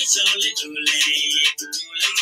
Surely too late, too late,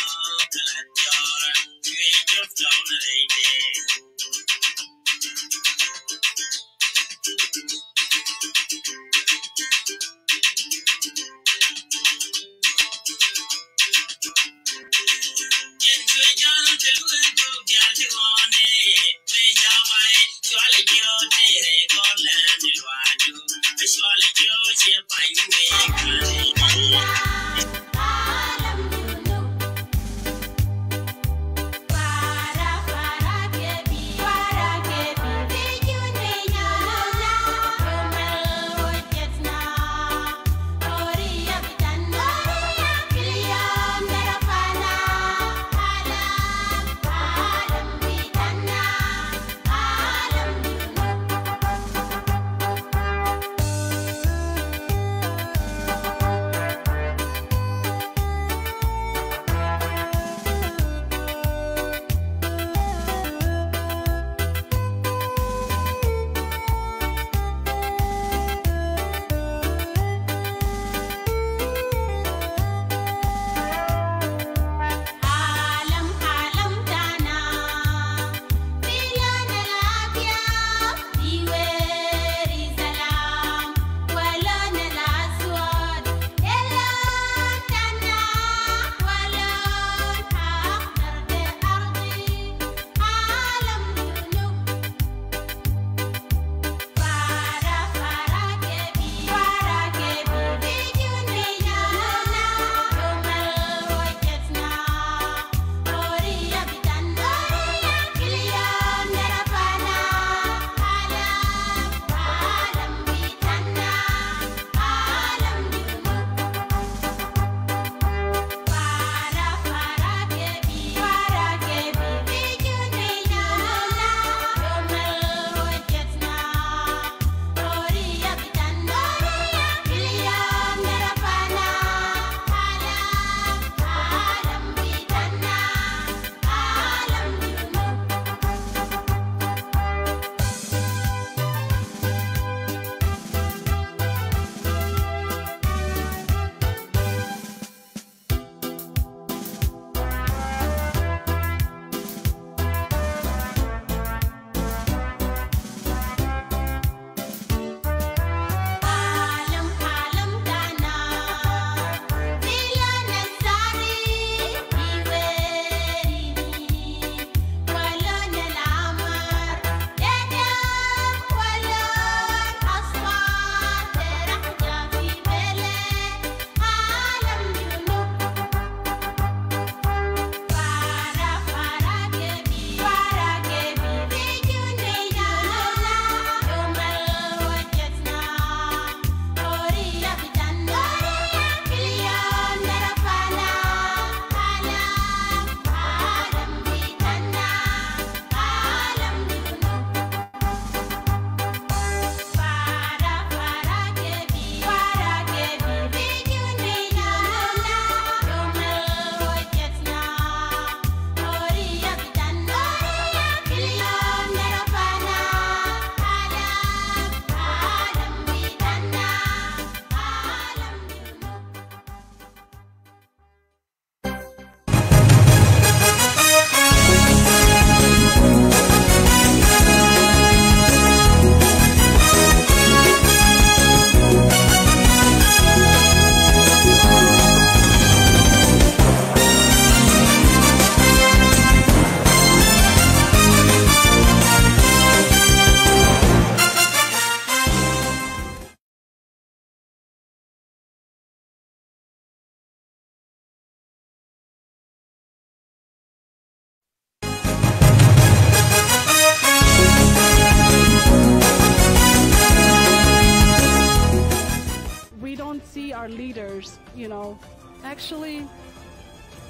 actually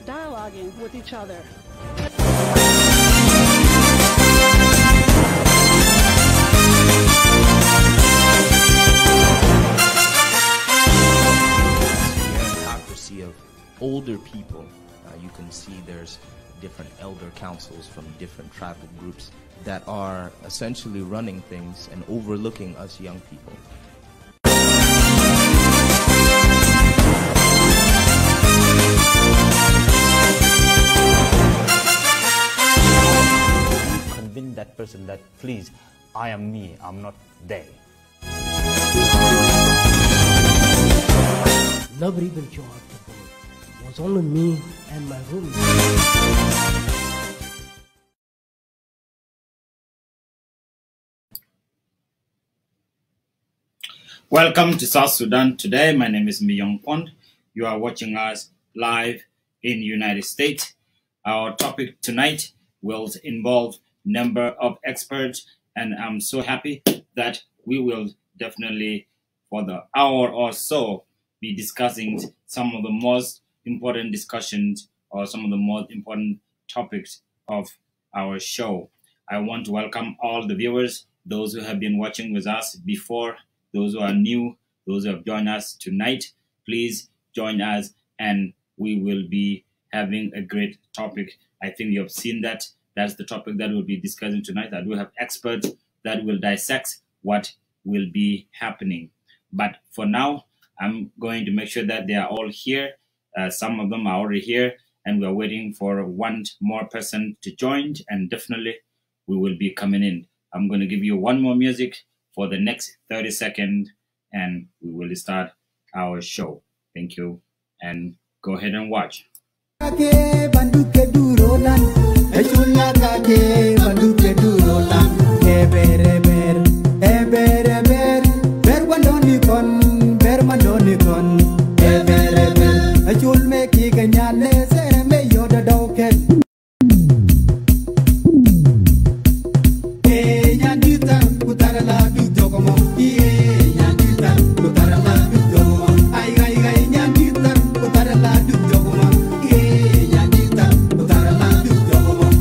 dialoguing with each other. Hypocrisy of older people. You can see there's different elder councils from different tribal groups that are essentially running things and overlooking us young people. Convince that person that, please, I am me, I'm not they. Nobody even showed up to vote. It was only me and my roommate. Welcome to South Sudan today. My name is Myong Pond. You are watching us live in the United States. Our topic tonight will involve a number of experts, and I'm so happy that we will definitely, for the hour or so, be discussing some of the most important discussions or some of the most important topics of our show. I want to welcome all the viewers, those who have been watching with us before, those who are new, those who have joined us tonight. Please join us and we will be having a great topic. I think you have seen that. That's the topic that we'll be discussing tonight. I do have experts that will dissect what will be happening. But for now, I'm going to make sure that they are all here. Some of them are already here, and we're waiting for one more person to join, and definitely we will be coming in. I'm going to give you one more music for the next 30 seconds, and we will start our show. Thank you, and go ahead and watch.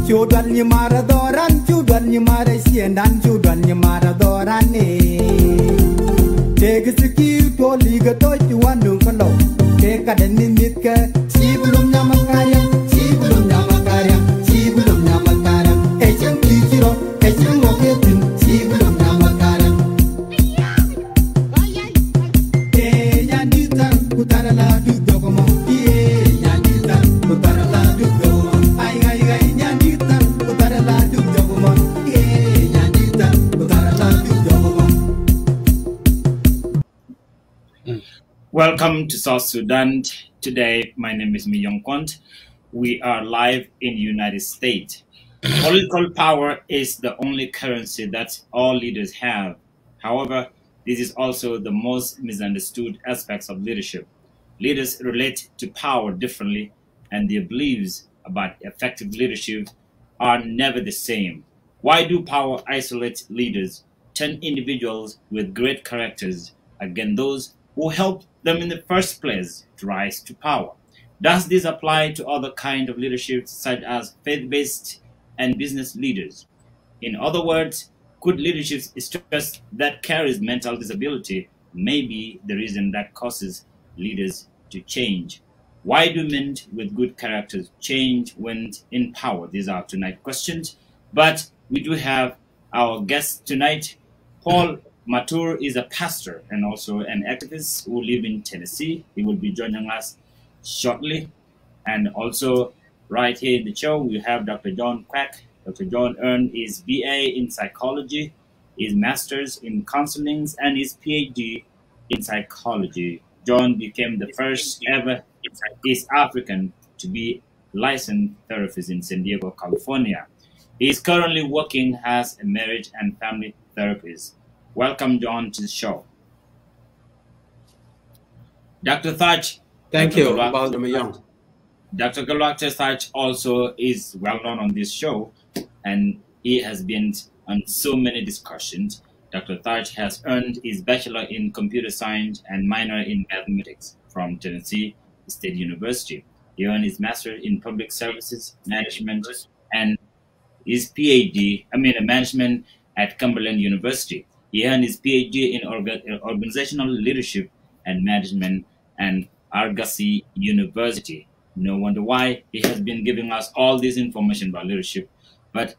Chudan ni maradoran, chudan ni marasiendan, chudan ni maradoran ni. Take a skill to liga to you want to follow. Take a denimika, see blum namakaya, see blum namakaya, see blum namakaya. Echang kichiro, echang moketin, see blum namakaya. Eh, yanita, utara la du dogomo. Eh, yanita, utara la du dogomo. Ay, ay, ay, yanita, utara la du dogomo. Eh, yanita, utara la du dogomo. Welcome to South Sudan. Today, my name is Myong Pond. We are live in the United States. Political power is the only currency that all leaders have. However, this is also the most misunderstood aspects of leadership. Leaders relate to power differently, and their beliefs about effective leadership are never the same. Why do power isolate leaders, turn individuals with great characters against those who helped them in the first place to rise to power? Does this apply to other kinds of leadership, such as faith-based and business leaders? In other words, good leadership is stress that carries mental disability may be the reason that causes leaders to change. Why do men with good characters change when in power? These are tonight's questions. But we do have our guest tonight. Paul Matur is a pastor and also an activist who lives in Tennessee. He will be joining us shortly. And also right here in the show, we have Dr. John Quack. Dr. John earned his BA in psychology, his master's in counseling, and his PhD in psychology. John became the first ever East African to be licensed therapist in San Diego, California. He is currently working as a marriage and family therapist. Welcome, John, to the show. Dr. Thach. Thank you, Baldur Young. Dr. Galactus Thach also is well known on this show, and he has been on so many discussions. Dr. Thach has earned his bachelor in computer science and minor in mathematics from Tennessee State University. He earned his master's in public services management and his PhD, management at Cumberland University. He earned his PhD in organizational leadership and management and Argosy University. No wonder why he has been giving us all this information about leadership. But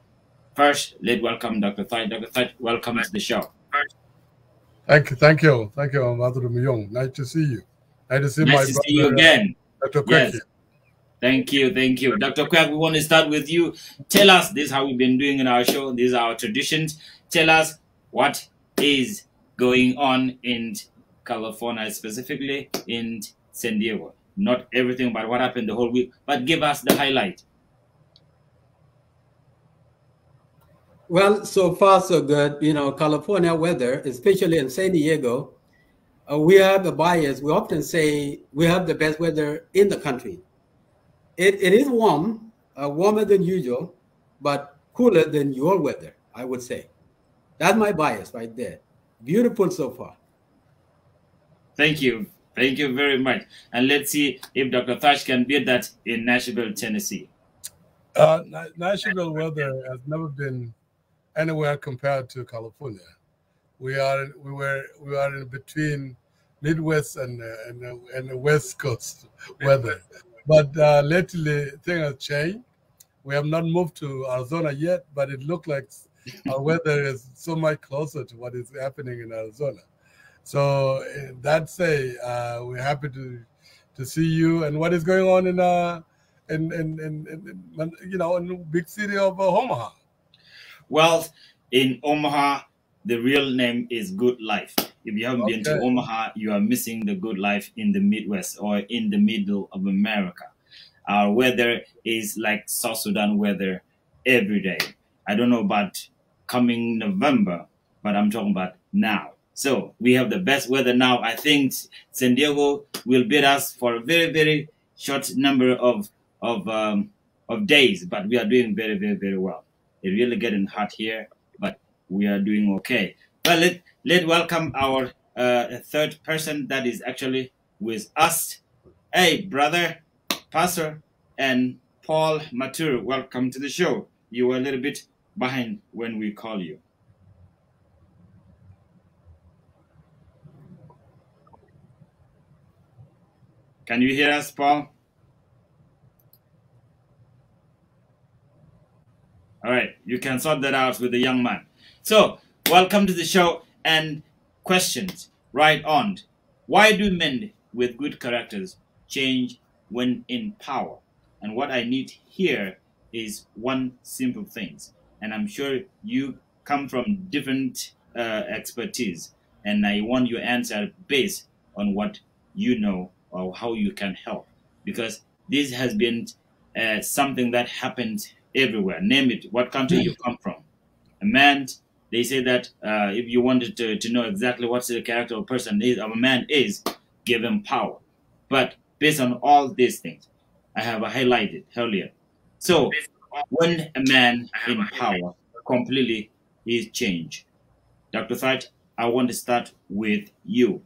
first, let's welcome Dr. Thaj. Dr. Thaj, welcome to the show. Thank you, Ambassador Myong. Nice to see you. Nice to see you again. Dr. Kwek. Yes. Thank you. Dr. Kwek, we want to start with you. Tell us, this is how we've been doing in our show. These are our traditions. Tell us what is going on in California, specifically in San Diego. Not everything about what happened the whole week, but give us the highlight. Well, so far so good. California weather, especially in San Diego, we have a bias. We often say we have the best weather in the country. It is warm, warmer than usual, but cooler than your weather, I would say. That's my bias right there. Beautiful so far. Thank you. Thank you very much. And let's see if Dr. Thaj can beat that in Nashville, Tennessee. Nashville weather has never been anywhere compared to California. We are in between Midwest and the West Coast weather. But lately, things have changed. We have not moved to Arizona yet, but it looks like our weather is so much closer to what is happening in Arizona. So that say, we're happy to see you. And what is going on in the big city of Omaha? Well, in Omaha, the real name is Good Life. If you haven't been to Omaha, you are missing the good life in the Midwest or in the middle of America. Our weather is like South Sudan weather every day. I don't know about coming November, but I'm talking about now. So we have the best weather now. I think San Diego will beat us for a very, very short number of days, but we are doing very, very, very well. It's really getting hot here, but we are doing okay. Well, let's welcome our third person that is actually with us. Hey, brother, Pastor, and Paul Matur, welcome to the show. You were a little bit behind when we call you. Can you hear us, Paul? All right, you can sort that out with the young man. So, welcome to the show, and questions right on. Why do men with good characters change when in power? And what I need here is one simple thing. And I'm sure you come from different expertise, and I want your answer based on what you know or how you can help. Because this has been something that happens everywhere. Name it, what country you come from. A man, they say that if you wanted to know exactly what the character of a person is, of a man is, give him power. But based on all these things, I have highlighted earlier. So when a man in power completely is changed. Dr. Thaj, I want to start with you.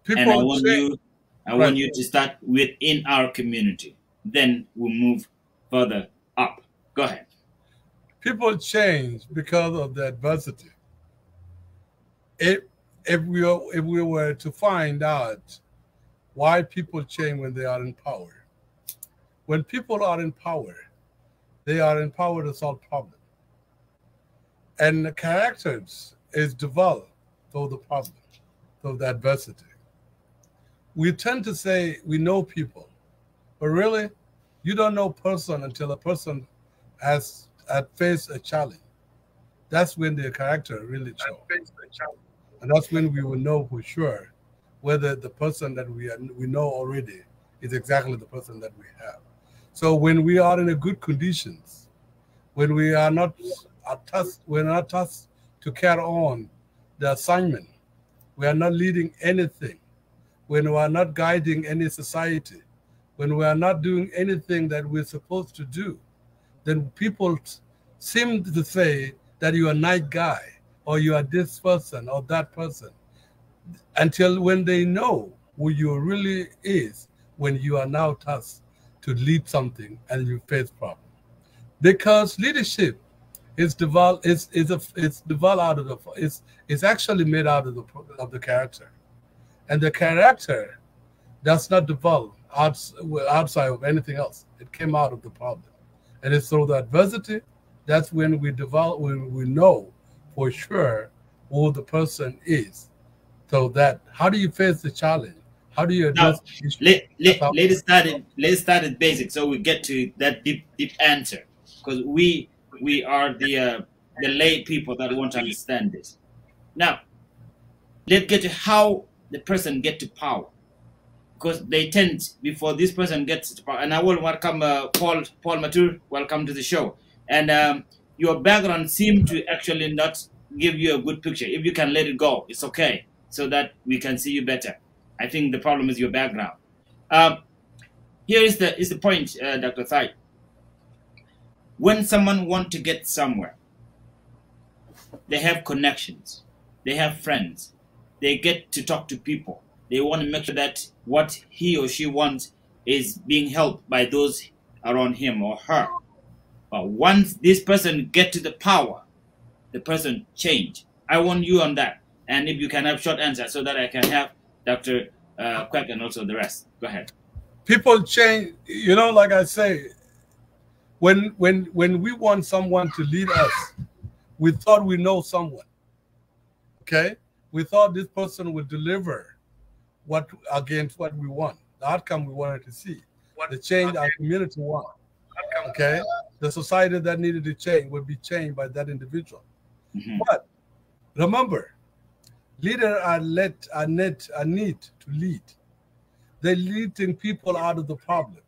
And I want you to start within our community. Then we'll move further up. Go ahead. People change because of the adversity. If we were to find out why people change when they are in power, when people are in power, they are in power to solve problems. And the characters is developed through the problem, through the adversity. We tend to say we know people, but really, you don't know a person until a person has faced a challenge. That's when their character really shows. And that's when we will know for sure whether the person that we know already is exactly the person that we have. So when we are in a good conditions, when we are not tasked to carry on the assignment, we are not leading anything, when we are not guiding any society, when we are not doing anything that we're supposed to do, then people seem to say that you are a nice guy, or you are this person or that person, until when they know who you really is when you are now tasked to lead something and you face problems. Because leadership is developed it's actually made out of the character, and the character does not develop outside of anything else. It came out of the problem, and it's through the adversity that's when we develop, when we know for sure who the person is. So that how do you face the challenge? How do you address? Now, let's start at basic, so we get to that deep answer, because we are the lay people that want to understand this. Now, let's get to how the person get to power, because they tend before this person gets to power. And I will welcome Paul Matur. Welcome to the show. And your background seemed to actually not give you a good picture. If you can let it go, it's okay, so that we can see you better. I think the problem is your background. Here is the point, Dr. Thai. When someone wants to get somewhere, they have connections, they have friends, they get to talk to people. They want to make sure that what he or she wants is being helped by those around him or her. But once this person get to the power, the person change. I want you on that. And if you can have short answer so that I can have Dr. Quack and also the rest. Go ahead. People change, you know, like I say, when we want someone to lead us, we thought we know someone. Okay? We thought this person would deliver against what we want, the outcome we wanted to see, the change our community wants. Okay? The society that needed to change would be changed by that individual. Mm-hmm. But remember, leaders are need to lead. They're leading people out of the problem.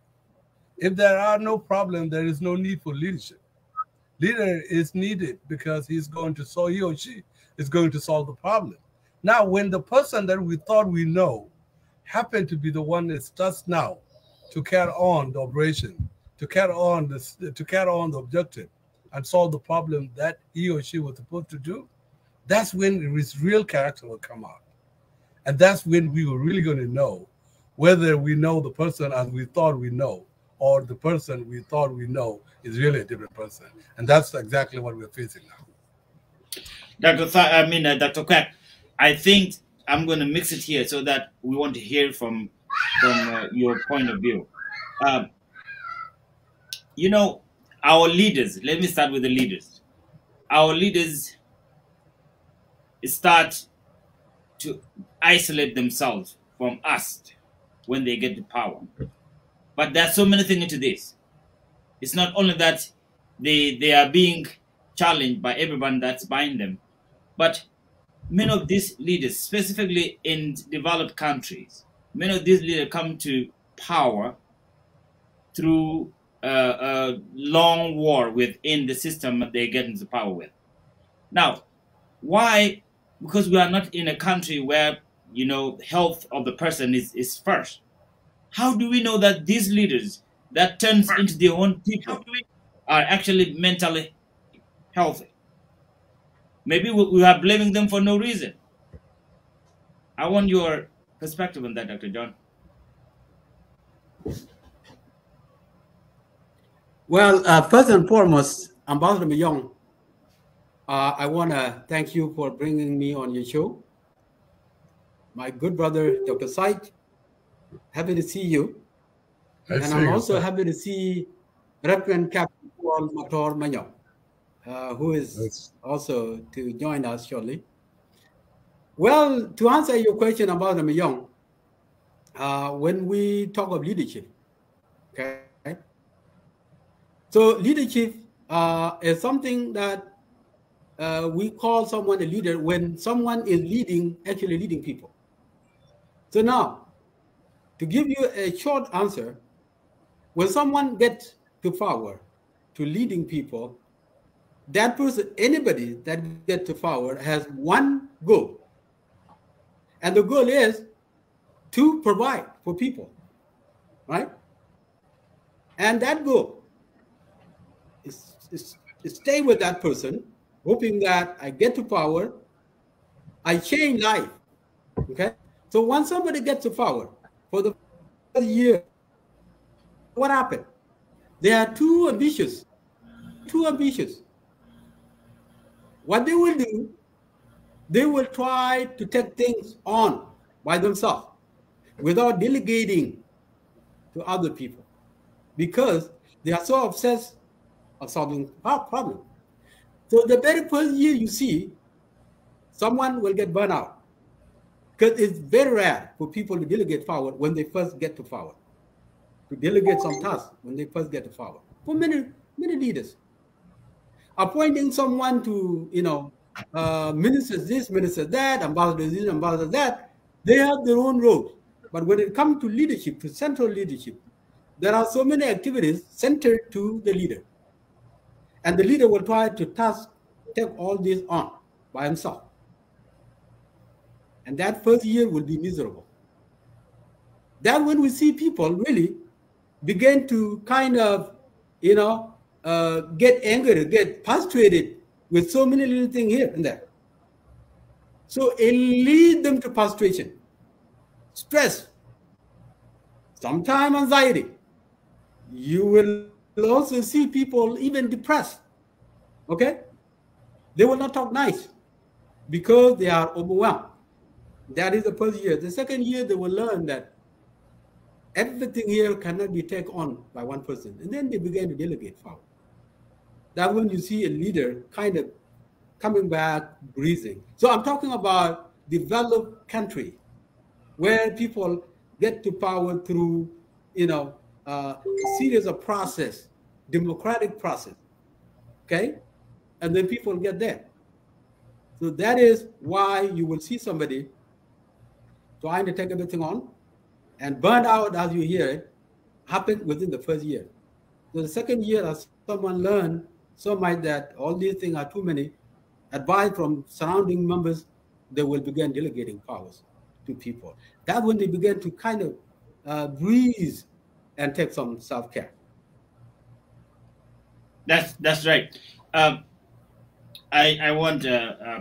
If there are no problem, there is no need for leadership. Leader is needed because he or she is going to solve the problem. Now, when the person that we thought we know happened to be the one that starts now to carry on the operation, to carry on the objective, and solve the problem that he or she was supposed to do, that's when his real character will come out. And that's when we were really going to know whether we know the person as we thought we know, or the person we thought we know is really a different person. And that's exactly what we're facing now. Dr. Quack, I think I'm going to mix it here so that we want to hear from your point of view. You know, our leaders, let me start with the leaders. Our leaders start to isolate themselves from us when they get the power. But there's so many things into this. It's not only that they are being challenged by everyone that's buying them, but many of these leaders, specifically in developed countries, many of these leaders come to power through a long war within the system that they get into power with. Now, why? Because we are not in a country where, you know, health of the person is first. How do we know that these leaders that turns into their own people are actually mentally healthy? Maybe we are blaming them for no reason. I want your perspective on that, Dr. John. Well, first and foremost, Ambassador Myong, I want to thank you for bringing me on your show. My good brother, Dr. Said, happy to see you. And I'm also happy to see Reverend Captain Paul Mator Myong, who is also to join us shortly. Well, to answer your question about Myong, when we talk of leadership, okay, so leadership is something that we call someone a leader when someone is actually leading people. So now, to give you a short answer, when someone gets to power, to leading people, that person, anybody that gets to power has one goal. And the goal is to provide for people, right? And that goal is stay with that person, hoping that I get to power, I change life, okay? So once somebody gets to power, for the first year, what happened? They are too ambitious. Too ambitious. What they will do, they will try to take things on by themselves without delegating to other people because they are so obsessed of solving problems. So the very first year you see, someone will get burned out because it's very rare for people to delegate power when they first get to power, to delegate some tasks when they first get to power. For many leaders, appointing someone to, ministers this, ministers that, ambassadors this, ambassadors that, they have their own roles. But when it comes to leadership, to central leadership, there are so many activities centered to the leader. And the leader will try to take all this on by himself. And that first year will be miserable. Then when we see people really begin to kind of, get angry, get frustrated with so many little things here and there. So it leads them to frustration, stress, sometimes anxiety. You will also see people even depressed, okay? They will not talk nice because they are overwhelmed. That is the first year. The second year, they will learn that everything here cannot be taken on by one person. And then they begin to delegate power. That's when you see a leader kind of coming back, breathing. So I'm talking about developed country where people get to power through, a series of process, democratic process, okay? And then people get there. So that is why you will see somebody trying to take everything on and burn out, as you hear it, happen within the first year. So the second year, as someone learned so much that all these things are too many, advice from surrounding members, they will begin delegating powers to people. That's when they begin to kind of breathe and take some self-care. That's right. I want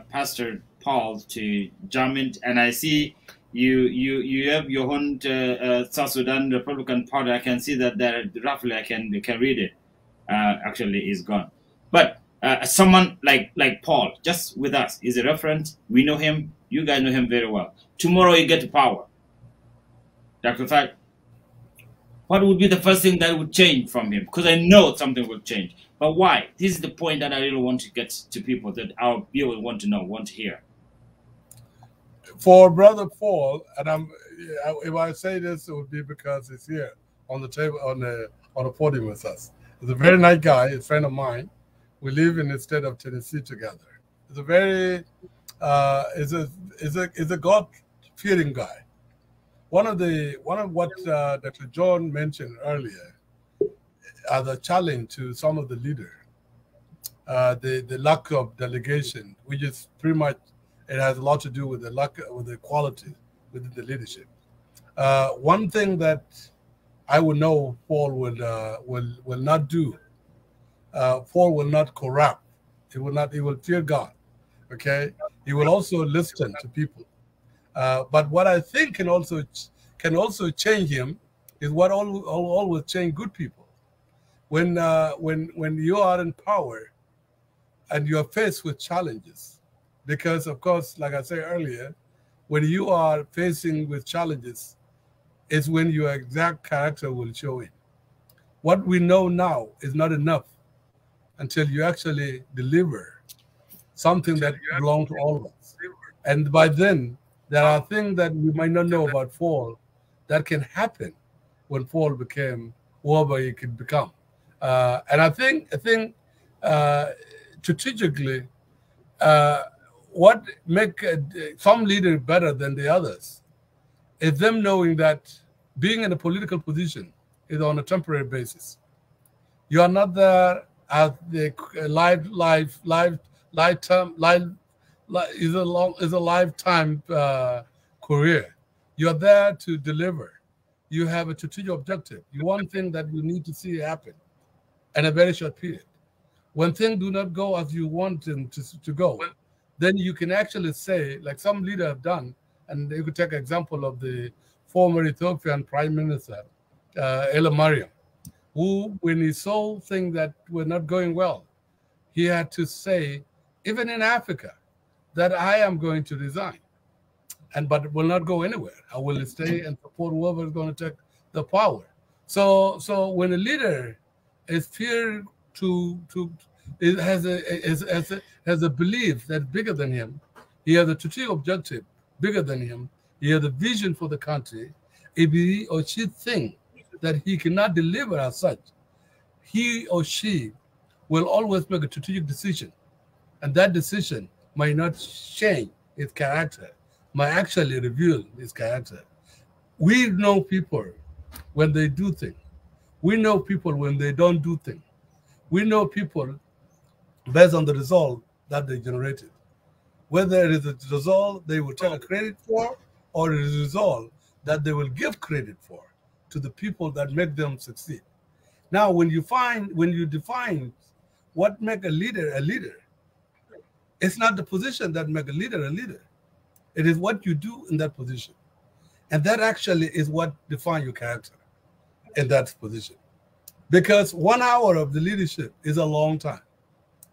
Pastor Paul to jump in, and I see you have your own South Sudan Republican Party. I can see that there roughly. I can read it. Actually, is gone. But someone like Paul, just with us, is a reference. We know him. You guys know him very well. Tomorrow you get to power. Dr. Fat, what would be the first thing that would change from him? Because I know something will change. But why? This is the point that I really want to get to people, that our viewers want to know, want to hear. For Brother Paul, and if I say this, it would be because he's here on the table, on the podium with us. He's a very nice guy, a friend of mine. We live in the state of Tennessee together. He's a very is a God-fearing guy. One of what Dr. John mentioned earlier as a challenge to some of the leaders, the lack of delegation, which is pretty much, it has a lot to do with the lack with the quality within the leadership. One thing that I would know Paul will not do. Paul will not corrupt. He will fear God. Okay. He will also listen to people. But what I think can also change him is what always change good people. When you are in power and you are faced with challenges, because of course, like I said earlier, when you are facing with challenges, it's when your exact character will show it. What we know now is not enough until you actually deliver something that belongs to all of us. And by then, there are things that we might not know about Paul that can happen when Paul became whoever he could become. And I think strategically, what make some leaders better than the others is them knowing that being in a political position is on a temporary basis. You are not there as the is a lifetime career. You are there to deliver. You have a strategic objective. You want things that you need to see happen in a very short period. When things do not go as you want them to go, then you can actually say, like some leaders have done, And you could take example of the former Ethiopian Prime Minister, Ella Mariam, who, when he saw things that were not going well, he had to say, even in Africa, that I am going to resign, but will not go anywhere. I will stay and support whoever is going to take the power. So when a leader is feared has a belief that's bigger than him, he has a strategic objective bigger than him, he has a vision for the country. If he or she think that he cannot deliver as such, he or she will always make a strategic decision, and that decision might not change his character, might actually reveal his character. We know people when they do things. We know people when they don't do things. We know people based on the result that they generated. Whether it is a result they will take credit for, or it is a result that they will give credit for to the people that make them succeed. Now, when you define what makes a leader, it's not the position that makes a leader. It is what you do in that position. And that actually is what defines your character in that position. Because 1 hour of the leadership is a long time,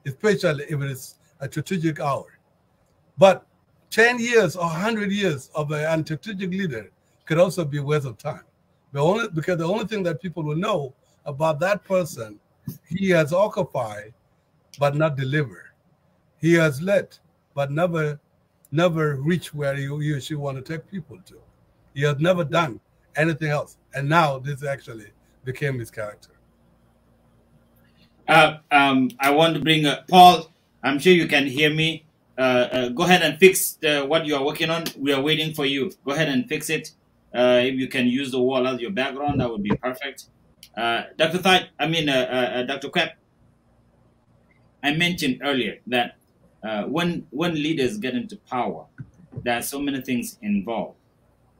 especially if it is a strategic hour. But 10 years or 100 years of an strategic leader could also be a waste of time. Because the only thing that people will know about that person, he has occupied but not delivered. He has led but never reached where he or she want to take people to. He has never done anything else. And now this actually became his character. I want to bring Paul. I'm sure you can hear me. Go ahead and fix what you are working on. We are waiting for you. Go ahead and fix it. If you can use the wall as your background, that would be perfect. Dr. Dr. Kwep, I mentioned earlier that when leaders get into power, there are so many things involved.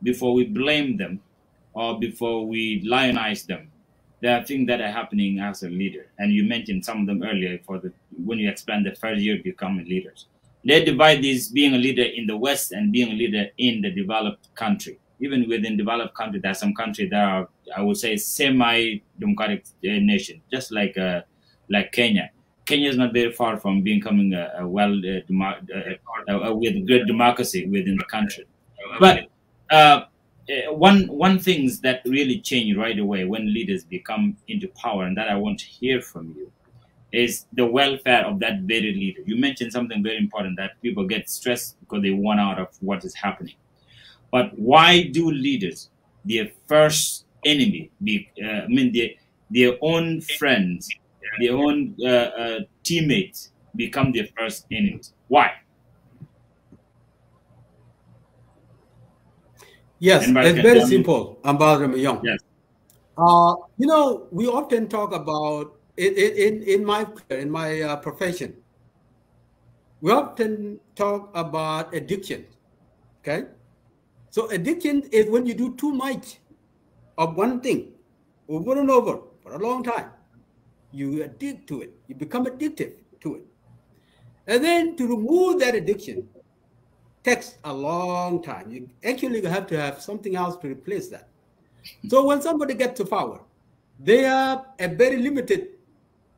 Before we blame them or before we lionize them, there are things that are happening as a leader. And you mentioned some of them earlier when you explained the first year becoming leaders. They divide this being a leader in the West and being a leader in the developed country. Even within developed country, there are some countries that are, I would say, semi-democratic nation, just like Kenya. Kenya is not very far from becoming with great democracy within the country. But one things that really change right away when leaders become into power, and that I want to hear from you, is the welfare of that very leader. You mentioned something very important, that people get stressed because they want out of what is happening. But why do leaders, their first enemy, their own friends, their own teammates, become their first enemies? Why? Yes, it's very simple, Ambassador Young. Yes. We often talk about in my profession. We often talk about addiction. Okay, so addiction is when you do too much of one thing over and over for a long time. You addict to it. You become addicted to it, and then to remove that addiction takes a long time. You actually have to have something else to replace that. So when somebody gets to power, they have a very limited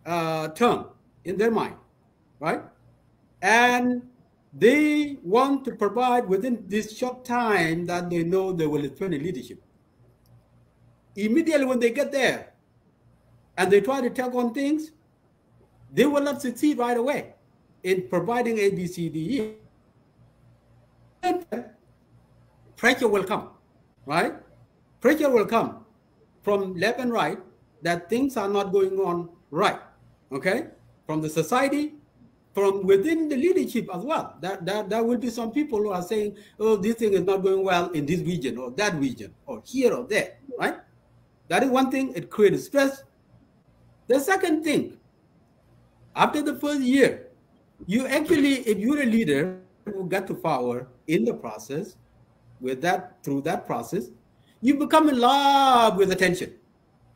term in their mind, right? And they want to provide within this short time that they know they will return in leadership. Immediately when they get there and they try to take on things, they will not succeed right away in providing A, B, C, D, E. Pressure will come, right? Pressure will come from left and right that things are not going on right, okay? From the society, from within the leadership as well. There will be some people who are saying, oh, this thing is not going well in this region or that region or here or there, right? That is one thing, it creates stress. The second thing, after the first year, you actually, if you're a leader who got to power in the process, through that process, you become in love with attention,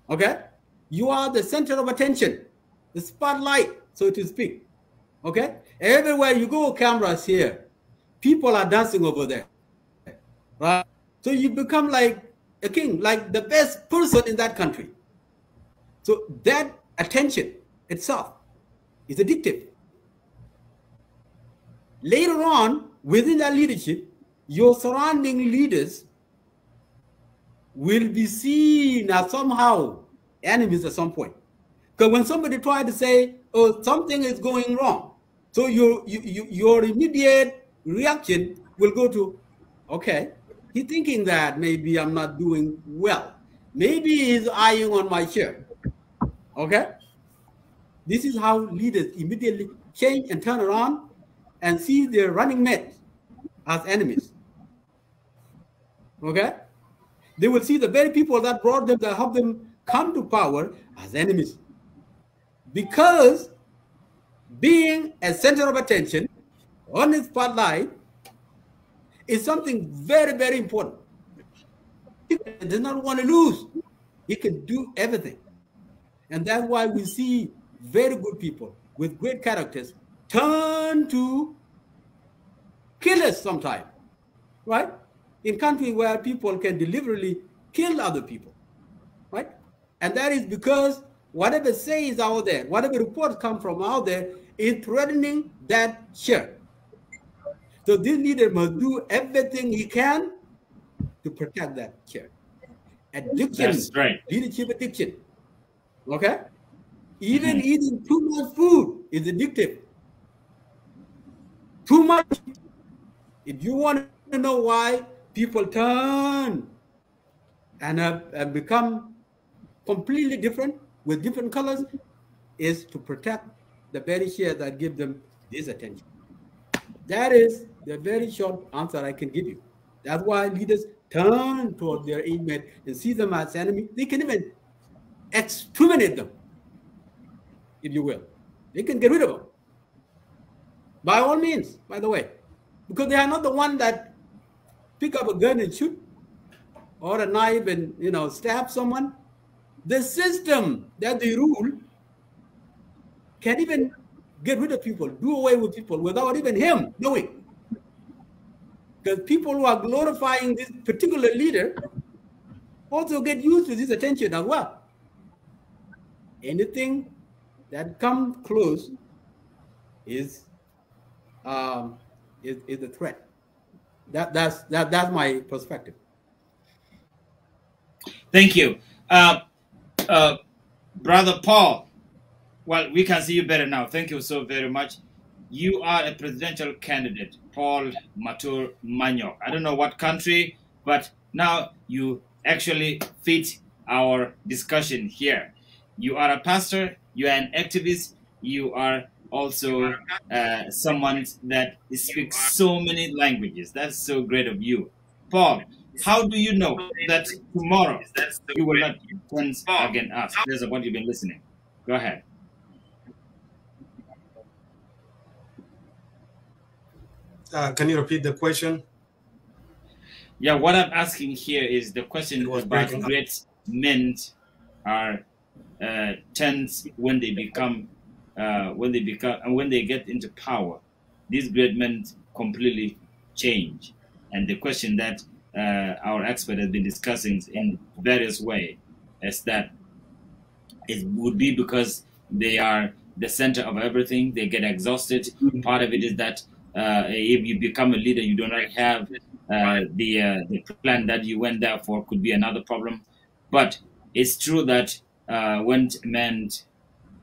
okay? You are the center of attention, the spotlight, so to speak, okay? Everywhere you go, cameras here, people are dancing over there. right? So you become like a king, like the best person in that country. So that attention itself is addictive. Later on, within that leadership, your surrounding leaders will be seen as somehow enemies at some point. Because when somebody tries to say, oh, something is going wrong, so your immediate reaction will go to, okay, he's thinking that maybe I'm not doing well. Maybe he's eyeing on my chair. Okay? This is how leaders immediately change and turn around and see their running mates as enemies. Okay? They will see the very people that brought them, that helped them come to power as enemies. Because being a center of attention on the spotlight is something very, very important. He does not want to lose. He can do everything. And that's why we see very good people with great characters turn to killers sometimes, right? In countries where people can deliberately kill other people, right? And that is because whatever says out there, whatever reports come from out there is threatening that chair. So this leader must do everything he can to protect that chair. Addiction, That's right. leadership addiction, okay? Even eating too much food is addictive. Too much. If you want to know why people turn and become completely different with different colors, is to protect the very share that give them this attention. That is the very short answer I can give you. That's why leaders turn toward their inmate and see them as enemy. They can even exterminate them, if you will. They can get rid of them. By all means, by the way. Because they are not the one that pick up a gun and shoot, or a knife and stab someone. The system that they rule can even get rid of people, do away with people without even him knowing. Because people who are glorifying this particular leader also get used to this attention as well. Anything that comes close is a threat. That's my perspective. Thank you. Brother Paul, well, we can see you better now. Thank you so very much. You are a presidential candidate, Paul Matur Manyok. I don't know what country, but now you actually fit our discussion here. You are a pastor, you are an activist, you are also someone that speaks so many languages. That's so great of you. Paul, how do you know that tomorrow you will not turn against us? That's what you've been listening. Go ahead. Can you repeat the question? Yeah, what I'm asking here is the question about great men are tense when they get into power. These great men completely change, and the question that our expert has been discussing in various ways is that it would be because they are the center of everything. They get exhausted. Part of it is that if you become a leader, you do not have the plan that you went there for. Could be another problem. But it's true that when man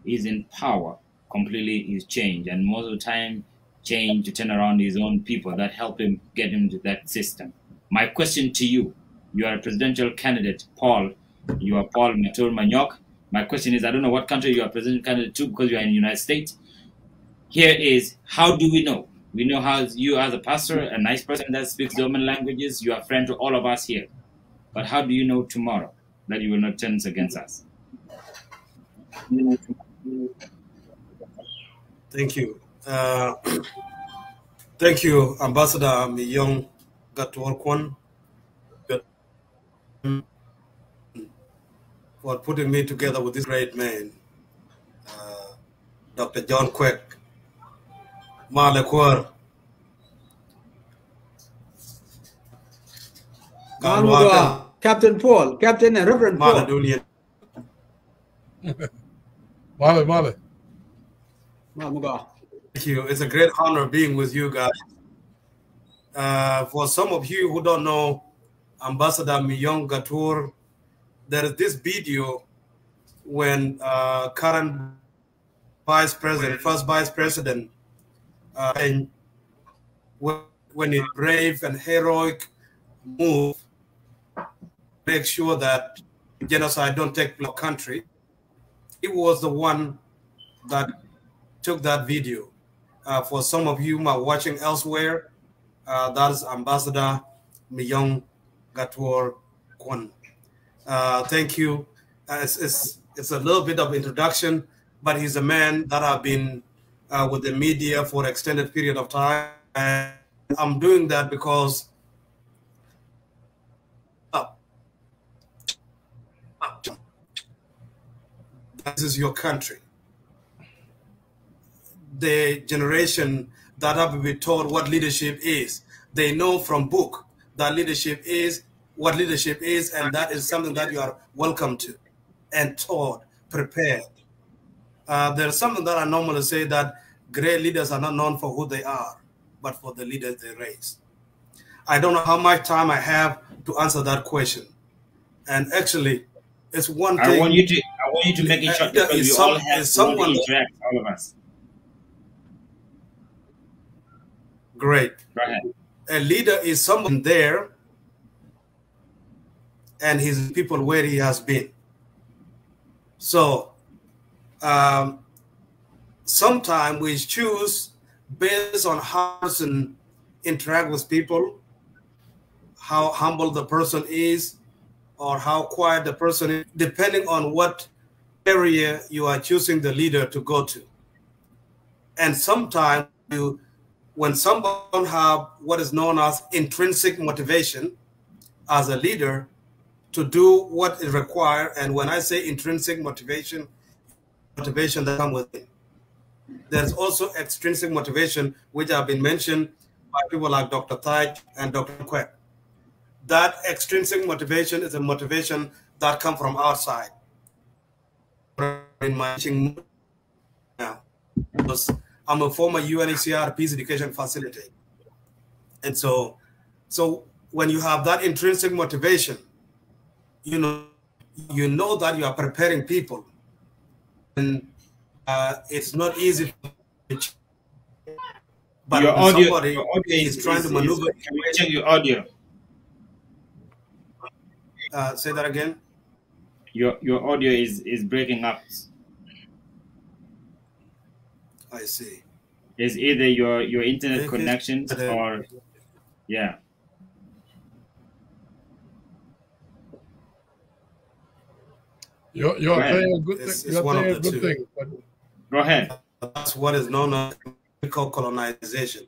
is in power, completely is changed, and most of the time change to turn around his own people that help him get into that system. My question to you, you are a presidential candidate, Paul. You are Paul Matur Manyok. My question is, I don't know what country you are presidential candidate to because you are in the United States. Here is, how do we know? We know how you as a pastor, a nice person that speaks German languages, you are a friend to all of us here. But how do you know tomorrow that you will not turn against us? Thank you. Thank you, Ambassador Miyong Gatworkwan, for putting me together with this great man, Dr. John Quek, Malekwar. Captain Paul, Captain and Reverend Paul. Male. Thank you. It's a great honor being with you guys. For some of you who don't know Ambassador Miyong Gatur, there is this video when current first vice president, when he brave and heroic move, make sure that genocide don't take place in our country. He was the one that took that video. For some of you who are watching elsewhere, that is Ambassador Miyong Gatur Kwan. Thank you. It's a little bit of introduction, but he's a man that I've been with the media for an extended period of time. And I'm doing that because this is your country. The generation that have been taught what leadership is, they know from book that leadership is what leadership is, and that is something that you are welcome to and taught, prepared. There's something that I normally say, that great leaders are not known for who they are, but for the leaders they raise. I don't know how much time I have to answer that question. And actually, it's one thing. I want you to make it short, because we all have to interact, all of us. Great. Go ahead. A leader is someone there and his people where he has been. So sometimes we choose based on how person interact with people, how humble the person is, or how quiet the person is, depending on what area you are choosing the leader to go to. And sometimes when someone have what is known as intrinsic motivation as a leader to do what is required, and when I say intrinsic motivation that comes within. There's also extrinsic motivation, which have been mentioned by people like Dr. Taj and Dr. Kwek. That extrinsic motivation is a motivation that comes from outside. In my teaching now, because I'm a former UNHCR peace education facilitator. And so when you have that intrinsic motivation, you know that you are preparing people. And it's not easy. But your audio, somebody is trying to maneuver. Can we check your audio? Say that again. Your audio is breaking up. I see. It's either your internet connections or yeah. You're saying a good thing. You're saying a good thing. But go ahead. That's what is known as colonization.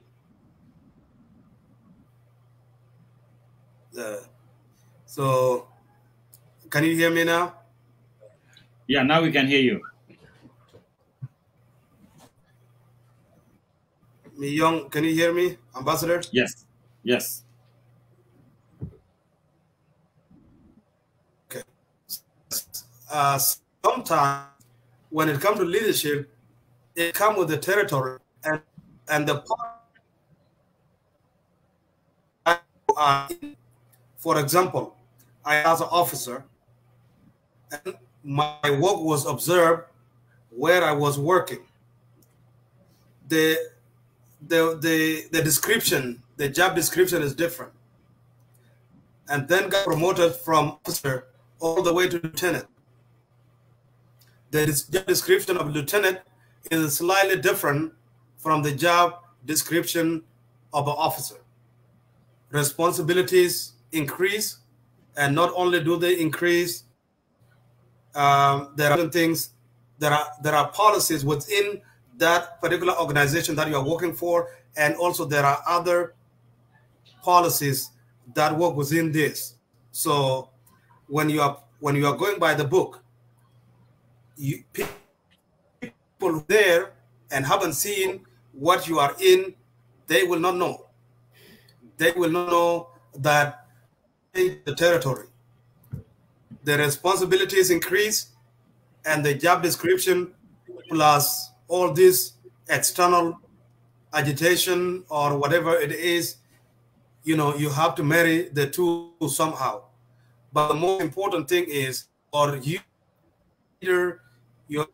So, can you hear me now? Yeah, now we can hear you. Miyong, can you hear me, Ambassador? Yes. Yes. Okay. Sometimes when it comes to leadership, it comes with the territory and the part. For example, I as an officer, and my work was observed where I was working. The description, the job description is different, and then got promoted from officer all the way to lieutenant. The job description of lieutenant is slightly different from the job description of an officer. Responsibilities increase, and not only do they increase, there are things, there are policies within that particular organization that you are working for, and also there are other policies that work within this. So when you are going by the book, people there and haven't seen what you are in, they will not know. They will not know that the territory. The responsibilities increase, and the job description plus all this external agitation or whatever it is, you know, you have to marry the two somehow. But the most important thing is for you, leader, you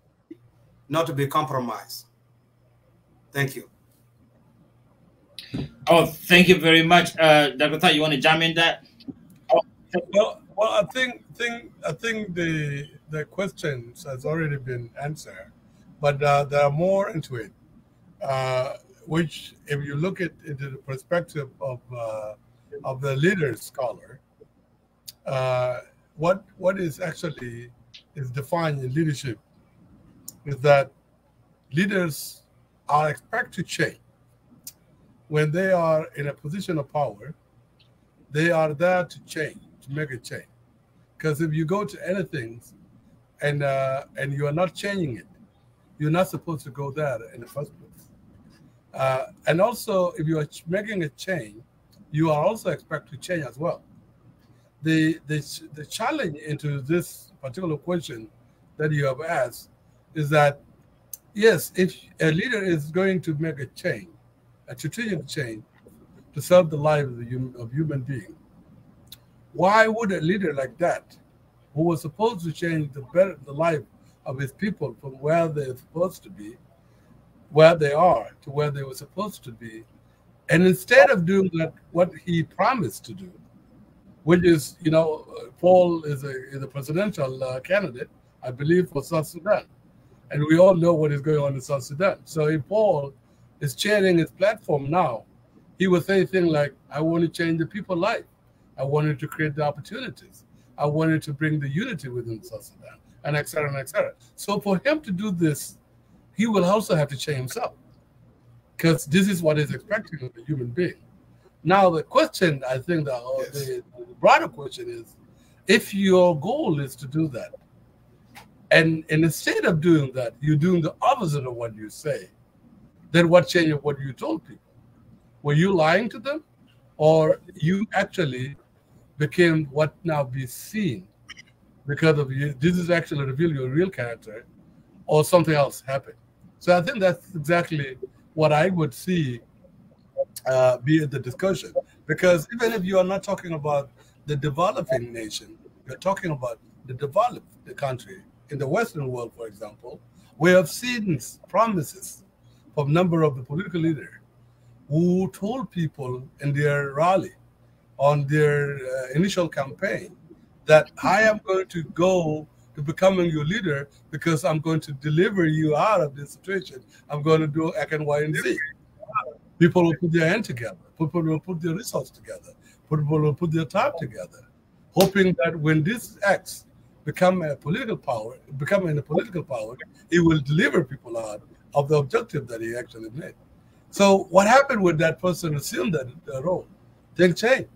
not to be compromised. Thank you. Oh, thank you very much, Dr. Thai. You want to jump in that? Well, I think the questions has already been answered, but there are more into it, which, if you look at into the perspective of the leader scholar, what is actually is defined in leadership is that leaders are expected to change when they are in a position of power. They are there to change, to make a change. Because if you go to anything and you are not changing it, you're not supposed to go there in the first place. And also, if you are making a change, you are also expected to change as well. The challenge into this particular question that you have asked is that, yes, if a leader is going to make a change, a strategic change to serve the life of human beings, why would a leader like that, who was supposed to change the life of his people from where they're supposed to be, where they are, to where they were supposed to be, and instead of doing that, what he promised to do, which is, you know, Paul is a presidential candidate, I believe, for South Sudan. And we all know what is going on in South Sudan. So if Paul is chairing his platform now, he will say things like, I want to change the people's life. I wanted to create the opportunities. I wanted to bring the unity within South Sudan, and et cetera, and et cetera. So for him to do this, he will also have to change himself, because this is what is expected of a human being. Now, the question, I think, the broader question is, if your goal is to do that, and instead of doing that, you're doing the opposite of what you say, then what changed of what you told people? Were you lying to them? Or you actually became what now be seen because of you? This is actually reveal your real character, or something else happened. So I think that's exactly what I would see be the discussion. Because even if you are not talking about the developing nation, you're talking about the developed country. In the Western world, for example, we have seen promises from a number of the political leaders who told people in their rally, on their initial campaign, that I am going to go to becoming your leader because I'm going to deliver you out of this situation. I'm going to do X and Y and Z. People will put their hand together. People will put their resources together. People will put their time together, hoping that when this X becoming a political power, it will deliver people out of the objective that he actually made. So what happened when that person assumed that role? Things changed.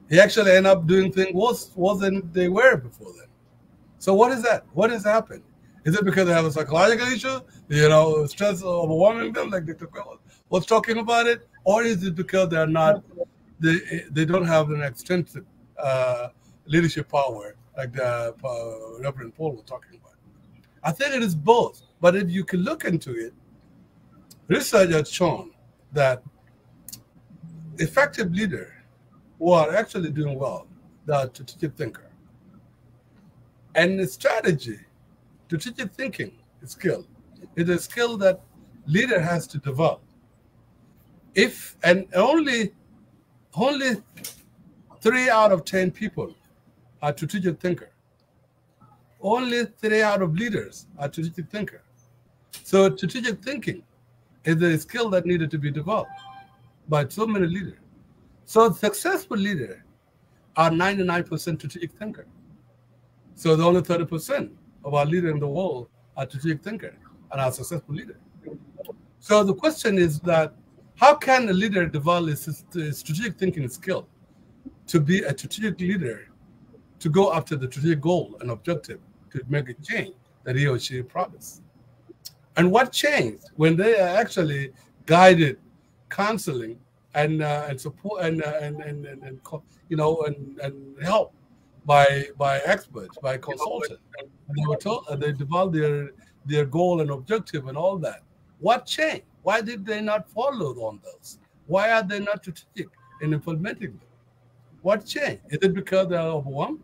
He actually ended up doing things worse than they were before then. So what is that? What has happened? Is it because they have a psychological issue? You know, stress overwhelming them, like Dr. Kwell was talking about it? Or is it because they're not, they don't have an extensive leadership power, like the Reverend Paul was talking about? I think it is both. But if you can look into it, research has shown that effective leaders who are actually doing well, they are strategic thinkers. And the strategy, strategic thinking skill, is a skill that leader has to develop. Only 3 out of 10 people are strategic thinkers. Only 3 out of leaders are strategic thinkers. So strategic thinking is a skill that needed to be developed by so many leaders. So successful leaders are 99% strategic thinkers. So the only 30% of our leaders in the world are strategic thinkers and are successful leaders. So the question is that, how can a leader develop a strategic thinking skill to be a strategic leader, to go after the strategic goal and objective, to make a change that he or she promised? And what changed when they are actually guided, counseling, and support and you know and help by experts, by consultants. And they were told they developed their goal and objective and all that. What changed? Why did they not follow on those? Why are they not strategic in implementing them? What changed? Is it because they're overwhelmed?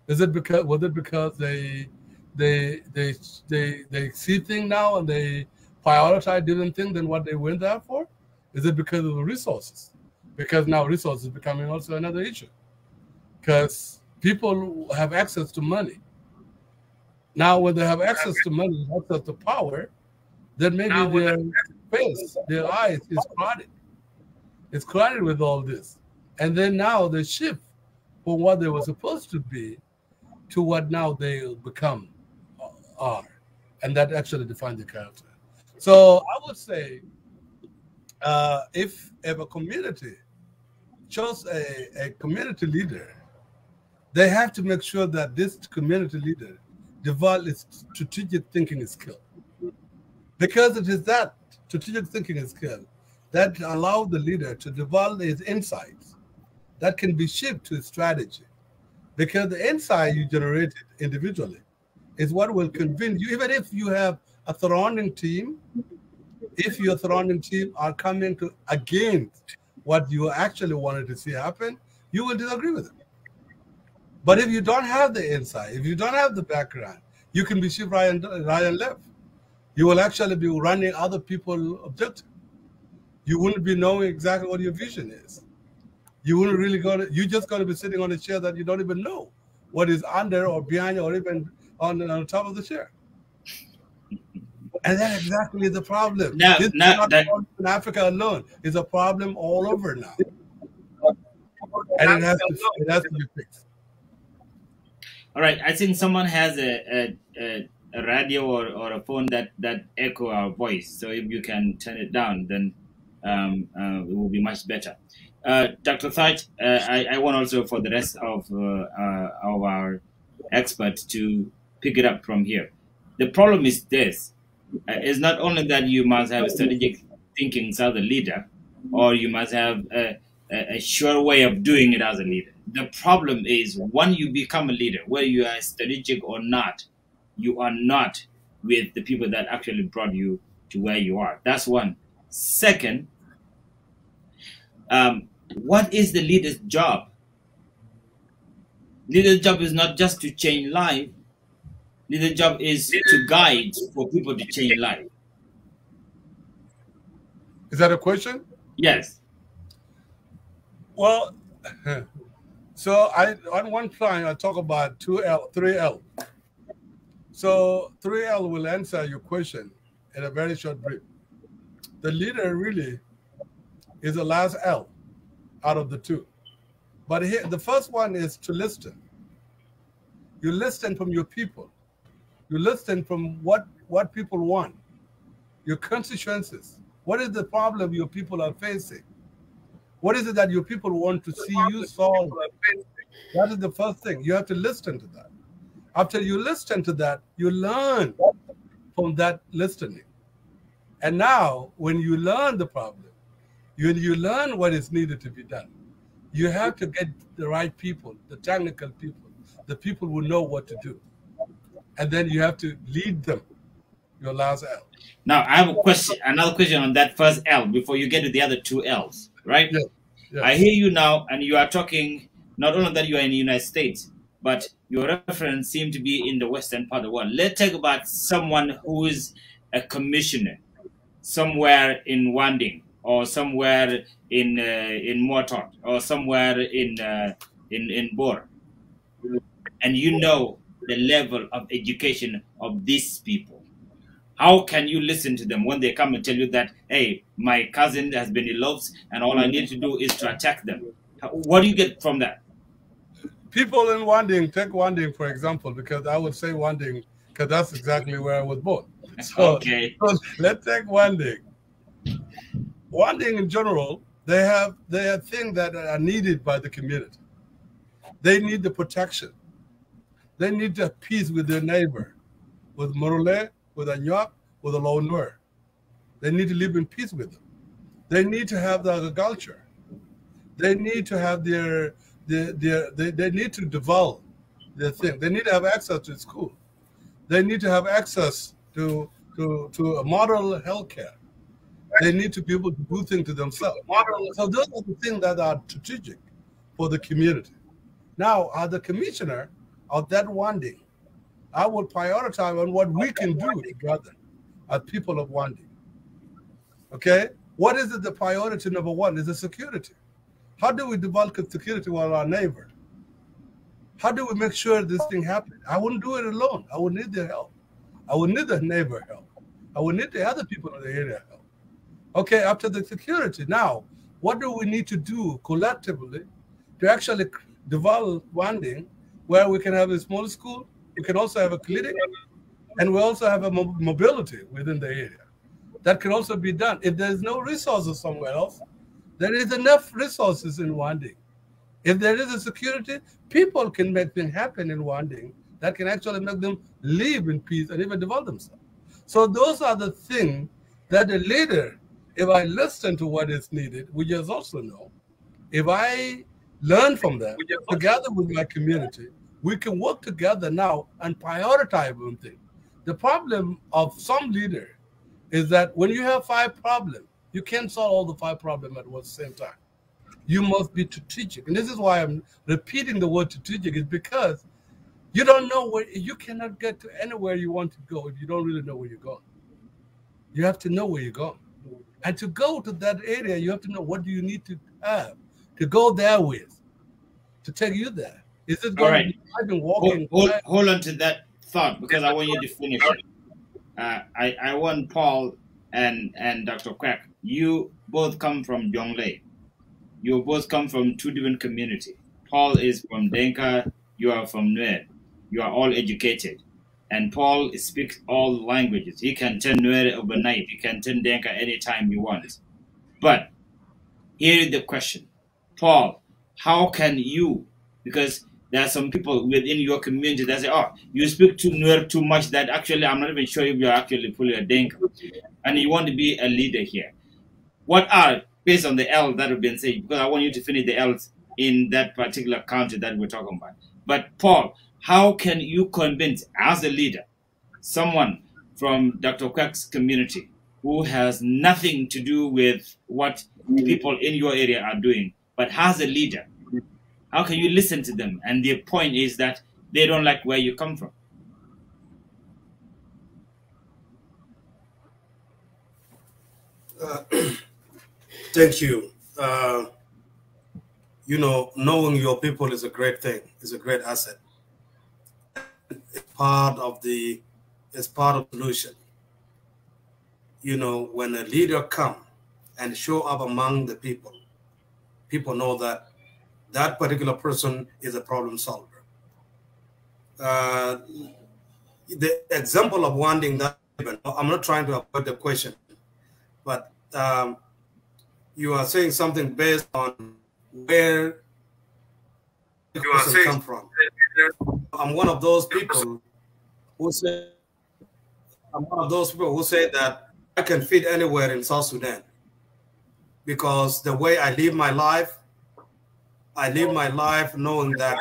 Was it because they see things now and they prioritize different things than what they went there for? Is it because of the resources? Because now resources is becoming also another issue. Because people have access to money. Now, when they have access to money, access to power, then maybe their face, their eyes is crowded. It's crowded with all this. And then now they shift from what they were supposed to be to what now they become are. And that actually defines the character. So I would say if a community chose a community leader, they have to make sure that this community leader develop its strategic thinking skill. Because it is that strategic thinking skill that allows the leader to develop his insights that can be shifted to his strategy. Because the insight you generated individually is what will convince you, even if you have a surrounding team, if your surrounding team are coming to against what you actually wanted to see happen, you will disagree with them. But if you don't have the insight, if you don't have the background, you can be shift right and left. You will actually be running other people's objectives. You wouldn't be knowing exactly what your vision is. You wouldn't really you're just going to be sitting on a chair that you don't even know what is under or behind or even on top of the chair. And that's exactly the problem. This is not in Africa alone. It's a problem all over now. And it has to be fixed. All right. I think someone has a radio or a phone that echo our voice. So if you can turn it down, then it will be much better. Dr. Thaj, I want also for the rest of our experts to pick it up from here. The problem is this. It's not only that you must have strategic thinking as a leader, or you must have a sure way of doing it as a leader. The problem is when you become a leader, whether you are strategic or not, you are not with the people that actually brought you to where you are. That's one. Second, what is the leader's job? Leader's job is not just to change life. Leader's job is to guide for people to change life. Is that a question? Yes. Well, so on one time I talk about 3L. So 3L will answer your question in a very short brief. The leader really is the last L out of the two. But here, the first one is to listen. You listen from your people. You listen from what people want, your constituencies. What is the problem your people are facing? What is it that your people want to see you solve? That is the first thing. You have to listen to that. After you listen to that, you learn from that listening. And now, when you learn the problem, when you learn what is needed to be done, you have to get the right people, the technical people, the people who know what to do. And then you have to lead them, your last L. Now, I have a question, another question on that first L before you get to the other two L's, right? Yes. Yes. I hear you now, and you are talking, not only that you are in the United States, but your reference seems to be in the Western part of the world. Let's talk about someone who is a commissioner somewhere in Wanding, or somewhere in Motot, or somewhere in Bor. And you know the level of education of these people. How can you listen to them when they come and tell you that, hey, my cousin has been eloped and all I need to do is to attack them? What do you get from that? People in Wanding, take Wanding for example, because I would say Wanding because that's exactly where I was born. So, okay. So let's take Wanding. Wanding in general, they have things that are needed by the community. They need the protection. They need the peace with their neighbor, with Morule, with Anyok, with the Nuer. They need to live in peace with them. They need to have the agriculture. They need to have they need to develop their thing. They need to have access to school. They need to have access to a model healthcare. They need to be able to do things to themselves. So those are the things that are strategic for the community. Now, as the commissioner of that Wanding, I will prioritize on what we can do together as people of Wanding. Okay? What is it the priority number one? Is the security. How do we develop security with our neighbor? How do we make sure this thing happens? I wouldn't do it alone. I would need their help. I would need the neighbor help. I would need the other people in the area help. Okay, after the security, now, what do we need to do collectively to actually develop Wanding where we can have a small school, we can also have a clinic, and we also have a mobility within the area. That can also be done. If there's no resources somewhere else, there is enough resources in Wanding. If there is a security, people can make things happen in Wanding that can actually make them live in peace and even develop themselves. So those are the things that the leader, if I listen to what is needed, we just also know, if I learn from them, together with my community, we can work together now and prioritize one thing. The problem of some leaders is that when you have 5 problems, you can't solve all the 5 problems at the same time. You must be strategic. And this is why I'm repeating the word strategic, is because you don't know where, you cannot get to anywhere you want to go if you don't really know where you're going. You have to know where you're going. And to go to that area, you have to know what do you need to have to go there with, to take you there. Is it going to be driving, walking? Hold on to that thought, because I want you to finish it. I want Paul and Dr. Quack, you both come from Jonglei. You both come from 2 different communities. Paul is from Denka, you are from Nuer. You are all educated. And Paul speaks all languages. He can turn Nuer overnight. He can turn Denka anytime he wants. But here is the question. Paul, how can you, because there are some people within your community that say, oh, you speak to Nuer too much that actually I'm not even sure if you're actually fully a Denka. And you want to be a leader here. What are, based on the L that have been said, because I want you to finish the L's in that particular county that we're talking about. But Paul, how can you convince, as a leader, someone from Dr. Quack's community who has nothing to do with what people in your area are doing, but has a leader, how can you listen to them? And the point is that they don't like where you come from. Thank you. You know, knowing your people is a great thing. It's a great asset. It's part of the solution. You know, when a leader come and show up among the people, people know that that particular person is a problem solver. The example of Wanding that, I'm not trying to avoid the question, but you are saying something based on where the person come from. I'm one of those people who say, that I can fit anywhere in South Sudan, because the way I live my life knowing that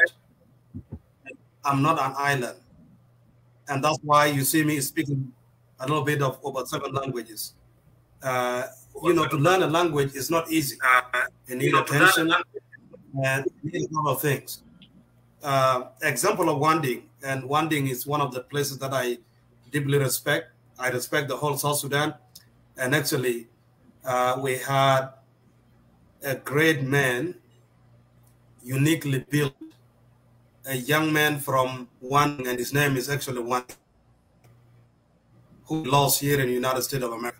I'm not an island. And that's why you see me speaking a little bit of over 7 languages. You know, to learn a language is not easy. You need attention and you need a lot of things. Example of Wanding, and Wanding is one of the places that I deeply respect. I respect the whole South Sudan. And actually, we had a great man, uniquely built, a young man from Wanding, and his name is actually Wanding, who lost here in the United States of America.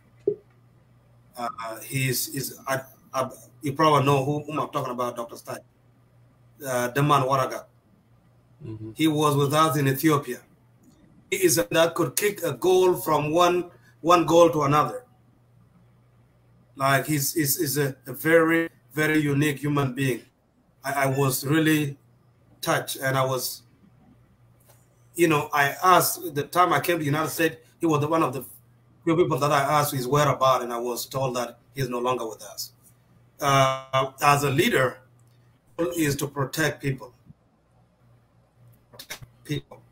You probably know whom I'm talking about, Dr. Stein. Deman Waraga. Mm-hmm. He was with us in Ethiopia. He is that could kick a goal from one goal to another. Like he's a very, very unique human being. I was really touched, and I was, you know, I asked, the time I came to the United States, he was one of the few people that I asked his whereabouts, and I was told that he is no longer with us. As a leader, is to protect people. People,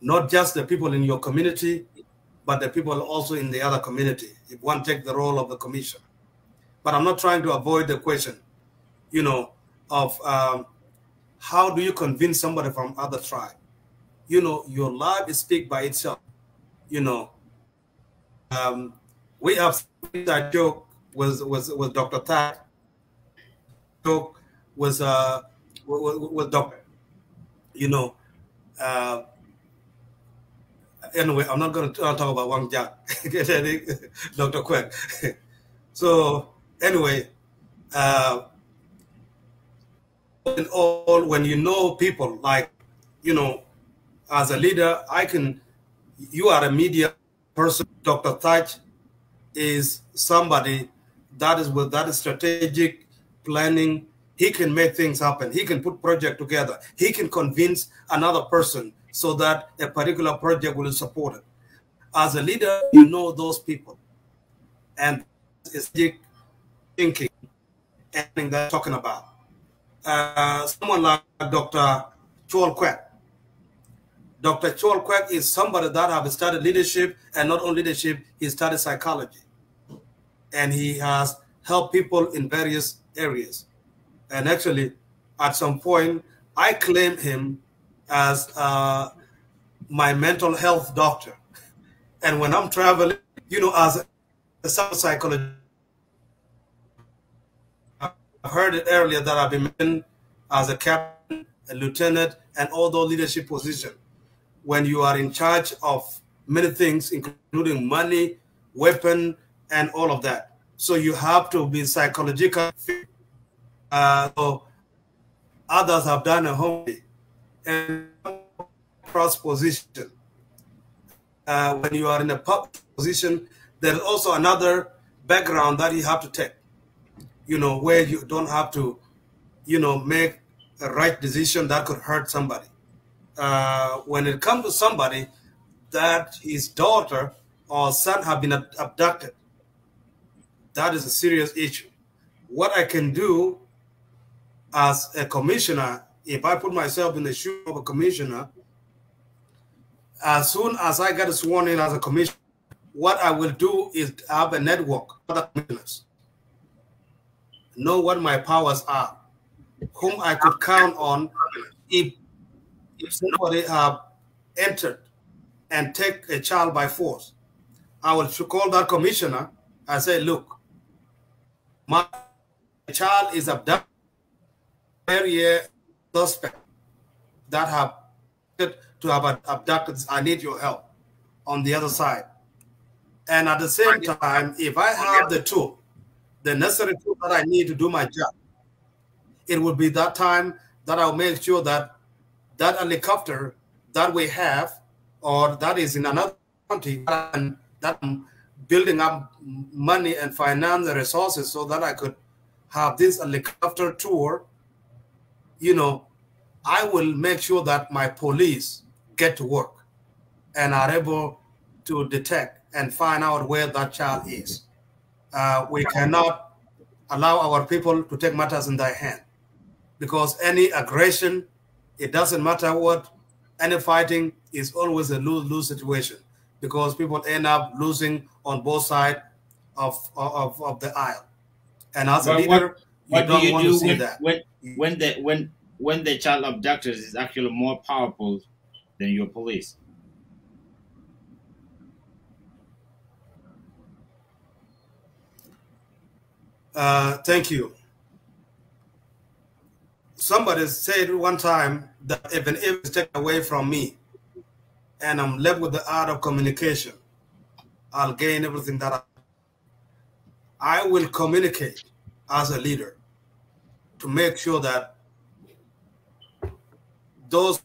not just the people in your community, but the people also in the other community. If one take the role of the commission, but I'm not trying to avoid the question, you know, of how do you convince somebody from other tribe? You know, your life is speak by itself. You know, we have that joke was Dr. Thad. Joke was Dr. You know. Anyway, I'm not going to talk about Wang Jack, Dr. Quek. So anyway, in all, when you know people, like, you know, as a leader, you are a media person. Dr. Thach is somebody that is with that strategic planning. He can make things happen. He can put project together. He can convince another person so that a particular project will be supported. As a leader, you know those people. And strategic thinking and they're talking about. Someone like Dr. Chol Kwek. Dr. Chol Kwek is somebody that have studied leadership, and not only leadership, he studied psychology. And he has helped people in various areas. And actually, at some point, I claimed him as my mental health doctor. And when I'm traveling, you know, as a psychologist, I heard it earlier that I've been mentioned as a captain, a lieutenant, and all those leadership positions. When you are in charge of many things, including money, weapon, and all of that. So you have to be psychological. So others have done a homework and cross position. When you are in a public position, there's also another background that you have to take, you know, where you don't have to, you know, make a right decision that could hurt somebody. When it comes to somebody that his daughter or son have been abducted, that is a serious issue. What I can do as a commissioner, if I put myself in the shoe of a commissioner, as soon as I get sworn in as a commissioner, what I will do is have a network of other commissioners, know what my powers are, whom I could count on if somebody have entered and take a child by force. I will call that commissioner and say, look, my child is abducted, area suspect that have abducted, I need your help on the other side. And at the same time, if I have the tool, the necessary tool that I need to do my job, it will be that time that I'll make sure that that helicopter that we have, or that is in another country, and that I'm building up money and finance and resources so that I could have this helicopter tour, you know, I will make sure that my police get to work and are able to detect and find out where that child is. We cannot allow our people to take matters in their hand, because any aggression, it doesn't matter what, any fighting is always a lose-lose situation, because people end up losing on both sides of the aisle. And as a leader, you don't want to see that. When the child abductors is actually more powerful than your police? Thank you. Somebody said one time that if it's taken away from me and I'm left with the art of communication, I'll gain everything that I will communicate as a leader to make sure that those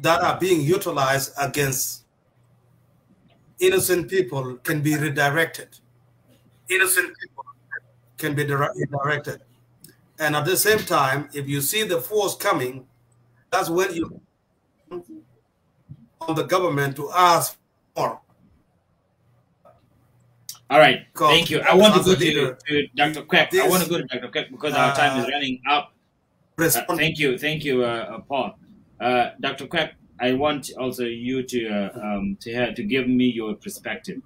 that are being utilized against innocent people can be redirected. Innocent people can be redirected. And at the same time, if you see the force coming, that's when you on the government to ask for. All right, thank you. I want to go to Dr. Quek. I want to go to Dr. Quek because our time is running up. respond. Thank you, Paul. Dr. Quack, I want also you to give me your perspective.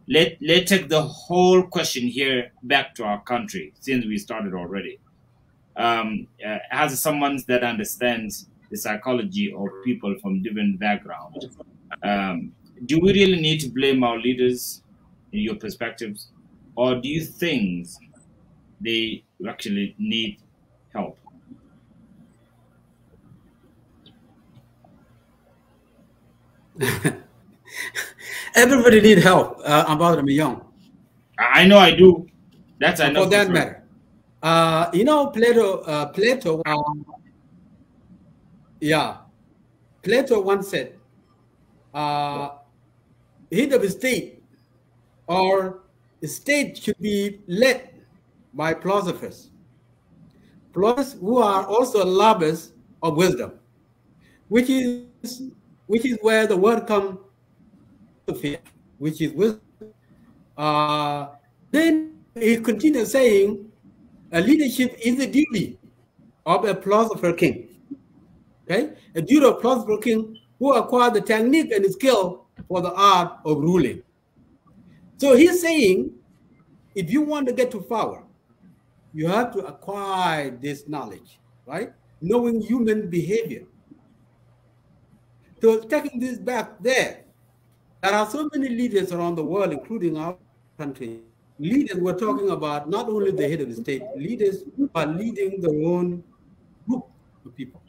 Let's take the whole question here back to our country, since we started already. As someone that understands the psychology of people from different backgrounds, do we really need to blame our leaders in your perspectives, or do you think they actually need help? Everybody need help. About young. I know I do. That's for that matter. You know, Plato. Yeah, Plato once said, "Head of a state or a state should be led by philosophers, who are also lovers of wisdom, which is where the word comes, which is wisdom." Then he continues saying, leadership is the duty of a philosopher king. Okay, a duty of philosopher king who acquired the technique and skill for the art of ruling. So he's saying, if you want to get to power, you have to acquire this knowledge, right? Knowing human behavior. So taking this back there are so many leaders around the world, including our country. Leaders, we're talking about not only the head of the state, leaders are leading their own group of people.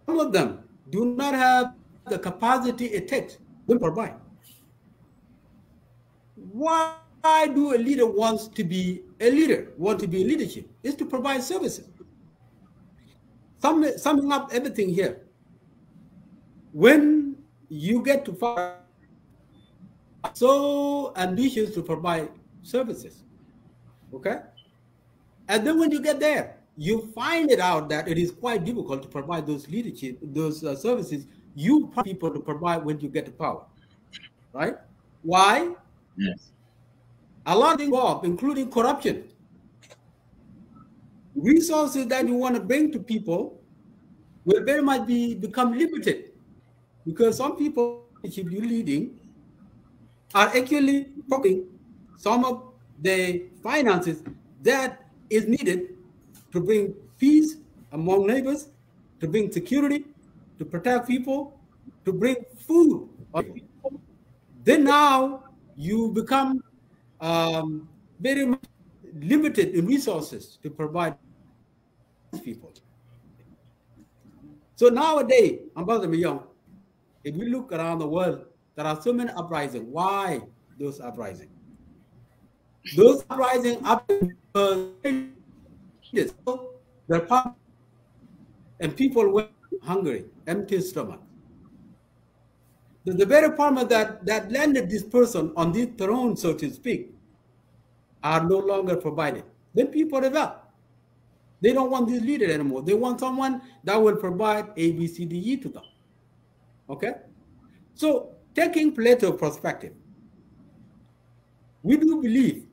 Some of them do not have the capacity it takes to provide. Why do a leader wants to be a leader, want to be in leadership? Is to provide services. Summing up everything here, when you get to power, so ambitious to provide services, okay? And then when you get there, you find it out that it is quite difficult to provide those leadership, those services you want people to provide when you get to power, right? Why? Yes. A lot involved, including corruption. Resources that you want to bring to people will very much become limited, because some people you're leading are actually putting some of the finances that is needed to bring peace among neighbors, to bring security, to protect people, to bring food. Then now you become very much limited in resources to provide people. So nowadays, Ambassador Young, if we look around the world, there are so many uprisings. Why those uprisings? Those uprisings happen because and people were hungry, empty stomach. The very farmer that landed this person on this throne, so to speak, are no longer provided. Then people rebel. They don't want this leader anymore. They want someone that will provide A, B, C, D, E to them. Okay? So taking Plato's perspective, we do believe,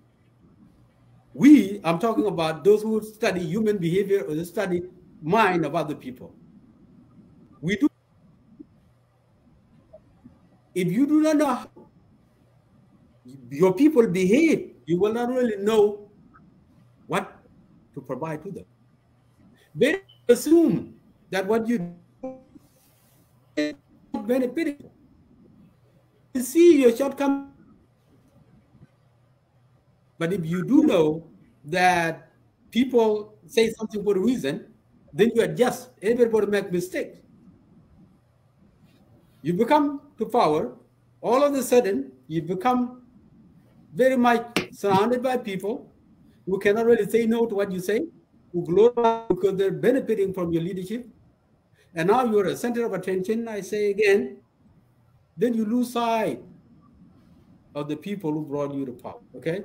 I'm talking about those who study human behavior or study mind of other people. We do. If you do not know how your people behave, you will not really know what to provide to them. They assume that what you do is beneficial. You see your shortcomings. But if you do know that people say something for a reason, then you adjust. Everybody makes mistakes. You become to power, all of a sudden, you become very much surrounded by people who cannot really say no to what you say, who glorify because they're benefiting from your leadership. And now you're a center of attention, I say again, then you lose sight of the people who brought you to power, okay?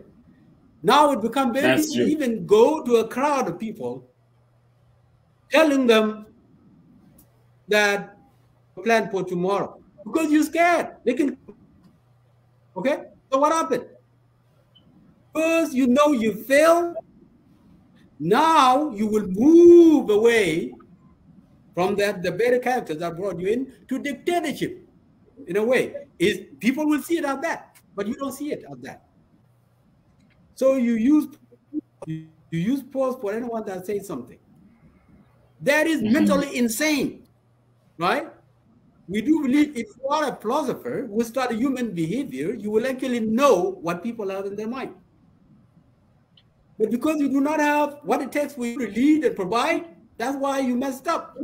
Now it becomes very easy to even go to a crowd of people telling them that plan for tomorrow because you're scared. They can, okay? So what happened? First, you know you fail, Now you will move away from that, the better characters that brought you in, to dictatorship. In a way, people will see it as that, but you don't see it as that. So you use pause for anyone that says something. That is mentally insane, right? We do believe if you are a philosopher who study human behavior, you will actually know what people have in their mind. But because you do not have what it takes for you to lead and provide, that's why you messed up.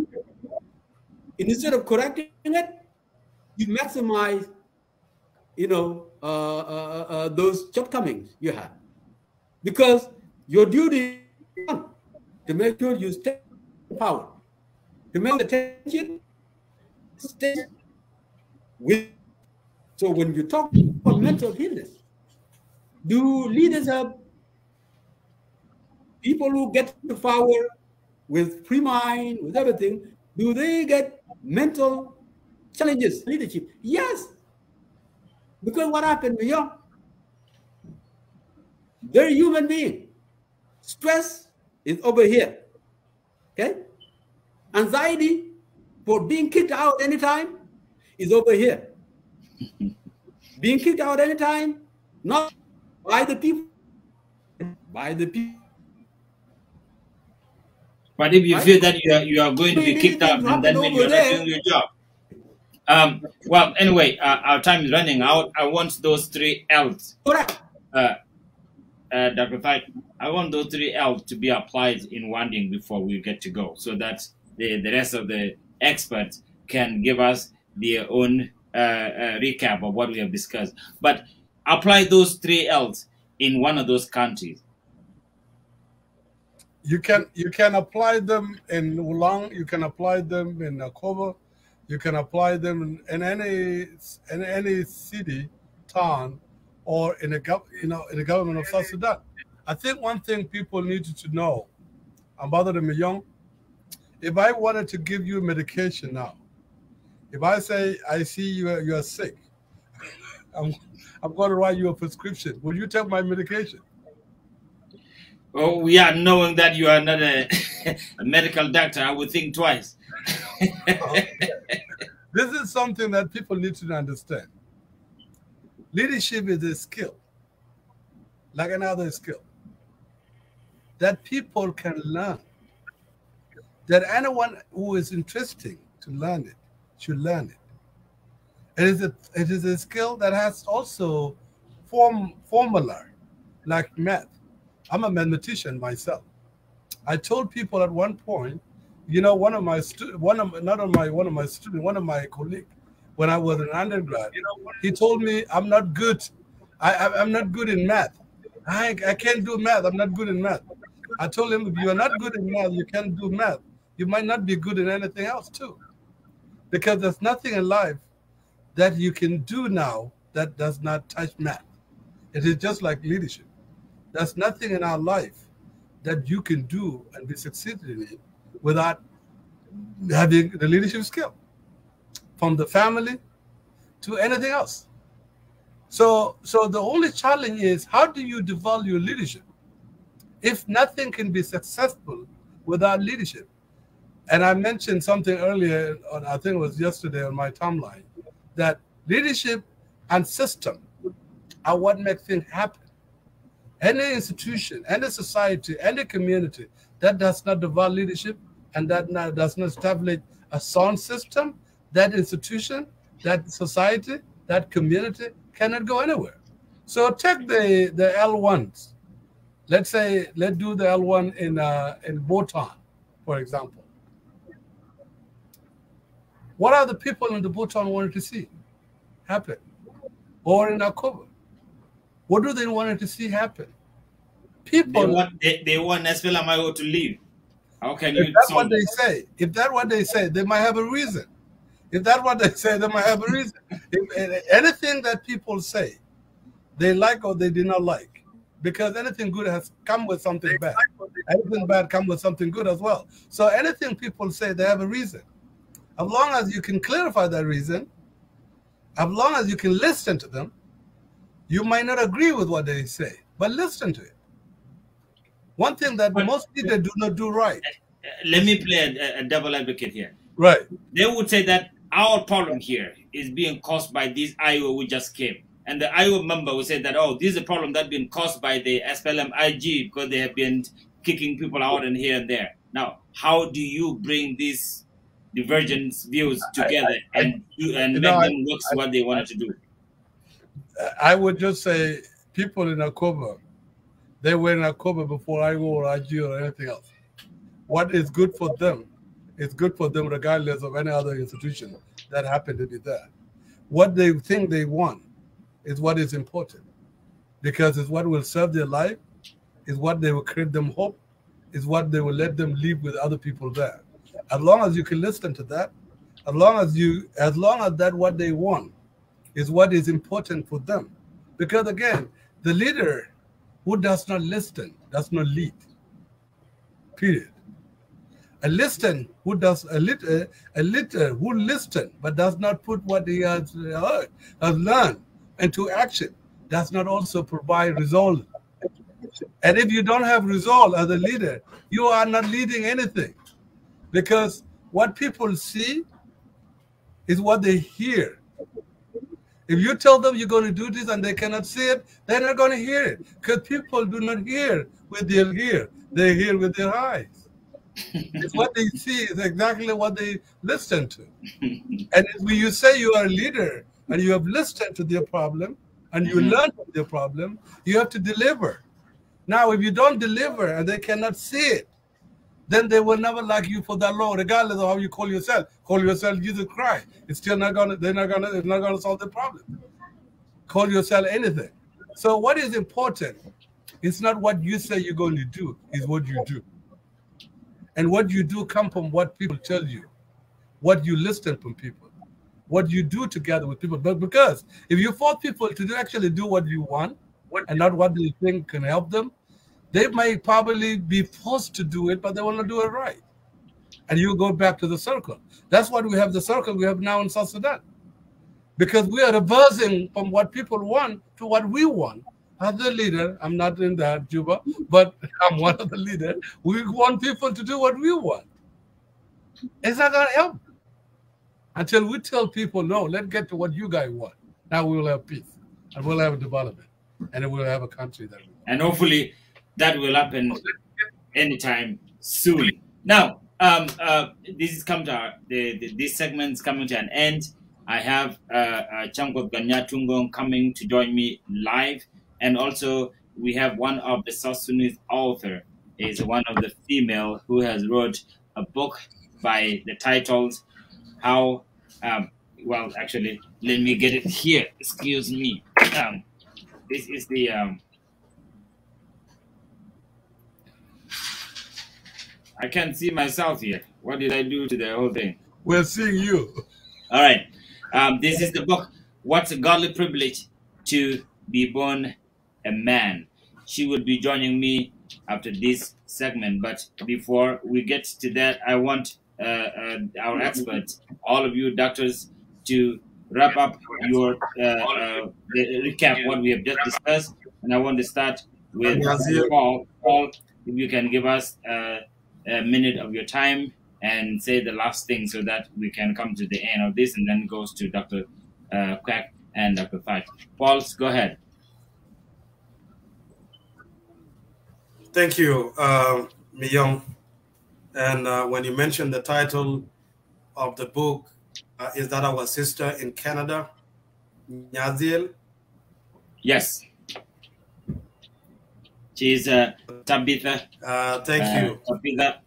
Instead of correcting it, you maximize, those shortcomings you have. Because your duty is to make sure you stay in power, to make attention stay with. So when you talk about mental illness, do leaders have people who get to power with free mind, with everything, do they get mental challenges, leadership? Yes. Because what happened to you? They're a human being. Stress is over here. Okay? Anxiety for being kicked out anytime is over here. Being kicked out anytime, not by the people, by the people. But if you feel that you are going to be kicked out, then that means you're not doing your job. Well, anyway, our time is running out. I want those 3 L's. Dr. Fight, I want those 3 L's to be applied in one thing before we get to go, so that the rest of the experts can give us their own recap of what we have discussed. But apply those 3 L's in one of those countries. You can apply them in Ulang, you can apply them in Nakoba, you can apply them in any city, town, or in the government of South Sudan. I think one thing people need to know, Ambassador Young, if I wanted to give you medication now, if I say I see you are sick, I'm going to write you a prescription. Will you take my medication? Oh, yeah, knowing that you are not a medical doctor, I would think twice. This is something that people need to understand. Leadership is a skill, like another skill, that people can learn, that anyone who is interested to learn it should learn it. It is a skill that has also formula, like math. I'm a mathematician myself. I told people at one point, one of my colleagues, when I was an undergrad, he told me I'm not good. I'm not good in math. I can't do math. I'm not good in math. I told him, if you are not good in math, you can't do math. You might not be good in anything else too, because there's nothing in life that you can do now that does not touch math. It is just like leadership. There's nothing in our life that you can do and be succeeded in it without having the leadership skill, from the family to anything else. So the only challenge is, how do you develop your leadership if nothing can be successful without leadership? And I mentioned something earlier, I think it was yesterday on my timeline, that leadership and system are what make things happen. Any institution, any society, any community that does not develop leadership and that does not establish a sound system, that institution, that society, that community cannot go anywhere. So take the L1s. Let's do the L1 in Bhutan, for example. What are the people in the Bhutan wanting to see happen? Or in Akuba? What do they want to see happen? People they want SPLMIO to leave. How can you? If that's what they say, they might have a reason. If that's what they say, they might have a reason. If anything that people say, they like or they do not like, because anything good has come with something bad. Anything bad comes with something good as well. So anything people say, they have a reason. As long as you can clarify that reason, as long as you can listen to them, you might not agree with what they say, but listen to it. One thing that most leaders do not do right. Let me play a double advocate here. Right. They would say that our problem here is being caused by this IO who just came. And the IO member would say that, oh, this is a problem that's been caused by the SPLM IG because they have been kicking people out and here and there. Now, how do you bring these divergent views together and make them work what they wanted to do? I would just say people in Akoba, they were in Akoba before IO or IG or anything else. What is good for them is good for them regardless of any other institution that happened to be there. What they think they want is what is important, because it's what will serve their life, is what they will create them hope, is what they will let them live with other people there. As long as you can listen to that, as long as that what they want is what is important for them. Because again, the leader who does not listen does not lead. Period. A listener who listens but does not put what he has heard, has learned into action, does not also provide result. And if you don't have result as a leader, you are not leading anything, because what people see is what they hear. If you tell them you're going to do this and they cannot see it, they're not going to hear it, because people do not hear with their ear, they hear with their eyes. It's what they see is exactly what they listen to. And when you say you are a leader and you have listened to their problem and you learn from their problem, you have to deliver. Now, if you don't deliver and they cannot see it, then they will never like you for that long, regardless of how you call yourself. Call yourself Jesus Christ. It's still not gonna. It's not gonna solve the problem. Call yourself anything. So what is important? It's not what you say you're going to do. It's what you do. And what you do comes from what people tell you, what you listen from people, what you do together with people. But because if you force people to actually do what you want and not what they think can help them, they might probably be forced to do it, but they will not do it right. And you go back to the circle. That's why we have the circle we have now in South Sudan. Because we are reversing from what people want to what we want. As the leader, I'm not in that, Juba, but I'm one of the leaders. We want people to do what we want. It's not going to help until we tell people, no, let's get to what you guys want. Now we will have peace, and we'll have development, and then we'll have a country that we want. And hopefully that will happen anytime soon. Now, this is come to this segment is coming to an end. I have Changkot Ganyatungong coming to join me live. And also, we have one of the South Sudanese author, is one of the female who has wrote a book by the titles How, well, actually, let me get it here. Excuse me. This is the, I can't see myself here. What did I do to the whole thing? We're seeing you. All right. This is the book, What's a Godly Privilege to Be Born a Man. She will be joining me after this segment, but before we get to that, I want our experts, all of you doctors, to wrap up your recap what we have just discussed. And I want to start with Paul. Paul, if you can give us a minute of your time and say the last thing so that we can come to the end of this, and then goes to Dr. Quack and Dr. Fight. Paul, go ahead. Thank you, Myung. And when you mentioned the title of the book, is that our sister in Canada, Nyaziel? Yes. She's Tabitha. Thank you. Tabitha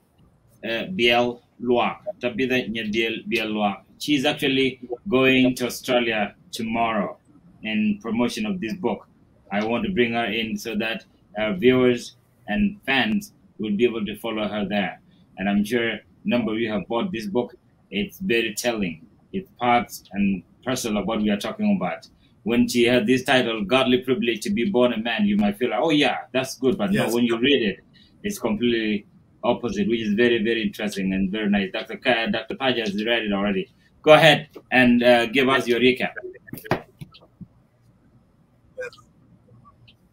Biel Loa. Tabitha Nyadiel Biel Loa. She's actually going to Australia tomorrow in promotion of this book. I want to bring her in so that our viewers and fans will be able to follow her there. And I'm sure a number of you have bought this book. It's very telling. It's parts and parcel of what we are talking about. When she had this title, Godly Privilege to Be Born a Man, you might feel like, oh yeah, that's good. But yes, no, when you read it, it's completely opposite, which is very, very interesting and very nice. Dr. Paja has read it already. Go ahead and give us your recap.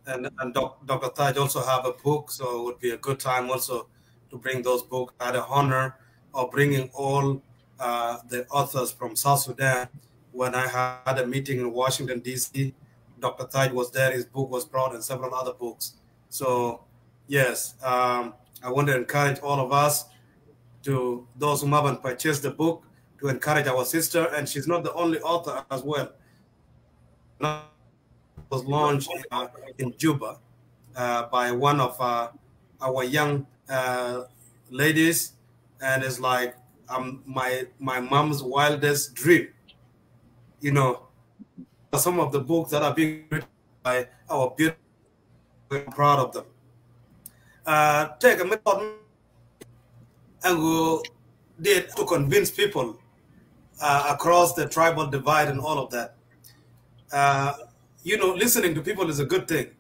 and Dr. Taj also have a book, so it would be a good time also to bring those books. I had the honor of bringing all the authors from South Sudan. When I had a meeting in Washington, D.C., Dr. Taj was there, his book was brought, and several other books. So, yes, I want to encourage all of us, to those who haven't purchased the book, to encourage our sister, and she's not the only author as well. It was launched in Juba by one of our young ladies, and it's like my mom's wildest dream. You know, some of the books that are being written by our beautiful, we're proud of them. Take a minute and go there to convince people across the tribal divide and all of that. You know, listening to people is a good thing.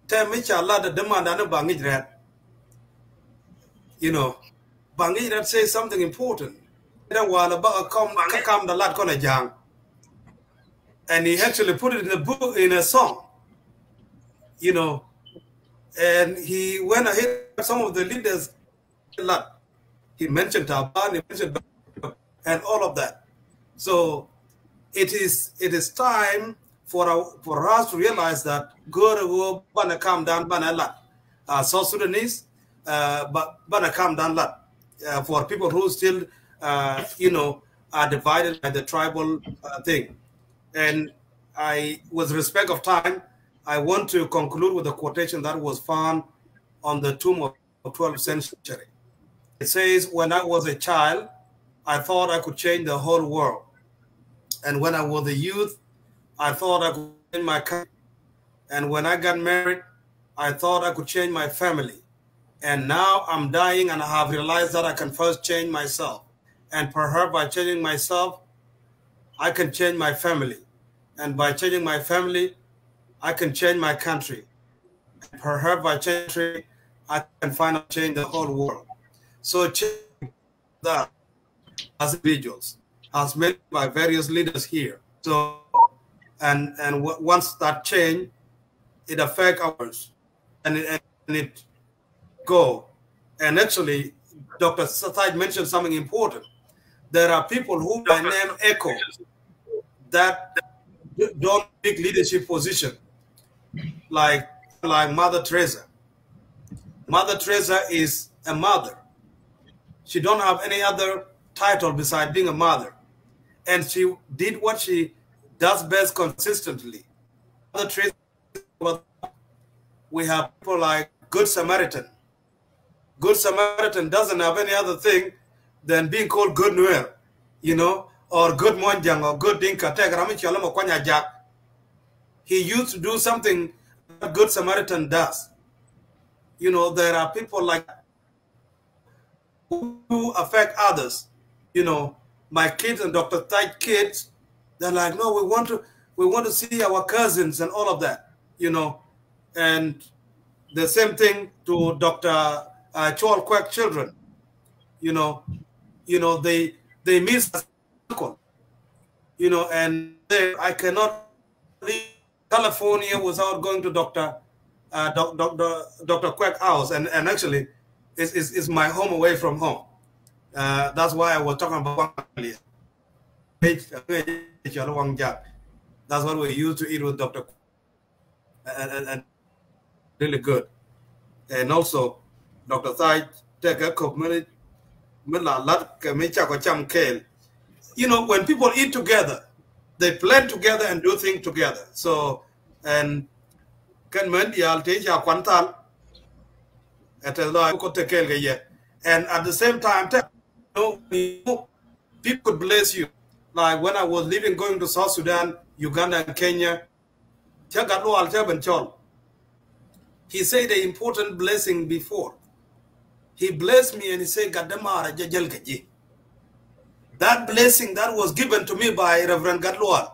Tell me, Allah, the demand on the Bangijrat. You know, Bangijrat says something important. And he actually put it in a book, in a song. You know, and he went ahead with some of the leaders. He mentioned Taban, he mentioned, and all of that. So it is time for us to realize that go bana calm down bana lot. South Sudanese bana calm down lot. For people who still you know, are divided by the tribal thing. And with respect of time, I want to conclude with a quotation that was found on the tomb of the 12th century. It says, when I was a child, I thought I could change the whole world. And when I was a youth, I thought I could change my country. And when I got married, I thought I could change my family. And now I'm dying and I have realized that I can first change myself. And perhaps by changing myself, I can change my family. And by changing my family, I can change my country. And perhaps by changing, I can finally change the whole world. So change that as individuals, as made by various leaders here. So, and once that change, it affects ours, and it go. And actually, Dr. Sataj mentioned something important. There are people who by name Echo that don't take leadership position, like Mother Teresa. Mother Teresa is a mother. She don't have any other title besides being a mother. And she did what she does best consistently. Mother Teresa, we have people like Good Samaritan. Good Samaritan doesn't have any other thing than being called Good Nuer, you know, or Good Monjang or Good Dinka. He used to do something that Good Samaritan does. You know, there are people like who affect others. You know, my kids and Dr. Tite kids, they're like, no, we want to see our cousins and all of that, you know. And the same thing to Dr. Chol Kwek children. You know, they miss uncle. You know, and I cannot leave California without going to Dr. Kwek house, and actually is my home away from home. That's why I was talking about earlier. That's what we used to eat with Dr. and really good. And also, Dr. Thai take a community. You know, when people eat together, they plan together and do things together. So, and and at the same time, people could bless you. Like when I was leaving, going to South Sudan, Uganda, and Kenya, he said the important blessing before. He blessed me and he said, that blessing that was given to me by Reverend Gadlual.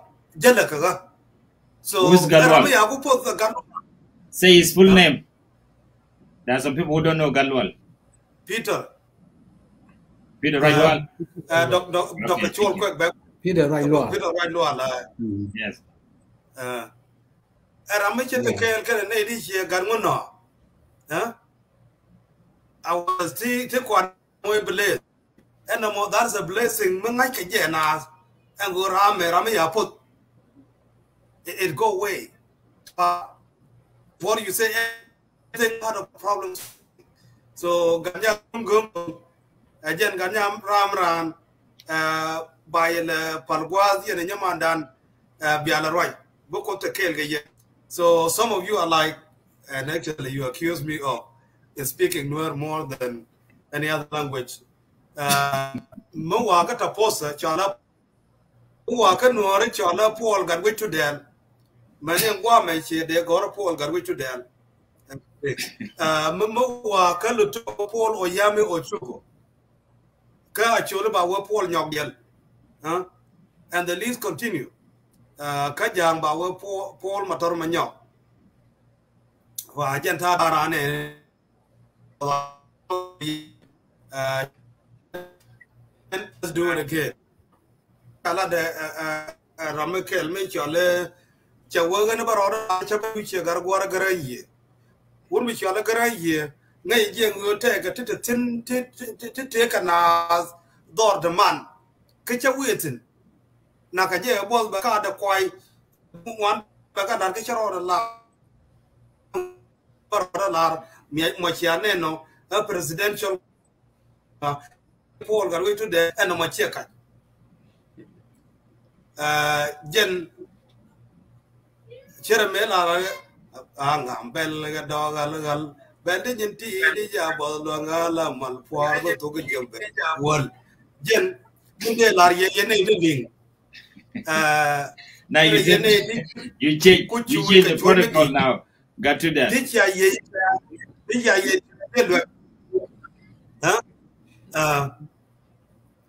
So, who is Gadlual? Say his full name. There are some people who don't know Gadlual. Peter Railual. Dr. Chol Kwek. Peter Railual. Peter Railual. Yes. Ramicha the Kayan can lady here, Garmuno. I was take one more blade. And the more that's a blessing, Mangaka Jenas, and go Ramia put it go away. What do you say? Anything part of problems. So Ganya Gum, again Ganyam Ramran, by the Palguazi and Yamandan, Bialaroy, Boko to Kelgaye. So some of you are like, and actually you accuse me of speaking Nuer more than any other language. Mwaka taposa chala mwaka Nuer chala Paul got with to them. Many women say they got Paul got with to them. Mwaka luto Paul or Yami or Chuko. Ka chola ba wa Paul Nyogel. And the list continue. Kajang ba wa Paul Mator Manyo. Wa jenta darane. Let's do it again. Kala de Ramakel me chale chawagan barora chapu gar gwara garaye. Won mi chala garaye ngai jeng yo take a tin take a nas dor the man. Kicha waiting. Nakaje bol baka da kwai one baka dan kicharo la barora mi mo chiane no a presidential Paul got way to the end of my check. Jen Cheramela Angam Bell dog alegal Bandage tea Bolangala Malpoa to get jump. Well, Jen Laria living. Now you change the protocol now. Got to that.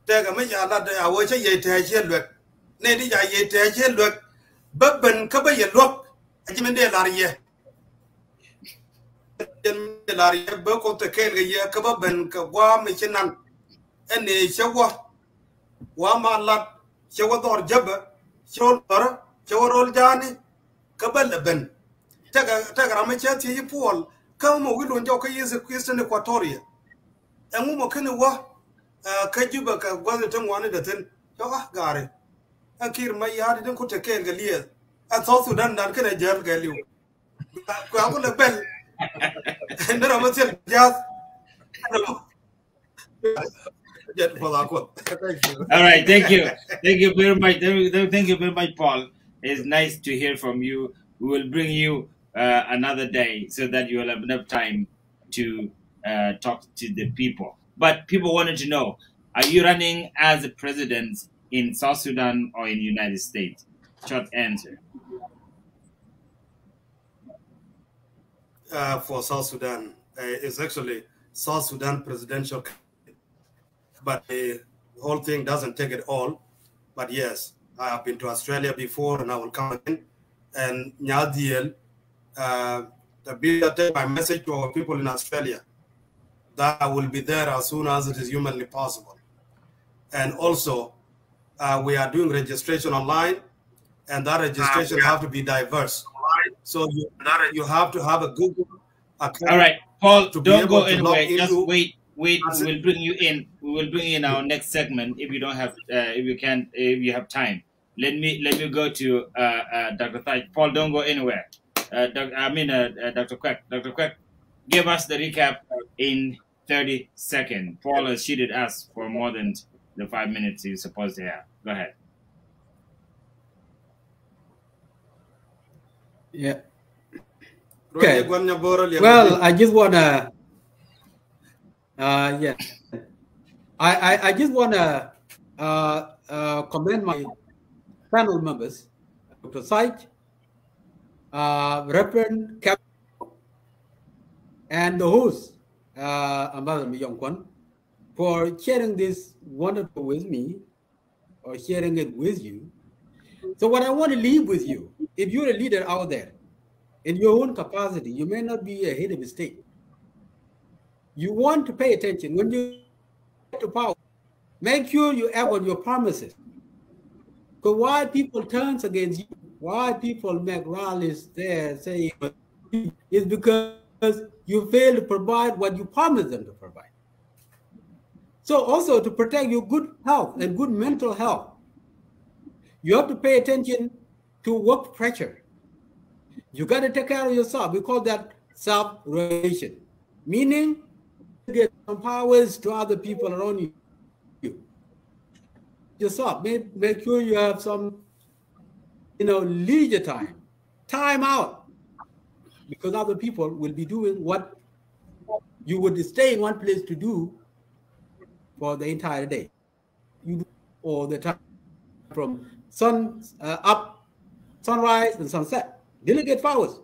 Take a major that I was a ye tail look. Nady I ye tail look. Bubben cover your look. A Jim de Laria. Laria Boko to kill a year cover Ben Kawa Michinan. And a shower. Wama lot. Shower or jubber. Shower. Shower old Johnny. Kabella Ben. Take a amateur to you, Paul. Come on, we don't joke is a Christian Equatoria. And Mumo can walk. Kajuba was the tongue wanted the thing. Oh, Gary. I killed my yard, didn't put a cane gallear. I thought Sudan that can a jail gall you. I will a bell. And then I was just. All right, thank you. Thank you very much. Thank you very much, Paul. It's nice to hear from you. We will bring you another day so that you will have enough time to talk to the people. But people wanted to know, are you running as a president in South Sudan or in the United States? Short answer. For South Sudan, it's actually South Sudan presidential. But the whole thing doesn't take it all. But yes, I have been to Australia before and I will come again. And Nyadiel, take my message to our people in Australia that I will be there as soon as it is humanly possible. And also, we are doing registration online, and that registration have to be diverse. So you have to have a Google account. All right, Paul, don't go anywhere. Just wait. We will bring you in. We will bring you in our next segment if you don't have, if you have time. Let me go to Dr. Thaj. Paul, don't go anywhere. Dr. Quack. Dr. Quack, give us the recap in 30 seconds. Paul has cheated us for more than the 5 minutes he's supposed to have. Go ahead. Yeah. Okay. Well, I just wanna. I just wanna commend my panel members, Dr. Said, Reverend Cap, and the host, Ambassador Miyongkwan, for sharing this wonderful with me, or sharing it with you. So what I want to leave with you, if you're a leader out there, in your own capacity, you may not be a head of a state. You want to pay attention when you get to power. Make sure you act on your promises. Because why people turn against you, why people make rallies there saying is because you fail to provide what you promised them to provide. So also to protect your good health and good mental health, you have to pay attention to work pressure. You got to take care of yourself. We call that self-regulation, meaning get some powers to other people around you. Yourself, make sure you have some, leisure time out, because other people will be doing what you would stay in one place to do for the entire day. You do all the time from sunrise and sunset. Delegate powers,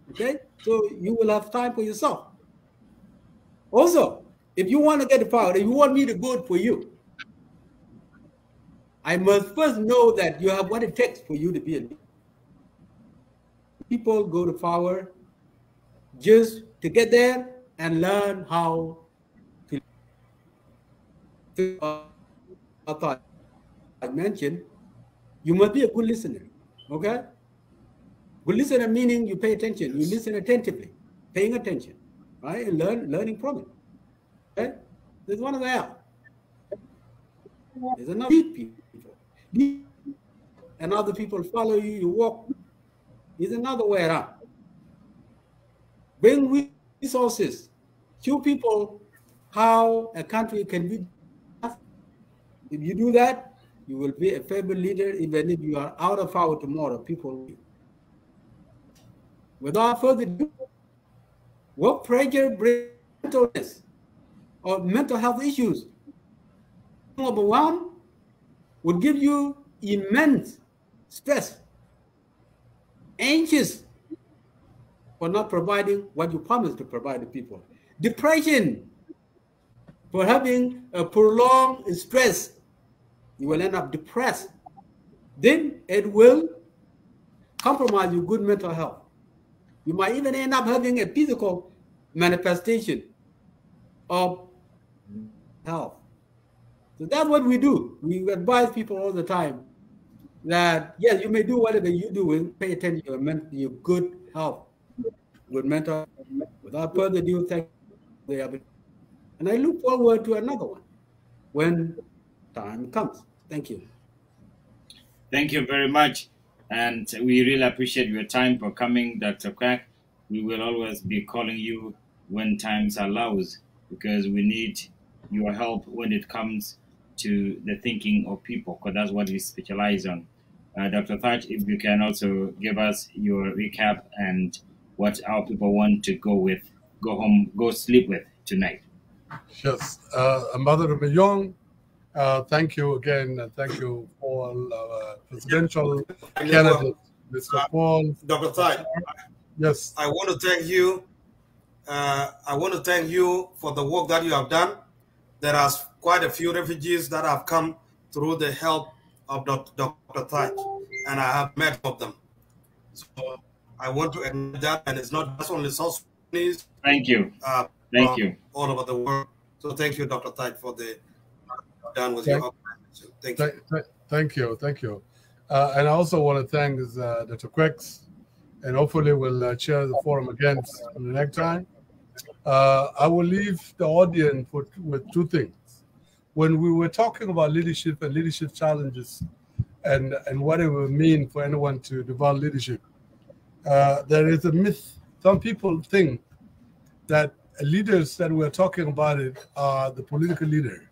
okay? So you will have time for yourself. Also, if you want to get the power, if you want me to vote for you, I must first know that you have what it takes for you to be a leader. People go to power just to get there and learn how to. I thought I mentioned, you must be a good listener, okay? Good listener meaning you pay attention, you listen attentively, paying attention, right? And learning from it. Okay? There's one of them. There's another people. And other people follow you, you walk. There's another way around. Bring resources. Show people how a country can be. If you do that, you will be a favorite leader. Even if you are out of power tomorrow, people will. Without further ado, work pressure brings mental illness or mental health issues. Number one would give you immense stress, anxious for not providing what you promised to provide to people. Depression for having a prolonged stress. You will end up depressed. Then it will compromise your good mental health. You might even end up having a physical manifestation of health. So that's what we do. We advise people all the time that, yes, you may do whatever you're doing, pay attention to your good health, good mental health. Without further ado, thank you. And I look forward to another one when time comes. Thank you. Thank you very much. And we really appreciate your time for coming, Dr. Quack. We will always be calling you when times allows, because we need your help when it comes to the thinking of people, because that's what we specialize on. Dr. Thatch, if you can also give us your recap and what our people want to go home, go sleep with tonight. Yes, Mother Young, thank you again, and thank you all presidential candidates, Mr. Paul. Dr. Thatch. Yes. I want to thank you. I want to thank you for the work that you have done. There are quite a few refugees that have come through the help of Dr. Thatch, and I have met of them. So I want to acknowledge that, and it's not just only South Sudanese. Thank you. Thank you. All over the world. So thank you, Dr. Thatch, for the done with your organization. Thank you. Thank you. Thank you. And I also want to thank Dr. Quex, and hopefully we'll share the forum again the next time. I will leave the audience with two things. When we were talking about leadership and leadership challenges and what it would mean for anyone to develop leadership, there is a myth. Some people think that leaders that we're talking about it are the political leader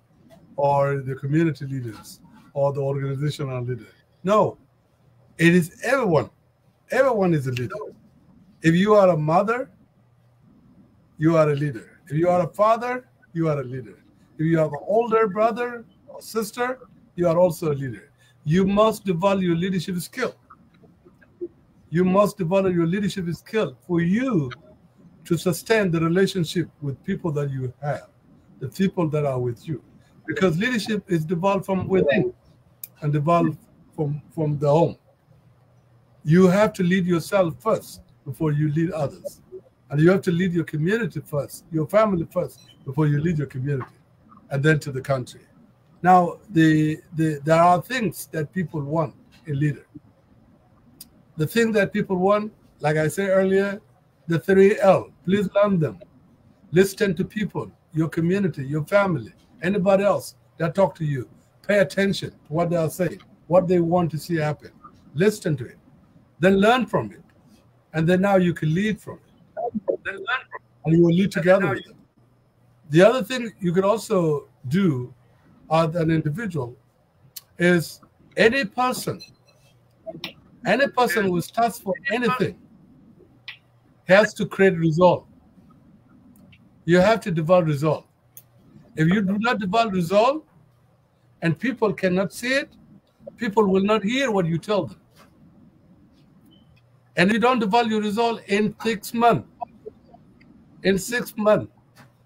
or the community leaders or the organizational leader. No, it is everyone. Everyone is a leader. If you are a mother, you are a leader. If you are a father, you are a leader. If you have an older brother or sister, you are also a leader. You must develop your leadership skill. You must develop your leadership skill for you to sustain the relationship with people that you have, the people that are with you. Because leadership is developed from within and developed from the home. You have to lead yourself first before you lead others. And you have to lead your community first, your family first, before you lead your community, and then to the country. Now, there are things that people want in leader. the thing that people want, like I said earlier, the 3L. Please learn them. Listen to people, your community, your family, anybody else that talk to you. Pay attention to what they are saying, what they want to see happen. Listen to it. Then learn from it. And then now you can lead from it. Then learn from it. And you will lead together with them. The other thing you could also do as an individual is any person who starts for anything has to create result. You have to develop result. If you do not develop result and people cannot see it, people will not hear what you tell them. And if you don't develop your result in 6 months,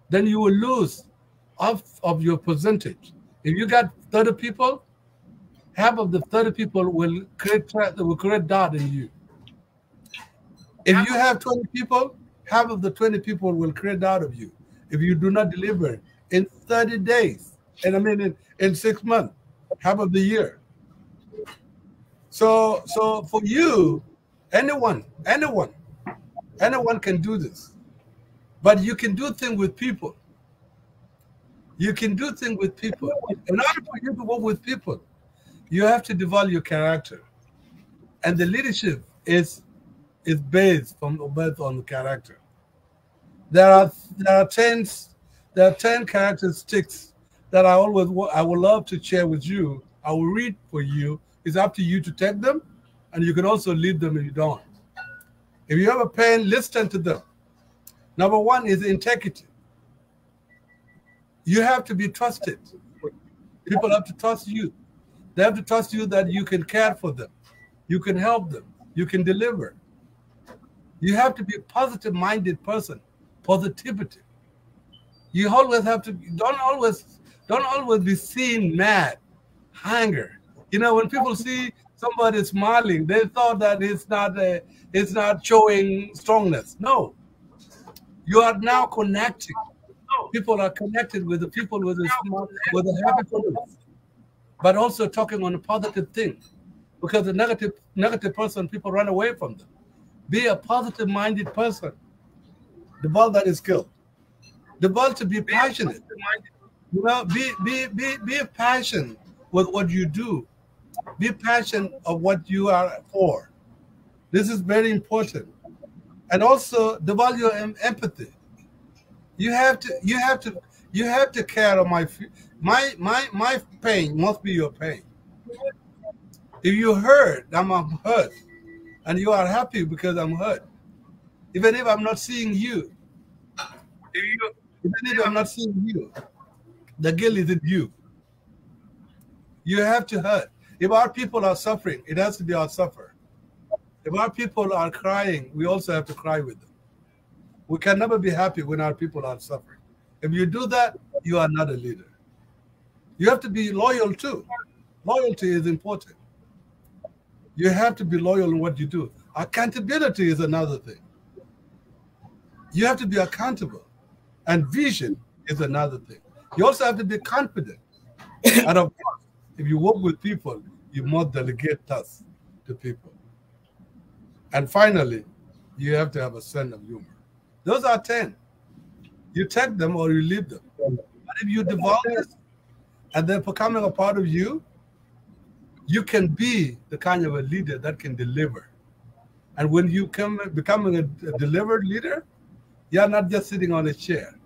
then you will lose half of your percentage. If you got 30 people, half of the 30 people will create doubt in you. If you have 20 people, half of the 20 people will create doubt of you. If you do not deliver in 30 days, and I mean in 6 months, half of the year. So for you, anyone can do this. But you can do things with people. You can do things with people. In order for you to work with people, you have to develop your character. And the leadership is based on the character. There are 10 characteristics that I would love to share with you. I will read for you. It's up to you to take them, and you can also leave them if you don't. If you have a pen, listen to them. Number 1 is integrity. You have to be trusted. People have to trust you. They have to trust you that you can care for them. You can help them. You can deliver. You have to be a positive-minded person. Positivity. You always have to, don't always be seen mad, anger. You know, when people see somebody smiling, they thought that it's not showing strongness. No. You are now connecting. People are connected with the people with a happy face, but also talking on a positive thing. Because the negative person, people run away from them. Be a positive-minded person. Develop that skill. Develop to be passionate. You know, be passionate with what you do. Be passionate of what you are for. This is very important. And also develop your empathy. You have to care of my pain must be your pain. If you hurt, I'm hurt, and you are happy because I'm hurt. Even if I'm not seeing you, the guilt is in you. You have to hurt. If our people are suffering, it has to be our sufferer. If our people are crying, we also have to cry with them. We can never be happy when our people are suffering. If you do that, you are not a leader. You have to be loyal too. Loyalty is important. You have to be loyal in what you do. Accountability is another thing. You have to be accountable. And vision is another thing. You also have to be confident. And of course, if you work with people, you must delegate tasks to people. And finally, you have to have a sense of humor. Those are 10. You take them or you leave them. But if you develop this and they're becoming a part of you, you can be the kind of a leader that can deliver. And when you becoming a delivered leader, you are not just sitting on a chair.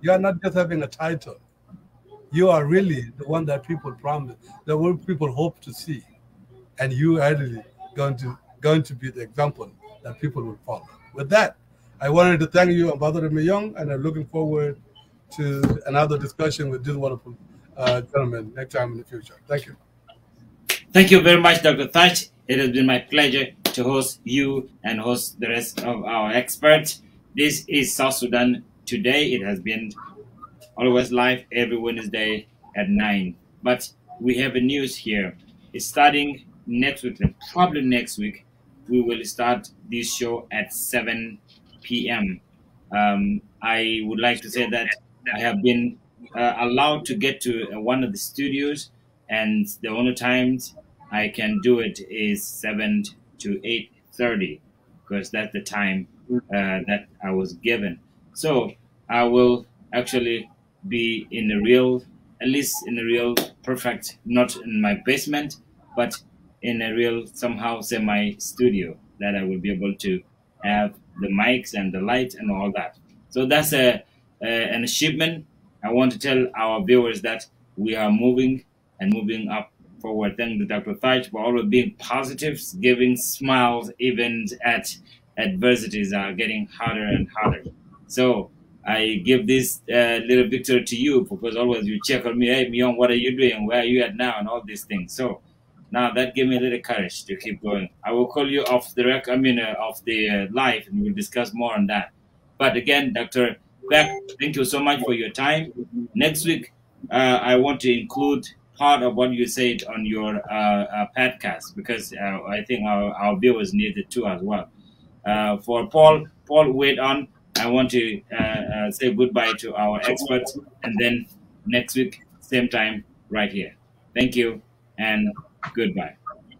You are not just having a title. You are really the one that people promise, the one people hope to see. And you are really going to be the example that people will follow. With that, I wanted to thank you, Ambassador Myong, and I'm looking forward to another discussion with this wonderful gentleman next time in the future. Thank you. Thank you very much, Dr. Thatch. It has been my pleasure to host you and host the rest of our experts. This is South Sudan Today. It has been always live every Wednesday at 9. But we have a news here. It's starting next week, and probably next week, we will start this show at 7 p.m. I would like to say that I have been allowed to get to one of the studios, and the only times I can do it is 7 to 8 30, because that's the time that I was given. So I will actually be in a real, at least in a real perfect, not in my basement, but in a real somehow semi studio that I will be able to have the mics and the light and all that. So that's an achievement. I want to tell our viewers that we are moving and moving up forward. Thank you, Dr. Thach, for always being positive, giving smiles even at adversities are getting harder and harder. So I give this little victory to you because always you check on me, hey, Myong, what are you doing? Where are you at now? And all these things. So now that gave me a little courage to keep going. I will call you off the off the live, and we'll discuss more on that. But again, Dr. Beck, thank you so much for your time. Next week, I want to include part of what you said on your podcast because I think our viewers need it too as well. For Paul, wait on. I want to say goodbye to our experts, and then next week, same time, right here. Thank you, and goodbye.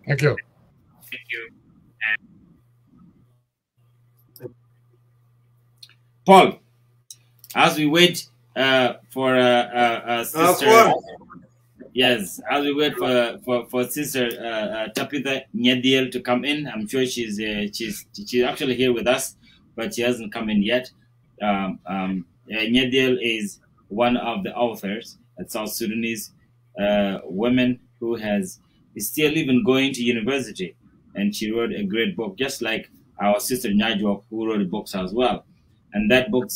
Thank you. Thank you. Paul, as we wait for sister, yes, as we wait for sister Tapitha Nyadiel to come in, I'm sure she's actually here with us, but she hasn't come in yet. Nyadiel is one of the authors, a South Sudanese woman who is still even going to university, and she wrote a great book, just like our sister Nyajok, who wrote books as well. And that book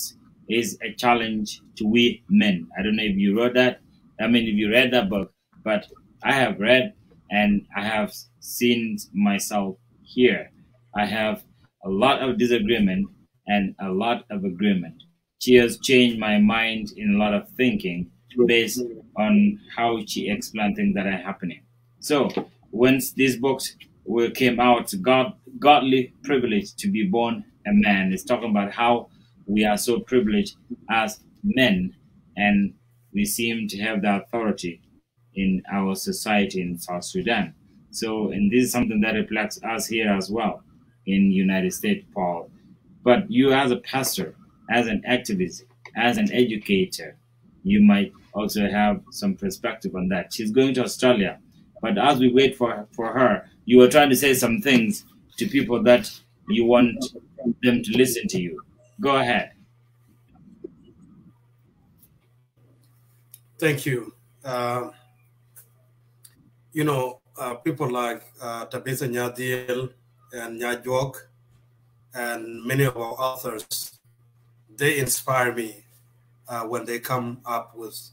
is a challenge to we men. I don't know if you wrote that. I mean, if you read that book, but I have read and I have seen myself here. I have a lot of disagreement and a lot of agreement. She has changed my mind in a lot of thinking based on how she explained things that are happening. So once these books came out, godly privilege to be born a man. It's talking about how we are so privileged as men, and we seem to have the authority in our society in South Sudan. So, and this is something that reflects us here as well in United States, Paul. But you as a pastor, as an activist, as an educator, you might also have some perspective on that. She's going to Australia, but as we wait for her, you were trying to say some things to people that you want them to listen to you. Go ahead. Thank you. People like Tabitha Nyadiel and Nyajok and many of our authors, they inspire me when they come up with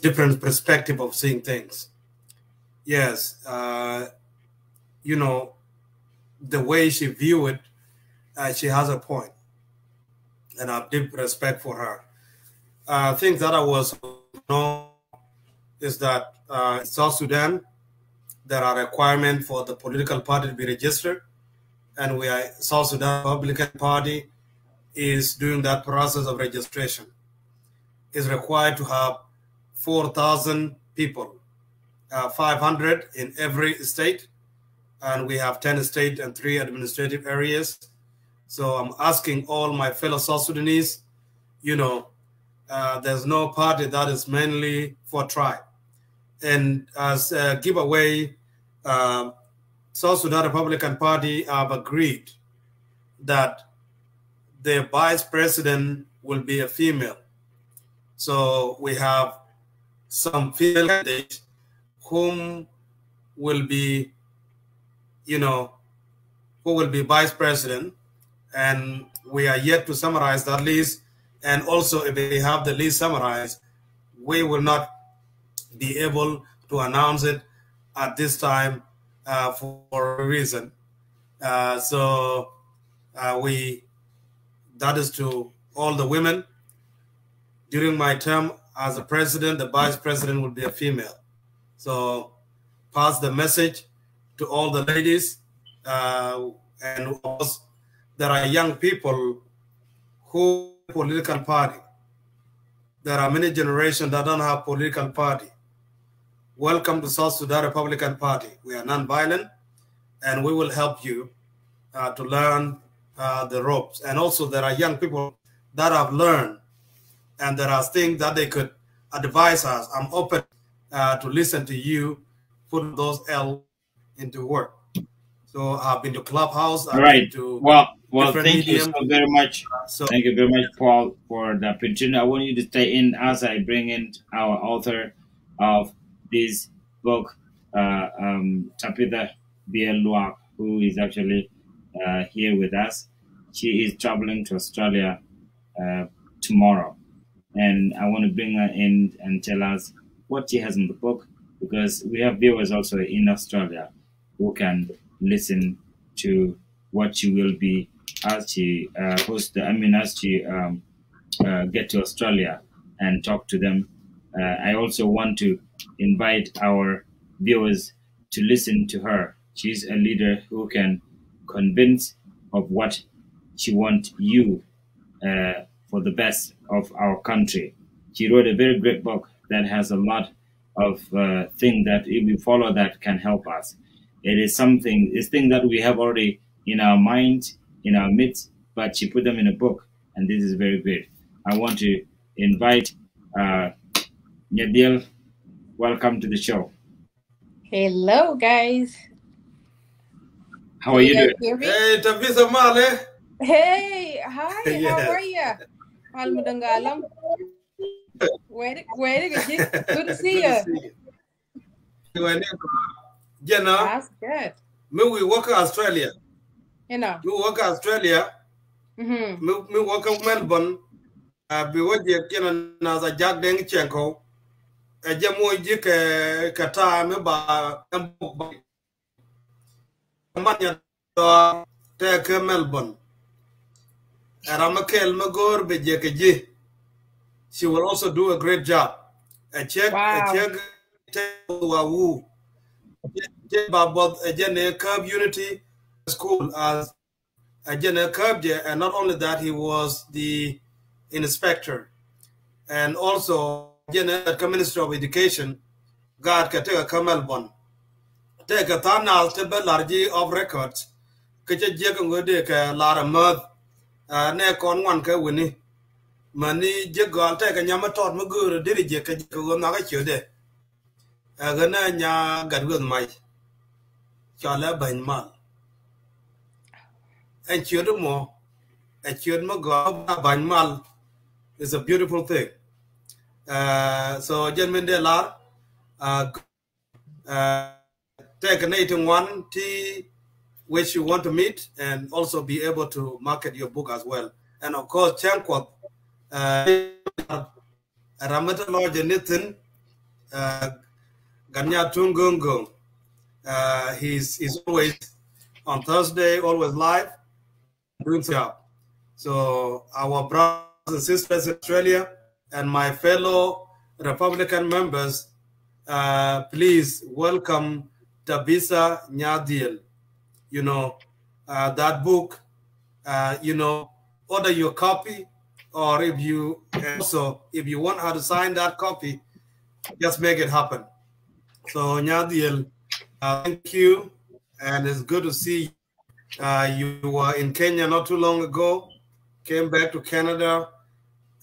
different perspective of seeing things. Yes, the way she view it, she has a point, and I have deep respect for her. Things that I was know is that in South Sudan, there are requirements for the political party to be registered, and South Sudan Republican Party is doing that process of registration. Is required to have 4,000 people, 500 in every state, and we have 10 states and 3 administrative areas. So I'm asking all my fellow South Sudanese, there's no party that is mainly for tribe. And as a giveaway, South Sudan Republican Party have agreed that the vice president will be a female. So we have some female candidates whom will be, who will be vice president. And we are yet to summarize that list. And also, if they have the list summarized, we will not be able to announce it at this time for a reason. That is to all the women. During my term as a president, the vice president will be a female. So pass the message to all the ladies. And of course, there are young people who political party. There are many generations that don't have political party. Welcome to South Sudan Republican Party. We are non-violent, and we will help you to learn the ropes. And also, there are young people that have learned, and there are things that they could advise us. I'm open to listen to you, put those L into work. So I've been to Clubhouse. All right. Well, thank you medium. so very much. Thank you very much, Paul, for the opportunity. I want you to stay in as I bring in our author of this book, Tapitha Bielwa, who is actually here with us. She is traveling to Australia tomorrow, and I want to bring her in and tell us what she has in the book, because we have viewers also in Australia who can listen to what she will be as she as she get to Australia and talk to them. I also want to invite our viewers to listen to her. She's a leader who can convince of what she wants you for the best of our country. She wrote a very great book that has a lot of things that if we follow that can help us. It's things that we have already in our mind, in our midst, but she put them in a book, and this is very great. I want to invite Nyadiel. Welcome to the show. Hello, guys. How are you doing? Hey, Tapitha Male. Hey, hi. Yeah. How are you? Almudangalam. Where good to see you. That's good. We work in Australia. You know. We work in Australia. We work in Melbourne. We work in Naza Jack Deng Chenko. A Jamo Jik Kata Meba Mania take Melbourne. Ramakel Magor Bejekeji. She will also do a great job. A check Wawu. About a Jene Curb Unity School as a Jene Curb, and not only that, he was the inspector, and also Jene Minister of Education. God can take a Melbourne. Take a Tanal Tebelargi of records. Kitchen Jacob would take a lot of mud. Neck on one Kawini. Money Jagal take a Yamatot Magur, did it Jacob Naga Chude. Agana Nya got with my Chala Banmal. And Chudumo, a Chudmo Banmal is a beautiful thing. So, gentlemen, de la take an 8-in-1 tea which you want to meet and also be able to market your book as well. And of course, Chankwat, Ramataloja Nathan, Ganya Tungungung. He's always on Thursday, always live, doing the job. So our brothers and sisters in Australia and my fellow Republican members, please welcome Tabitha Nyadiel. You know, that book, you know, order your copy, or if you want her to sign that copy, just make it happen. So Nyadiel, thank you, and it's good to see you. You were in Kenya not too long ago, came back to Canada,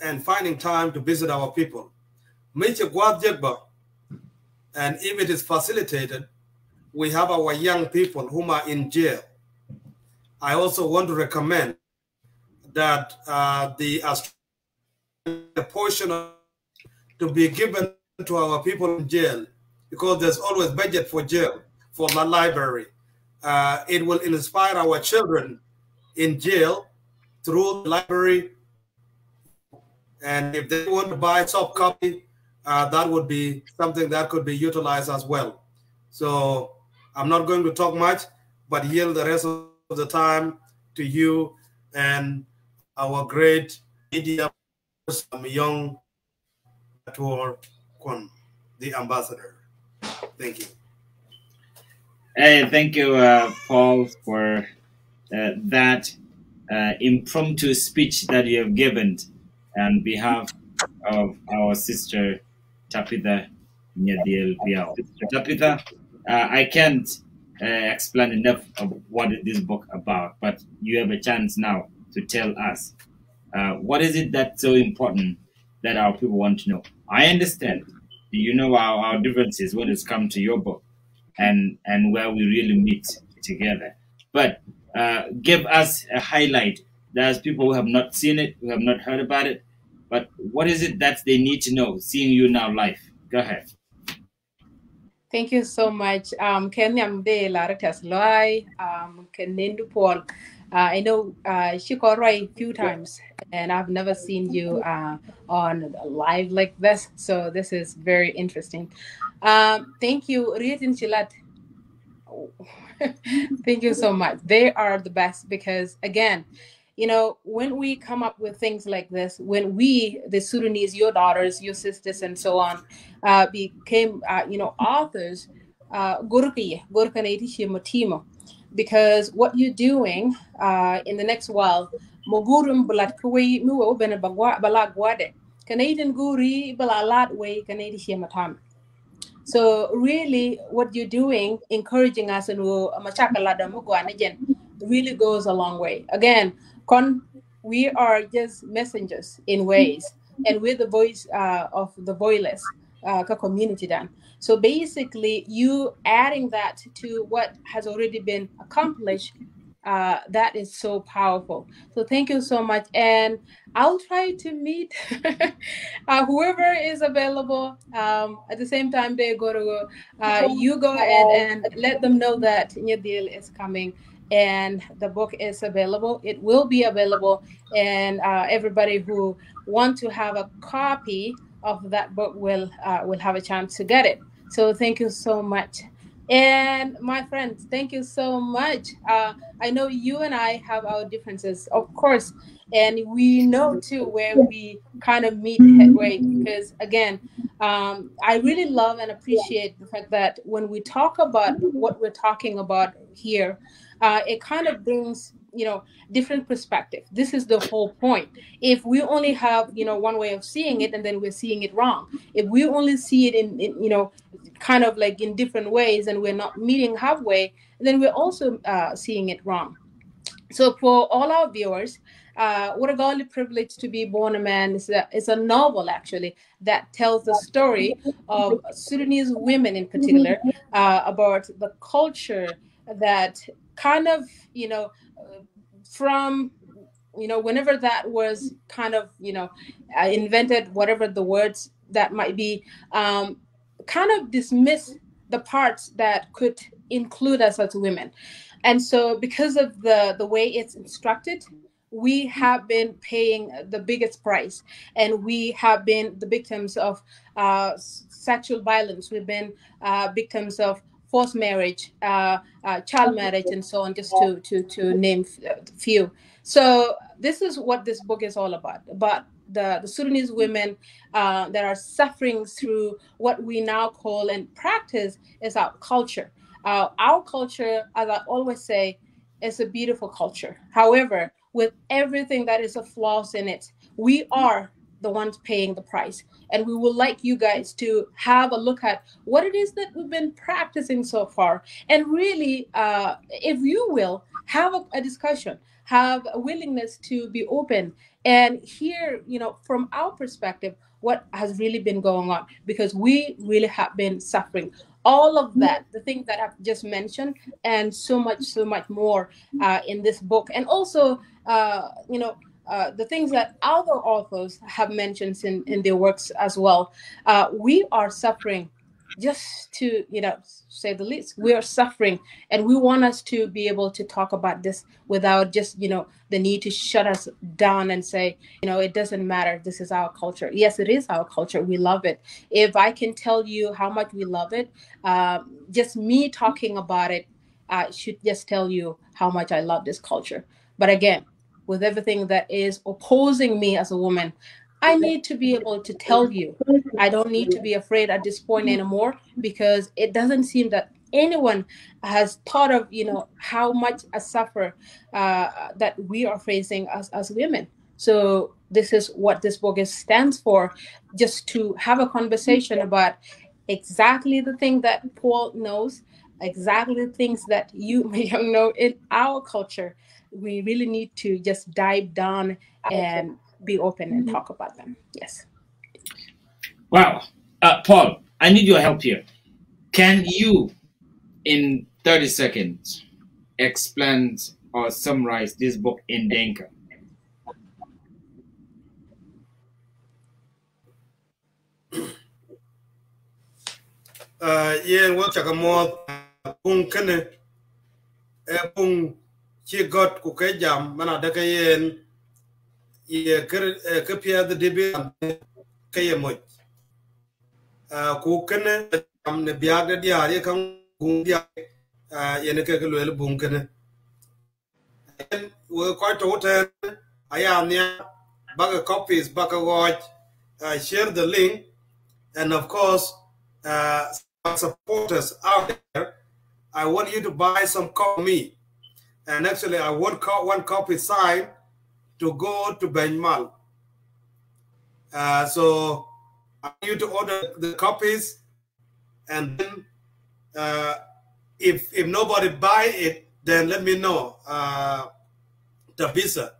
and finding time to visit our people. And if it is facilitated, we have our young people whom are in jail. I also want to recommend that the portion to be given to our people in jail, because there's always budget for jail, for the library. It will inspire our children in jail through the library. And if they want to buy a soft copy, that would be something that could be utilized as well. So I'm not going to talk much, but yield the rest of the time to you and our great media young tour, the ambassador. Thank you. Hey, thank you, Paul, for that impromptu speech that you have given on behalf of our sister Tapitha Nyadiel Biao. Tapitha, I can't explained enough of what is this book about, but you have a chance now to tell us what is it that's so important that our people want to know. I understand, you know, our differences when it's come to your book and where we really meet together. But give us a highlight. There's people who have not seen it, who have not heard about it, but what is it that they need to know, seeing you now live? Go ahead. Thank you so much. Kenyam de Laratas Loy, Kenindu Paul. I know she called right a few times, and I've never seen you on live like this. So this is very interesting. Thank you, Riatin Chilat. Thank you so much. They are the best because, again, you know, when we come up with things like this, when we, the Sudanese, your daughters, your sisters, and so on, became, you know, authors, because what you're doing in the next while, mogurum balat kuwi muwo bene balagwade, Canadian guri balalat way Canadian matam. So really, what you're doing, encouraging us and really goes a long way. Again, we are just messengers in ways, and we're the voice of the voiceless community. Then, so basically, you adding that to what has already been accomplished. That is so powerful. So thank you so much, and I'll try to meet whoever is available. At the same time, they go to you go ahead and let them know that your deal is coming and the book is available. It will be available, and everybody who want to have a copy of that book will have a chance to get it. So thank you so much. And my friends, thank you so much. I know you and I have our differences, of course, and we know too where we kind of meet headway because, again, I really love and appreciate the fact that when we talk about what we're talking about here, it kind of brings, you know, different perspective. This is the whole point. If we only have, you know, one way of seeing it and then we're seeing it wrong, if we only see it in you know, kind of like in different ways and we're not meeting halfway, then we're also seeing it wrong. So for all our viewers, what a godly privilege to be born a man is a novel actually that tells the story of Sudanese women in particular, about the culture that kind of, you know, from, you know, whenever that was kind of, you know, invented, whatever the words that might be, kind of dismiss the parts that could include us as women. And so because of the way it's instructed, we have been paying the biggest price, and we have been the victims of sexual violence. We've been victims of forced marriage, child marriage, and so on, just to name a few. So this is what this book is all about the Sudanese women that are suffering through what we now call and practice is our culture. Our culture, as I always say, is a beautiful culture. However, with everything that is a flaws in it, we are the ones paying the price. And we would like you guys to have a look at what it is that we've been practicing so far. And really, if you will, have a discussion, have a willingness to be open and hear, you know, from our perspective, what has really been going on, because we really have been suffering. All of that, the things that I've just mentioned, and so much more in this book. And also, you know, the things that other authors have mentioned in their works as well. We are suffering, just to, you know, say the least. We are suffering, and we want us to be able to talk about this without just, you know, the need to shut us down and say, you know, it doesn't matter. This is our culture. Yes, it is our culture. We love it. If I can tell you how much we love it, just me talking about it should just tell you how much I love this culture. But again, with everything that is opposing me as a woman, I need to be able to tell you. I don't need to be afraid at this point anymore, because it doesn't seem that anyone has thought of, you know, how much a suffer that we are facing as women. So this is what this book stands for, just to have a conversation about exactly the thing that Paul knows, exactly things that you may know in our culture. We really need to just dive down and be open and talk about them. Yes. Wow. Paul, I need your help here. Can you, in 30 seconds, explain or summarize this book in Denka? Yen wo chaka mo pung kene pung chi got ku ke jam mana de ke yen ye ke pia de dibi ke ye mo ku kene jam ne bia de dia ye kan gung dia yen ke ke le bung kene we ko to te aya nya baga copies baga watch share the link and of course supporters out there, I want you to buy some copy. And actually, I want one copy signed to go to Benmal. So I want you to order the copies, and then if nobody buy it, then let me know the visa,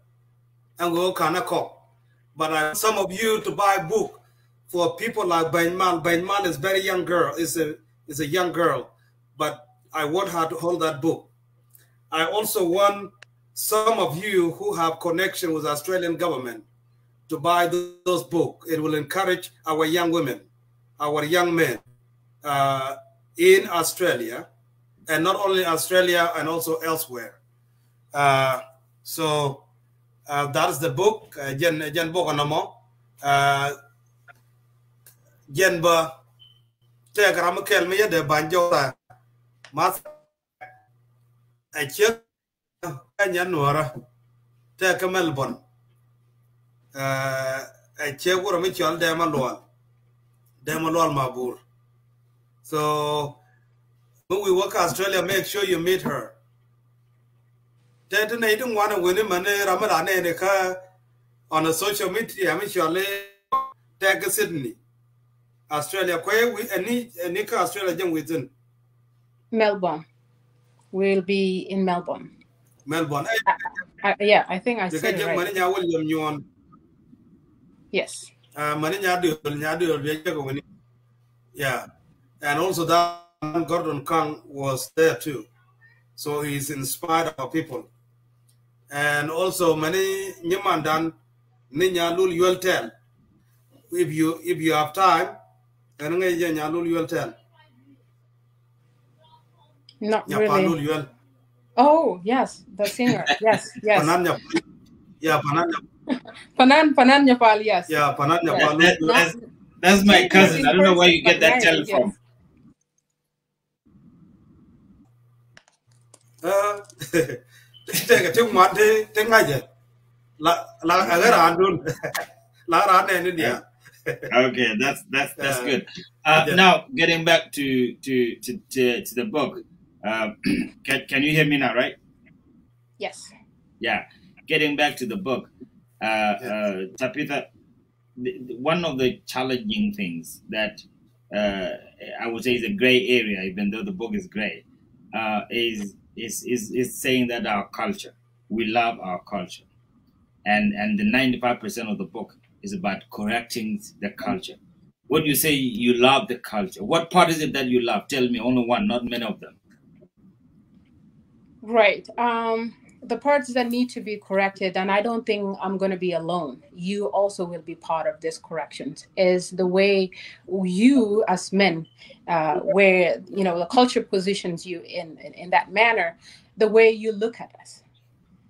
and we'll kind of call. But I want some of you to buy book for people like Benmal. Benmal is very young girl. Is a young girl, but I want her to hold that book. I also want some of you who have connection with the Australian government to buy those books. It will encourage our young women, our young men in Australia, and not only Australia and also elsewhere. So that is the book. Jen book anamo. Jen ba te gram kel me de banjo ta mas a che nya Nuer te ka Melbourne a che wuro mi chol de malwal mabur. So when we work Australia, make sure you meet her. Te te ne dum wana wini mane ramada ne ka on a social media mi chole te ka Sydney Australia kwe we any ka Australia jeng within Melbourne. We'll be in Melbourne. Melbourne. Yeah, I think I said it right. Mani nya William Nyon. Yes. Mani nya do yeah. And also that Gordon Kang was there too. So he's inspired our people. And also many Nyamandan Ninya Lul you'll tell. If you have time, and you'll tell. Not really. Oh, yes, the singer. Yes, yes. Yeah, Panan Nyapal, yes. Yeah, Panan Nyapal. That's my cousin. I don't know where you get that tell from. Take a thing one day, take my Okay, that's good. Now getting back to the book. Can you hear me now, right? Yes. Yeah. Getting back to the book, Tapitha, one of the challenging things that I would say is a gray area, even though the book is gray, is saying that our culture, we love our culture, and the 95% of the book is about correcting the culture. When you say you love the culture, what part is it that you love? Tell me, only one, not many of them. Right. The parts that need to be corrected, and I don't think I'm going to be alone. You also will be part of this corrections. Is the way you, as men, where the culture positions you in that manner, the way you look at us.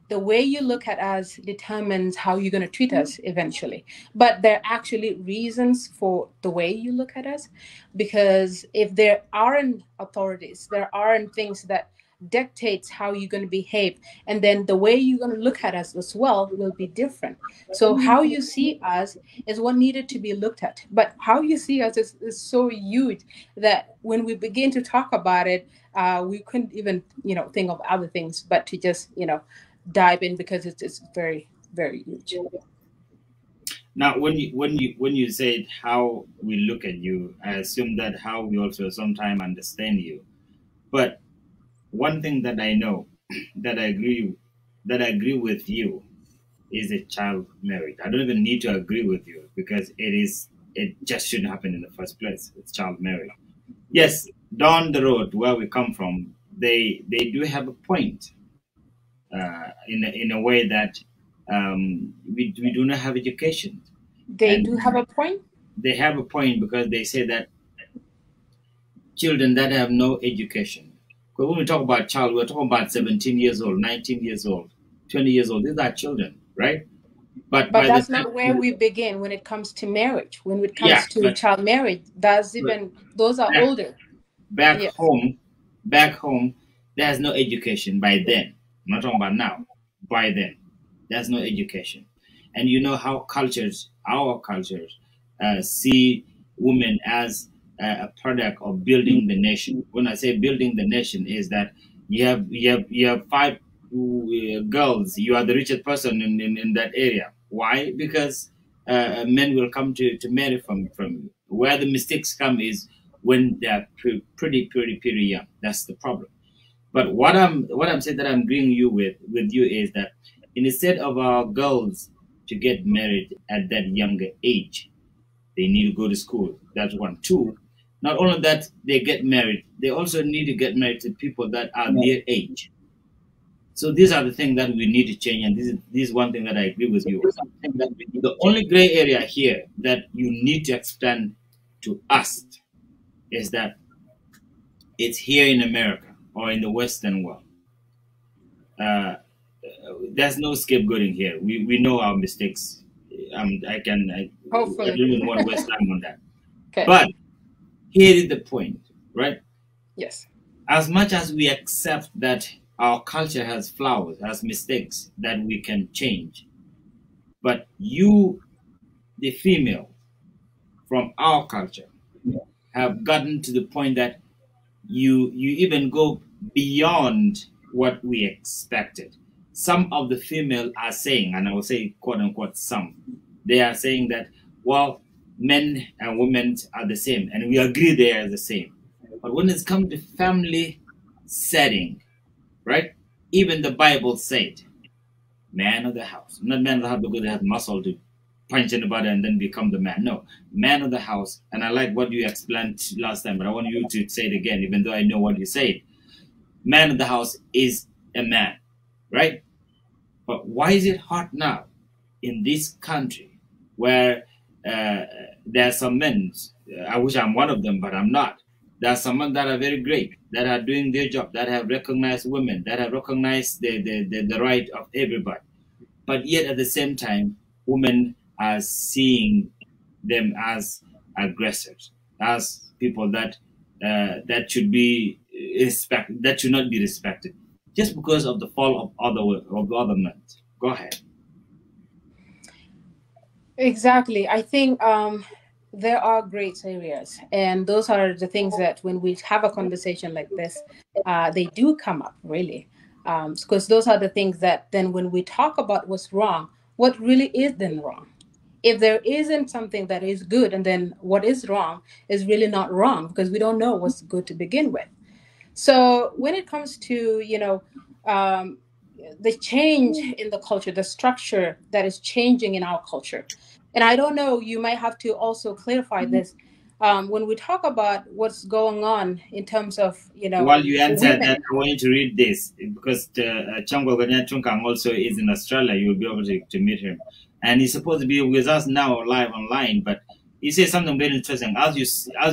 The way you look at us determines how you're going to treat us eventually. But there are actually reasons for the way you look at us, because if there aren't authorities, there aren't things that dictates how you're going to behave, and then the way you're going to look at us as well will be different. So how you see us is what needed to be looked at, but how you see us is so huge that when we begin to talk about it, we couldn't even think of other things but to just dive in, because it's very, very huge. Now, when you said how we look at you, I assume that how we also sometimes understand you. But one thing that I know that I agree with you is a child marriage. I don't even need to agree with you because it just shouldn't happen in the first place. It's child marriage. Yes, down the road where we come from, they do have a point in a way that we do not have education. They And do have a point. they have a point because they say that children that have no education. Because when we talk about child, we're talking about 17 years old, 19 years old, 20 years old. These are children, right? But But by the that's time, not where we begin when it comes to marriage. When it yeah, comes to but child marriage, those are back, older. back Yes. home, back home, there's no education by then. I'm not talking about now. By then, there's no education, and you know how our cultures, see women as a product of building the nation. When I say building the nation, is that you have five girls. You are the richest person in that area. Why? Because men will come to marry from you. Where the mistakes come is when they're pretty young. That's the problem. But what I'm saying that I'm agreeing with you is that instead of our girls to get married at that younger age, they need to go to school. That's one. Two, not only that they get married, they also need to get married to people that are their age. So these are the things that we need to change, and this is one thing that I agree with you. The only gray area here that you need to explain to us is that it's here in America or in the Western world. There's no scapegoating here. We know our mistakes. I don't Hopefully. even want to waste time on that. Okay. But here is the point, right? Yes. As much as we accept that our culture has flaws, has mistakes that we can change, but you, the female from our culture, have gotten to the point that you even go beyond what we expected. Some of the female are saying, and I will say quote unquote some, they are saying that, well, men and women are the same, and we agree they are the same. But when it's come to family setting, right? Even the Bible said, man of the house, not man of the house because they have muscle to punch anybody and then become the man. No, man of the house. And I like what you explained last time, but I want you to say it again, even though I know what you said. Man of the house is a man, right? But why is it hard now in this country where there are some men, I wish I'm one of them, but I'm not. There are some men that are very great, that are doing their job, that have recognized women, that have recognized the right of everybody. But yet at the same time, women are seeing them as aggressors, as people that that should be that should not be respected, just because of the fall of other men. Go ahead. Exactly. I think there are great areas, and those are the things that when we have a conversation like this, they do come up really, because those are the things that then when we talk about what's wrong, what really is then wrong. If there isn't something that is good, and then what is wrong is really not wrong because we don't know what's good to begin with. So when it comes to the change in the culture, the structure that is changing in our culture, and I don't know, you might have to also clarify this when we talk about what's going on in terms of While you answer women. that, I want you to read this because Changwa Ganya Chunkang also is in Australia. You'll be able to meet him, and he's supposed to be with us now live online, but. He says something very interesting. As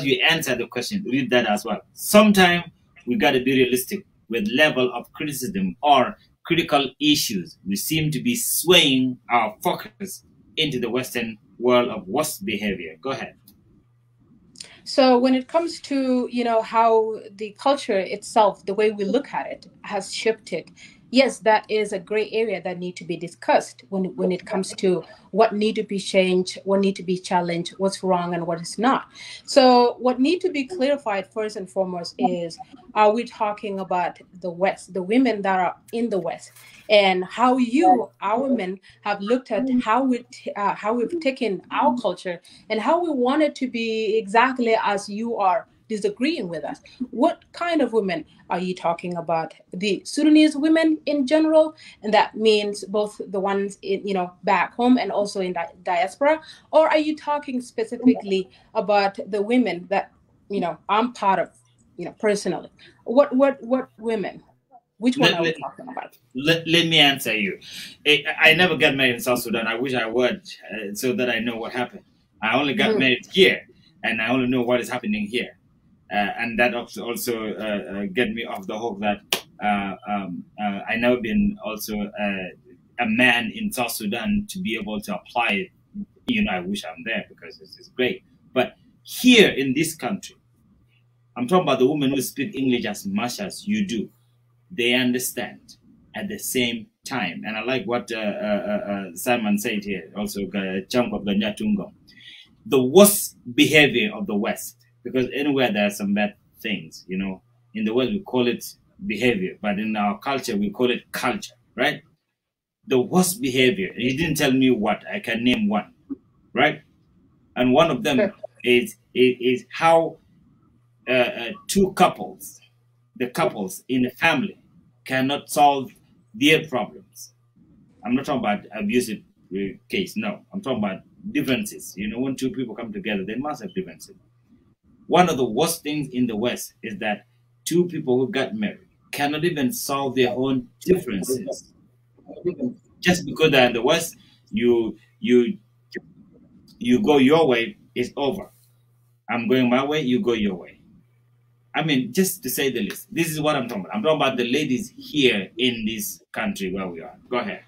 you answer the question, read that as well. Sometimes we got to be realistic with level of criticism or critical issues. We seem to be swaying our focus into the Western world of worst behavior. Go ahead. So when it comes to how the culture itself, the way we look at it, has shifted, yes, that is a gray area that need to be discussed when it comes to what need to be changed, what need to be challenged, what's wrong and what is not. So what need to be clarified first and foremost is, are we talking about the West, the women that are in the West, and how our men, have looked at how we've taken our culture and how we want it to be exactly as you are disagreeing with us. What kind of women are you talking about? The Sudanese women in general, and that means both the ones in, back home and also in diaspora, or are you talking specifically about the women that I'm part of, personally? What women? Which one are we talking about? Let me answer you. I never got married in South Sudan. I wish I would, so that I know what happened. I only got married here, and I only know what is happening here. And that also get me off the hook that I never been also a man in South Sudan to be able to apply it. I wish I'm there because it's great. But here in this country, I'm talking about the women who speak English as much as you do. They understand at the same time. And I like what Simon said here, also chunk of the Nyatungo. The worst behavior of the West, because anywhere there are some bad things, in the West we call it behavior, but in our culture we call it culture, right? The worst behavior, he didn't tell me what, I can name one, right? And one of them is how two couples, the couples in a family, cannot solve their problems. I'm not talking about abusive case, no. I'm talking about differences. When two people come together, they must have differences. One of the worst things in the West is that two people who got married cannot even solve their own differences. Just because they're in the West, you go your way, it's over. I'm going my way, you go your way. I mean, just to say the least, this is what I'm talking about. I'm talking about the ladies here in this country where we are. Go ahead.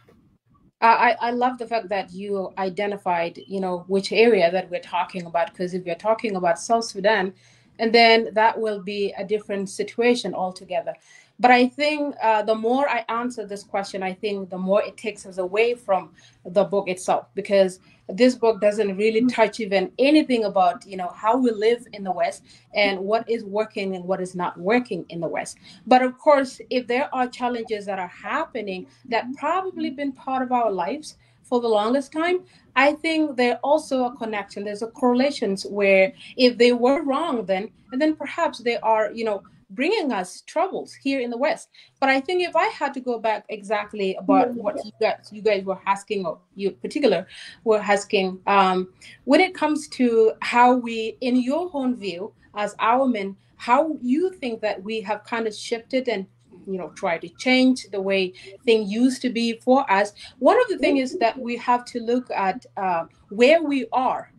I love the fact that you identified, which area that we're talking about, because if you're talking about South Sudan, and then that will be a different situation altogether. But I think the more I answer this question, I think the more it takes us away from the book itself, because this book doesn't really touch even anything about, how we live in the West and what is working and what is not working in the West. But of course, if there are challenges that are happening that probably been part of our lives for the longest time, I think there's also a connection. There's a correlation where if they were wrong then, and then perhaps they are, bringing us troubles here in the West. But I think if I had to go back exactly about what you guys were asking, or you in particular were asking, when it comes to how we, in your own view as our men, how you think that we have kind of shifted and try to change the way things used to be for us. One of the things is that we have to look at where we are.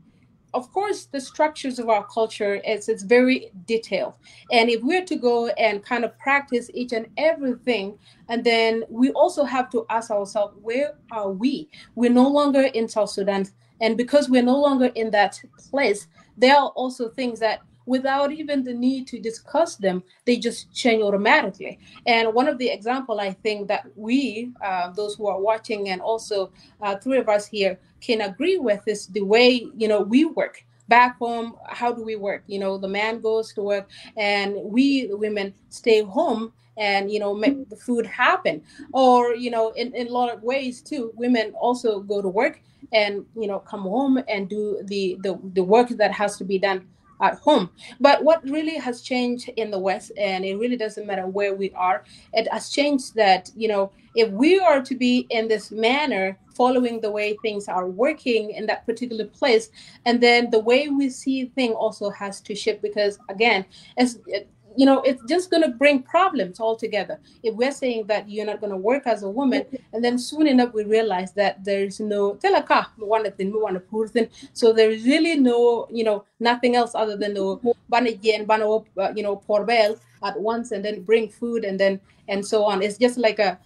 Of course, the structures of our culture it's very detailed. And if we're to go and kind of practice each and everything, and then we also have to ask ourselves, where are we? We're no longer in South Sudan. And because we're no longer in that place, there are also things that without even the need to discuss them, they just change automatically. And one of the example I think that we, those who are watching and also three of us here can agree with is the way, we work. Back home, how do we work? The man goes to work and we, the women, stay home and, make the food happen. Or, in a lot of ways too, women also go to work and, come home and do the work that has to be done at home. But what really has changed in the West, and it really doesn't matter where we are, it has changed that, if we are to be in this manner, following the way things are working in that particular place, and then the way we see things also has to shift, because again, it's just going to bring problems altogether. If we're saying that you're not going to work as a woman, and then soon enough we realize that there's no so there's really no, nothing else other than porbel at once, and then bring food and so on. It's just like a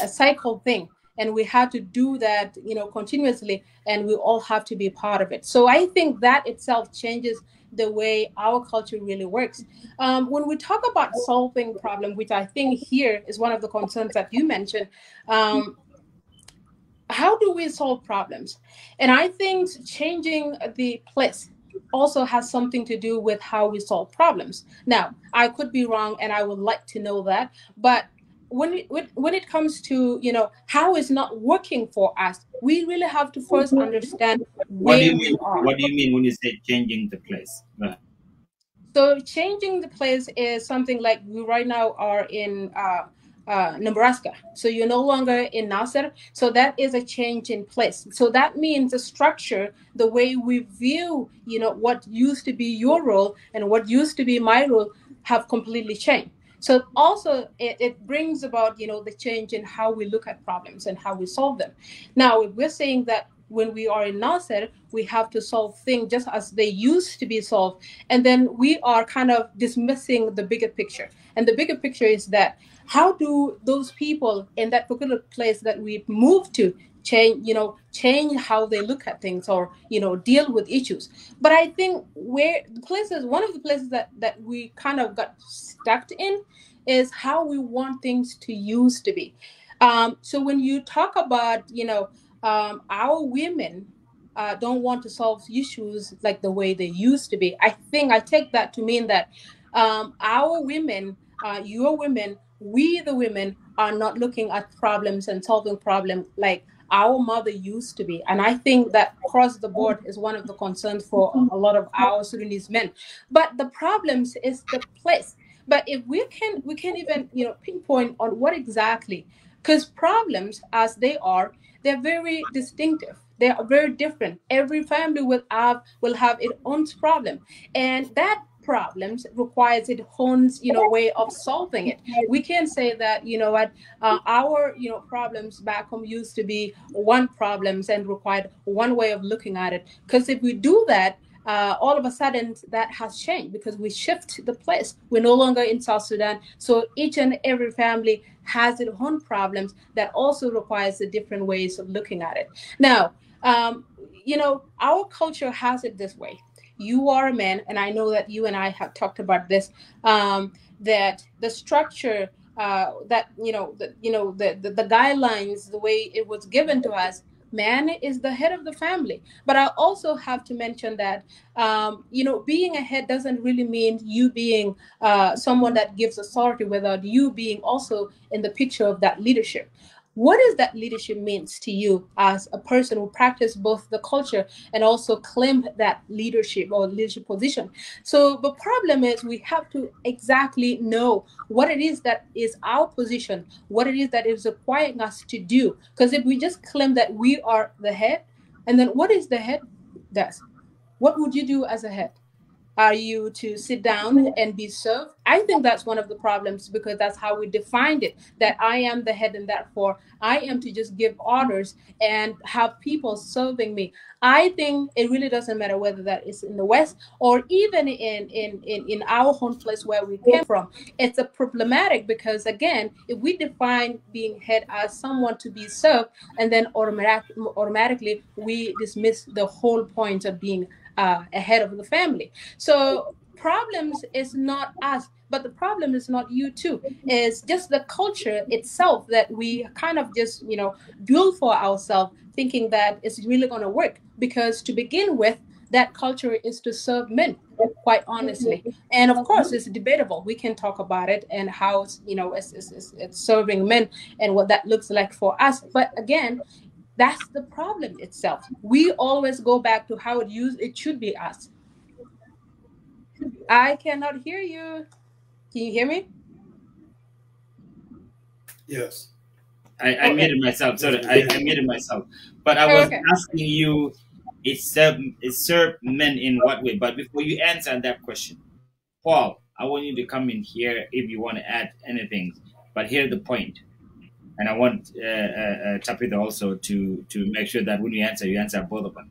cycle thing. And we have to do that, continuously, and we all have to be part of it. So I think that itself changes the way our culture really works. When we talk about solving problem, which I think here is one of the concerns that you mentioned, how do we solve problems? And I think changing the place also has something to do with how we solve problems. Now, I could be wrong, and I would like to know that, but when it comes to how it's not working for us, we really have to first understand where we are. What do you mean when you say changing the place? So changing the place is something like we right now are in Nebraska. So you're no longer in Nasser. So that is a change in place. So that means the structure, the way we view, what used to be your role and what used to be my role have completely changed. So also it brings about, the change in how we look at problems and how we solve them. Now, if we're saying that when we are in Nasser, we have to solve things just as they used to be solved. And then we are kind of dismissing the bigger picture. And the bigger picture is that how do those people in that particular place that we moved to change how they look at things or, deal with issues. But I think one of the places that we kind of got stuck in is how we want things to used to be. So when you talk about, our women don't want to solve issues like the way they used to be. I think I take that to mean that our women, your women, we the women are not looking at problems and solving problems like our mother used to be. And I think that across the board is one of the concerns for a lot of our Sudanese men. But the problems is the place. But if we can even pinpoint on what exactly, because problems as they are, they're very distinctive. They are very different. Every family will have its own problem, and that problems requires its own way of solving it. We can say that our problems back home used to be one problems and required one way of looking at it. Because if we do that, all of a sudden that has changed because we shift the place. We're no longer in South Sudan. So each and every family has its own problems that also requires the different ways of looking at it. Now, our culture has it this way. You are a man, and I know that you and I have talked about this, that the structure, that, the guidelines, the way it was given to us, man is the head of the family. But I also have to mention that, being a head doesn't really mean you being someone that gives authority without you being also in the picture of that leadership. What does that leadership means to you as a person who practice both the culture and also claim that leadership or leadership position? So the problem is we have to exactly know what it is that is our position, what it is that is requiring us to do. Because if we just claim that we are the head, and then what is the head does? What would you do as a head? Are you to sit down and be served? I think that's one of the problems because that's how we defined it, that I am the head and therefore I am to just give orders and have people serving me. I think it really doesn't matter whether that is in the West or even in our home place where we came from. It's a problematic because, again, if we define being head as someone to be served, and then automatically we dismiss the whole point of being a head of the family. So problems is not us, but the problem is not you too. It's just the culture itself that we kind of just build for ourselves, thinking that it's really going to work. Because to begin with, that culture is to serve men, quite honestly. And of course, it's debatable. We can talk about it and how it's serving men and what that looks like for us. But again, that's the problem itself. We always go back to how it should be us. I cannot hear you. Can you hear me? Yes. I Okay. muted myself. Sorry, I muted myself. But I was Okay. asking you, it served men in what way? But before you answer that question, Paul, I want you to come in here if you want to add anything. But here's the point, and I want Tapita also to make sure that when you answer both of them.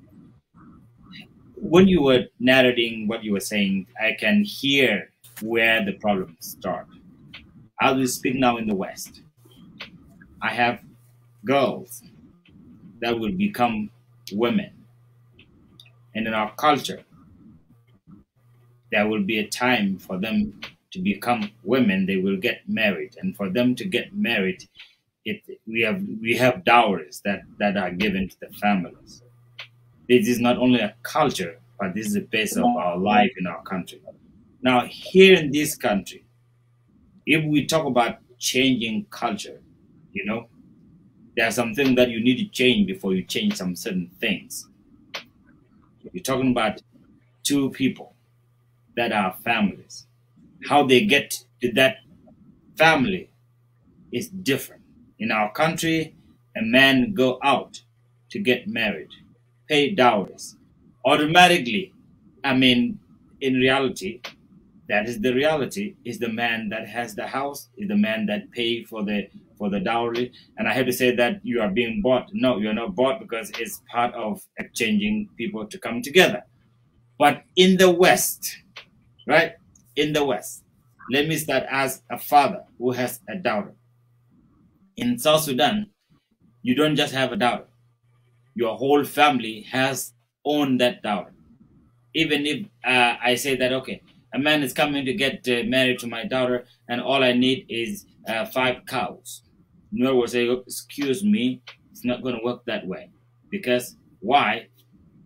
When you were narrating what you were saying, I can hear where the problems start. As we speak now in the West, I have girls that will become women. And in our culture, there will be a time for them to become women. They will get married. And for them to get married, we have dowries that are given to the families. This is not only a culture, but this is the base of our life in our country. Now, here in this country, if we talk about changing culture, there are some things that you need to change before you change some certain things. You're talking about two people that are families. How they get to that family is different. In our country, a man go out to get married, pay dowries. Automatically, I mean, in reality, that is the reality, is the man that has the house, is the man that pay for the dowry. And I have to say that you are being bought. No, you're not bought, because it's part of exchanging people to come together. But in the West, right? In the West, let me start as a father who has a daughter. In South Sudan, you don't just have a daughter. Your whole family has owned that daughter. Even if I say that, okay, a man is coming to get married to my daughter, and all I need is 5 cows. Nuer will say, excuse me, it's not going to work that way. Because why?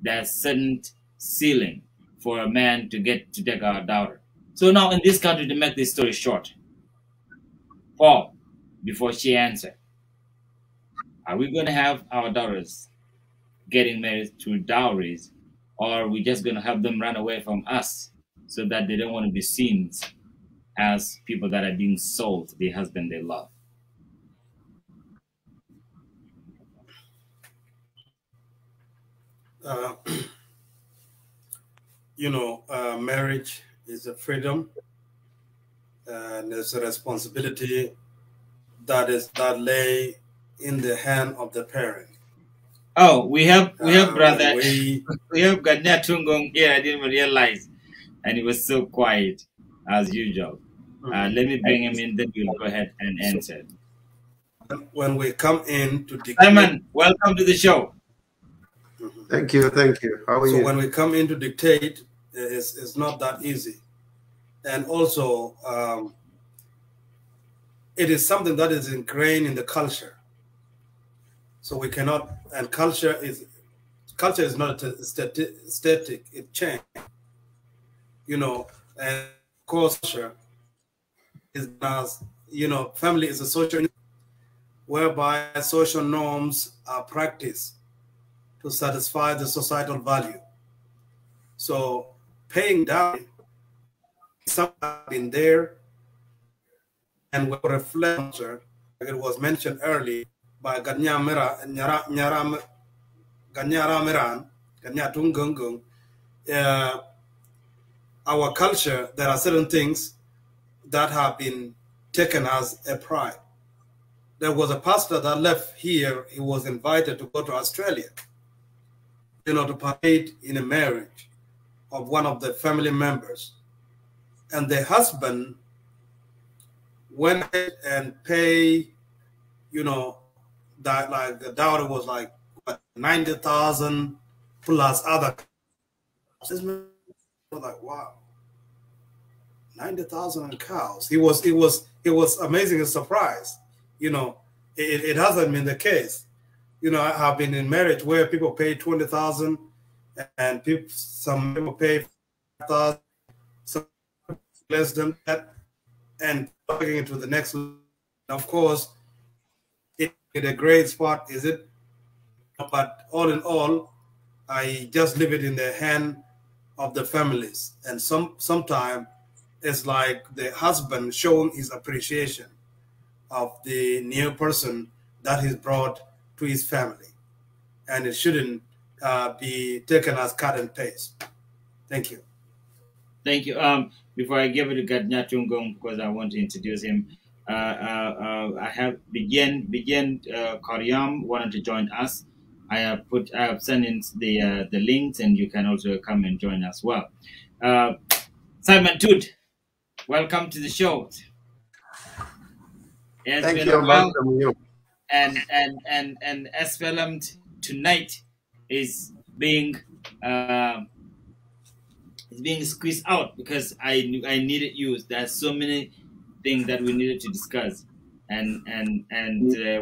There's certain ceiling for a man to get to take our daughter. So now in this country, to make this story short, Paul, before she answered, are we going to have our daughters getting married through dowries, or are we just going to have them run away from us so that they don't want to be seen as people that are being sold to the husband they love? Marriage is a freedom, and it's a responsibility that lay in the hand of the parent. Oh, we have brother, we have Ganya Tungong here. I didn't realize, and he was so quiet as usual. Let me bring him in, then we'll go ahead and answer. When we come in to dictate, Simon, welcome to the show. Thank you. How are you? So when we come in to dictate, it's not that easy, and also it is something that is ingrained in the culture. So we cannot, and culture is not static; it changes. And of course, culture is as family is a social, whereby social norms are practiced to satisfy the societal value. So paying down something in there, and will reflect, like it was mentioned earlier by Ganya Tungungung. Our culture, there are certain things that have been taken as a pride. There was a pastor that left here. He was invited to go to Australia, to participate in a marriage of one of the family members. And the husband went and paid, that like the dowry was like 90,000 plus other. This man was like, wow, 90,000 cows. It was amazing and surprised. It hasn't been the case. I have been in marriage where people pay 20,000, and some people pay 5,000, some less than that, and taking it to the next level. Of course, it's a great spot, is it? But all in all, I just leave it in the hand of the families. And sometimes it's like the husband showing his appreciation of the new person that he's brought to his family. And it shouldn't be taken as cut and paste. Thank you. Thank you. Before I give it to Gadnya Tungong, because I want to introduce him, I have Begin Koryam wanted to join us. I have sent in the links, and you can also come and join as well. Simon Toot, welcome to the show. Thank you. Welcome you. And as filmed tonight is being squeezed out because I needed you. There's so many things that we needed to discuss, and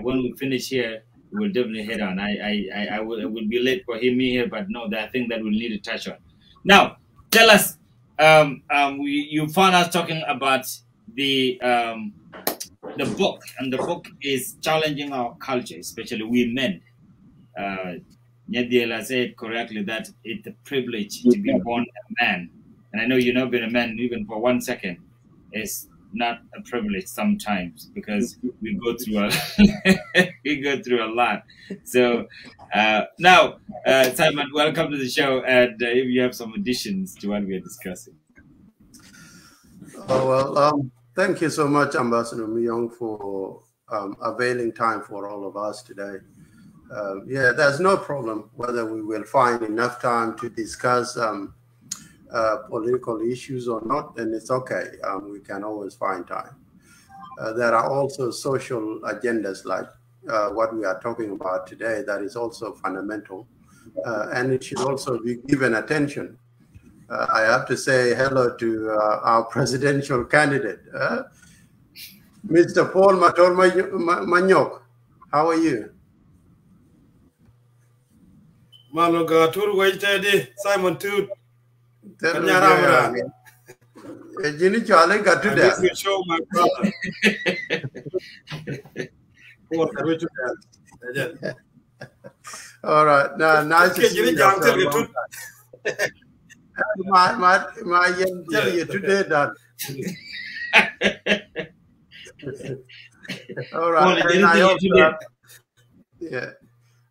when we finish here, we'll definitely head on. I would be late for him here, but no, there are things that we need to touch on. Now, tell us. You found us talking about the book, and the book is challenging our culture, especially we men. Nyadiela said correctly that it's a privilege to be born a man, and I know you've not been a man even for 1 second, is not a privilege sometimes, because we go through a lot. So now, Simon, welcome to the show, and if you have some additions to what we are discussing. Oh, well, thank you so much, Ambassador Myong, for availing time for all of us today. Yeah, there's no problem whether we will find enough time to discuss political issues or not, and it's okay. We can always find time. There are also social agendas like what we are talking about today that is also fundamental, and it should also be given attention. I have to say hello to our presidential candidate, Mr. Paul Mator Manyok. How are you? Maloga tur waitedi Simon Toot. Jini chale gatu da. This will show my brother. All right. Now, nice to see you. My young tell you today that. All right. And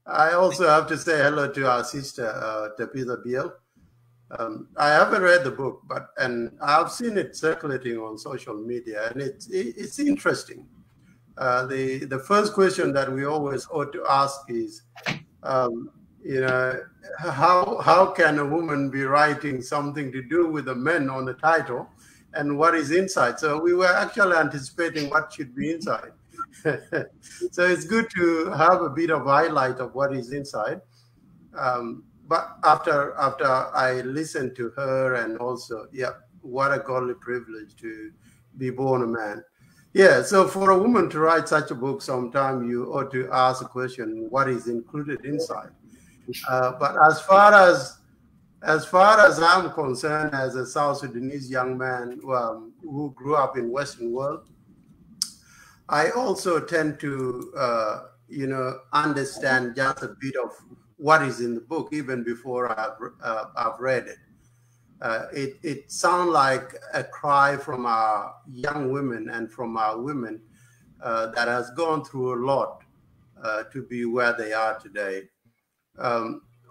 I also have to say hello to our sister, Tapitha Biel. I haven't read the book, and I've seen it circulating on social media, and it's interesting. The first question that we always ought to ask is, you know, how can a woman be writing something to do with the men on the title, and what is inside? So we were actually anticipating what should be inside. So it's good to have a bit of highlight of what is inside. But after I listened to her, and also, yeah, what a godly privilege to be born a man. Yeah, so for a woman to write such a book, sometime you ought to ask a question: what is included inside? But as far as I'm concerned, as a South Sudanese young man who grew up in Western world, I also tend to, you know, understand just a bit of what is in the book even before I've read it. It sounds like a cry from our young women and from our women that has gone through a lot to be where they are today.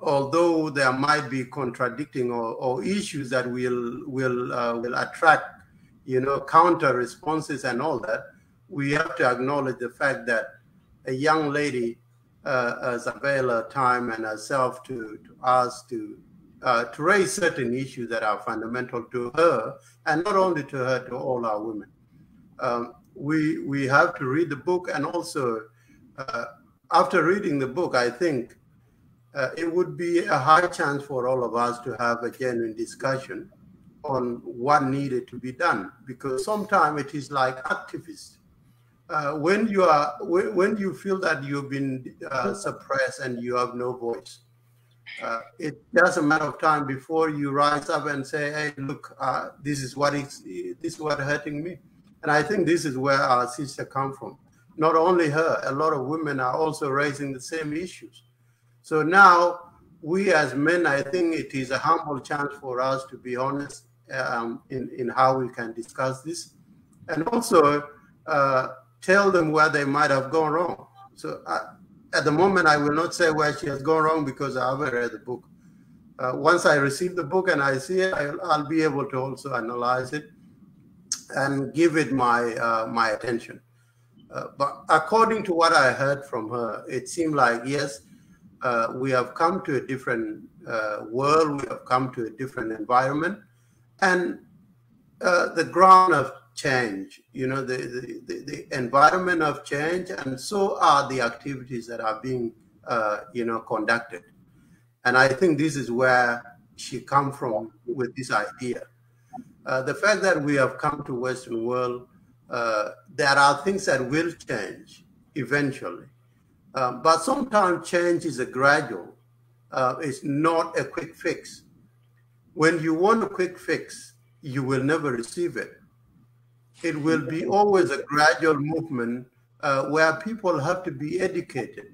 Although there might be contradicting or issues that will attract, you know, counter responses and all that, we have to acknowledge the fact that a young lady has availed her time and herself to us to raise certain issues that are fundamental to her, and not only to her, to all our women. We have to read the book, and also after reading the book, I think it would be a high chance for all of us to have a genuine discussion on what needed to be done, because sometimes it is like activists. When you feel that you've been suppressed and you have no voice, it's just a matter of time before you rise up and say, "Hey, look, this is what hurting me." And I think this is where our sister come from. Not only her, a lot of women are also raising the same issues. So now, we as men, I think it is a humble chance for us to be honest in how we can discuss this, and also tell them where they might have gone wrong. So at the moment, I will not say where she has gone wrong because I haven't read the book. Once I receive the book and I see it, I'll be able to also analyze it and give it my attention. But according to what I heard from her, it seemed like, yes, we have come to a different world, we have come to a different environment, and the ground of change, you know, the environment of change, and so are the activities that are being, you know, conducted. And I think this is where she come from with this idea. The fact that we have come to Western world, there are things that will change eventually. But sometimes change is a gradual. It's not a quick fix. When you want a quick fix, you will never receive it. It will be always a gradual movement where people have to be educated.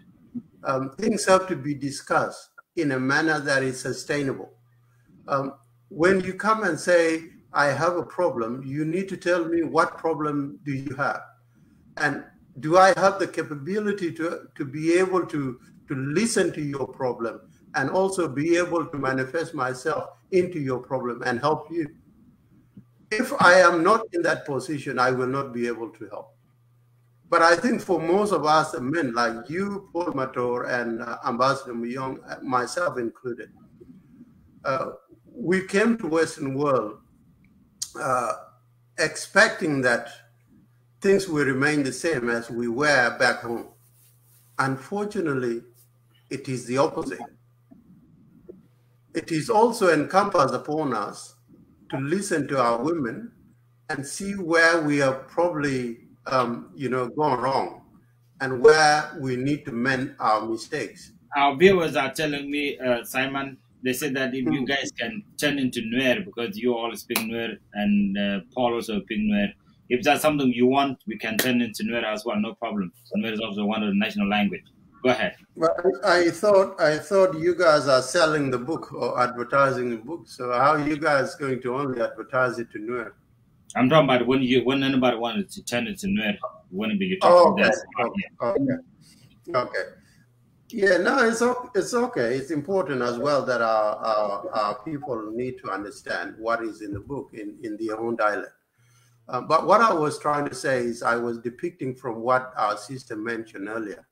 Things have to be discussed in a manner that is sustainable. when you come and say, I have a problem, you need to tell me what problem do you have? And do I have the capability to be able to listen to your problem and also be able to manifest myself into your problem and help you? If I am not in that position, I will not be able to help. But I think for most of us men, like you, Paul Mator, and Ambassador Myong, myself included, we came to Western world expecting that things will remain the same as we were back home. Unfortunately, it is the opposite. It is also encompassed upon us to listen to our women and see where we have probably gone wrong and where we need to mend our mistakes. Our viewers are telling me, Simon, they said that if you guys can turn into Nuer, because you all speak Nuer and Paul also speak Nuer, if that's something you want, we can turn into Nuer as well, no problem. Nuer is also one of the national language. Go ahead. Well, I thought you guys are selling the book or advertising the book. So how are you guys going to only advertise it to Nuer? I'm talking about when anybody wanted to turn it to Nuer, when you're talking Okay. Yeah, no, it's okay. It's important as well that our people need to understand what is in the book in their own dialect. But what I was trying to say is I was depicting from what our sister mentioned earlier,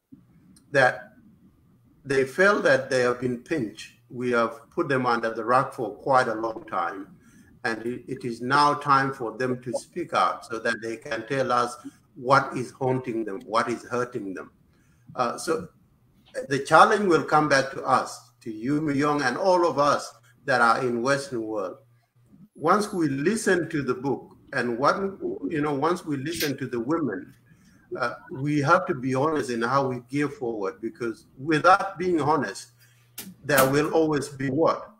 that they felt that they have been pinched. We have put them under the rug for quite a long time. And it is now time for them to speak out so that they can tell us what is haunting them, what is hurting them. So the challenge will come back to us, to you, Myong, and all of us that are in Western world. Once we listen to the book and once we listen to the women, we have to be honest in how we gear forward, because without being honest, there will always be what?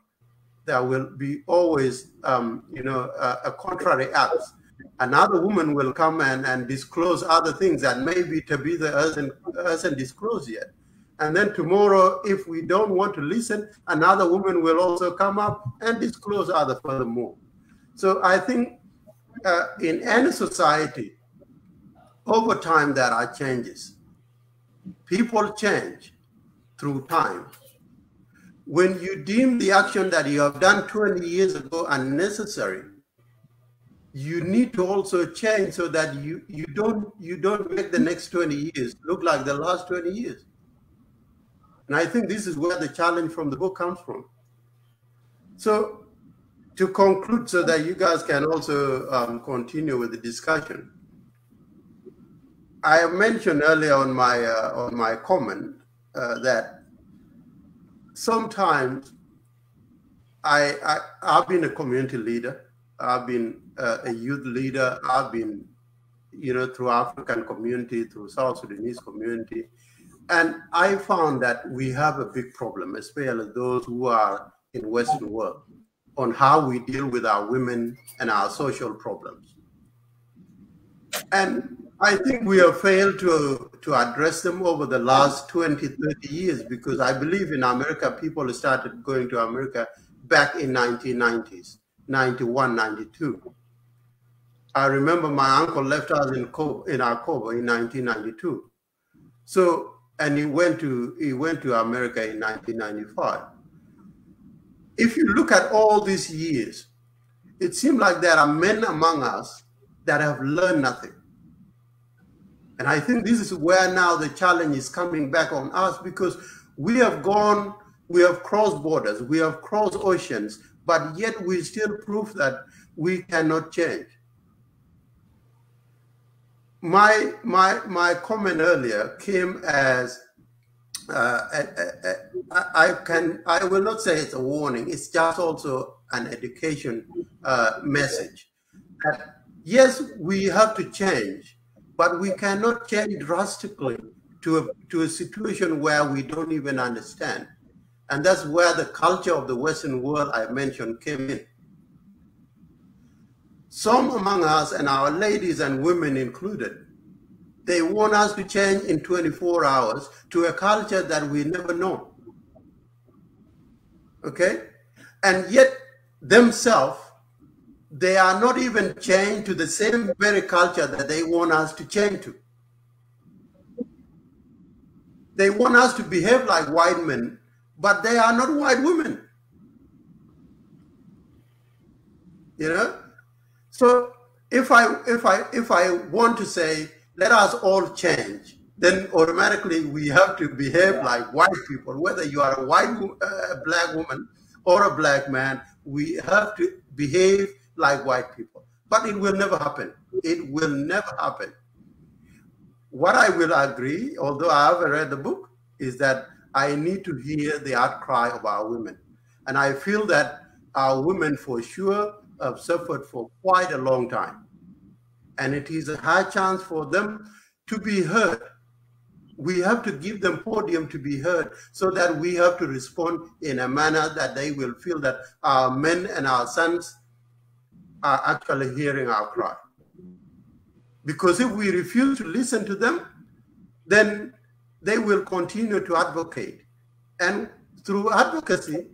There will be always, a contrary act. Another woman will come and disclose other things that maybe Tabitha hasn't disclosed yet. And then tomorrow, if we don't want to listen, another woman will also come up and disclose other furthermore. So I think in any society, over time there are changes. People change through time. When you deem the action that you have done 20 years ago unnecessary, you need to also change so that you don't make the next 20 years look like the last 20 years. And I think this is where the challenge from the book comes from. So to conclude, so that you guys can also continue with the discussion, I have mentioned earlier on my comment that sometimes I've been a community leader, I've been a youth leader, I've been, through African community, through South Sudanese community, and I found that we have a big problem, especially those who are in Western world, on how we deal with our women and our social problems. And I think we have failed to address them over the last 20, 30 years, because I believe in America, people started going to America back in 1990s, 91, 92. I remember my uncle left us in Arcoba in 1992. So, and he went to America in 1995. If you look at all these years, it seems like there are men among us that have learned nothing. And I think this is where now the challenge is coming back on us, because we have crossed borders, we have crossed oceans, but yet we still prove that we cannot change. My comment earlier came as I will not say it's a warning, it's just also an education message. That yes, we have to change, but we cannot change drastically to a situation where we don't even understand. And that's where the culture of the Western world I mentioned came in. Some among us, and our ladies and women included, they want us to change in 24 hours to a culture that we never know. Okay? And yet themselves, they are not even chained to the same very culture that they want us to chain to. They want us to behave like white men, but they are not white women. You know? So if I want to say, let us all change, then automatically we have to behave like white people. Whether you are a white black woman or a black man, we have to behave like white people. But it will never happen. It will never happen. What I will agree, although I haven't read the book, is that I need to hear the outcry of our women. And I feel that our women for sure have suffered for quite a long time. And it is a high chance for them to be heard. We have to give them podium to be heard, so that we have to respond in a manner that they will feel that our men and our sons are actually hearing our cry. Because if we refuse to listen to them, then they will continue to advocate. And through advocacy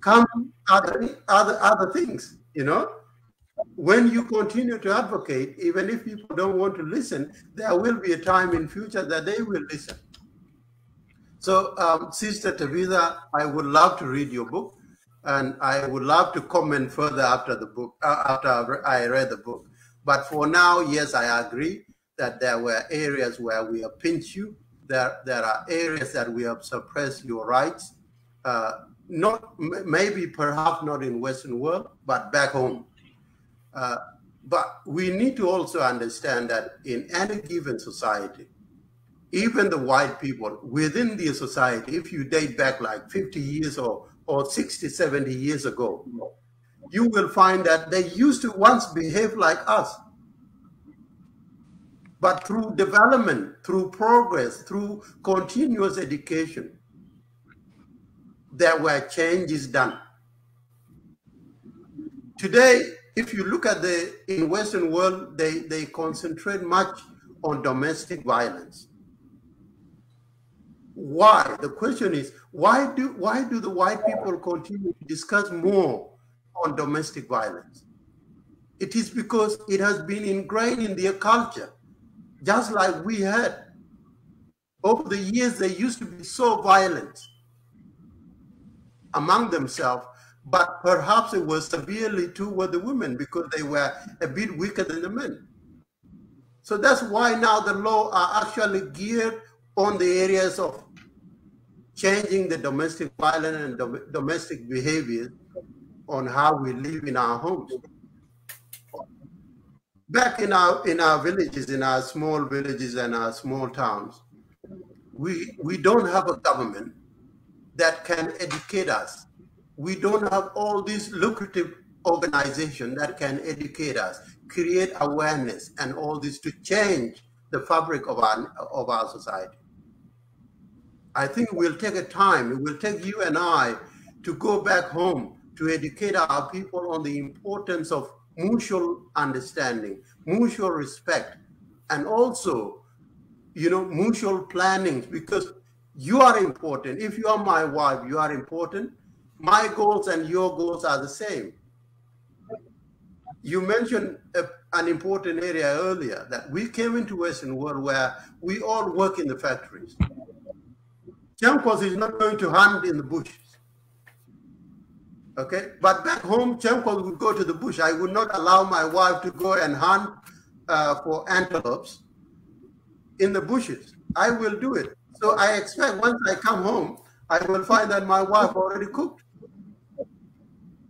come other things, you know? When you continue to advocate, even if people don't want to listen, there will be a time in future that they will listen. So, Sister Tabitha, I would love to read your book, and I would love to comment further after the book, after I read the book. But for now, yes, I agree that there were areas where we have pinched you. There are areas that we have suppressed your rights. Maybe perhaps not in Western world, but back home. But we need to also understand that in any given society, even the white people within the society, if you date back like 50 years or 60, 70 years ago, you will find that they used to once behave like us. But through development, through progress, through continuous education, there were changes done. Today, if you look at in Western world, they concentrate much on domestic violence. Why? The question is, why do the white people continue to discuss more on domestic violence? It is because it has been ingrained in their culture, just like we had. Over the years, they used to be so violent among themselves, but perhaps it was severely toward the women because they were a bit weaker than the men. So that's why now the law are actually geared on the areas of changing the domestic violence and domestic behavior on how we live in our homes. Back in our villages, in our small villages and our small towns, we don't have a government that can educate us. We don't have all these lucrative organizations that can educate us, create awareness, and all this to change the fabric of our society. I think it will take a time. It will take you and I to go back home to educate our people on the importance of mutual understanding, mutual respect, and also, you know, mutual planning, because you are important. If you are my wife, you are important. My goals and your goals are the same. You mentioned an important area earlier, that we came into Western world where we all work in the factories. Chemkos is not going to hunt in the bushes. Okay, but back home, Chemkos would go to the bush. I would not allow my wife to go and hunt for antelopes in the bushes. I will do it. So I expect once I come home, I will find that my wife already cooked.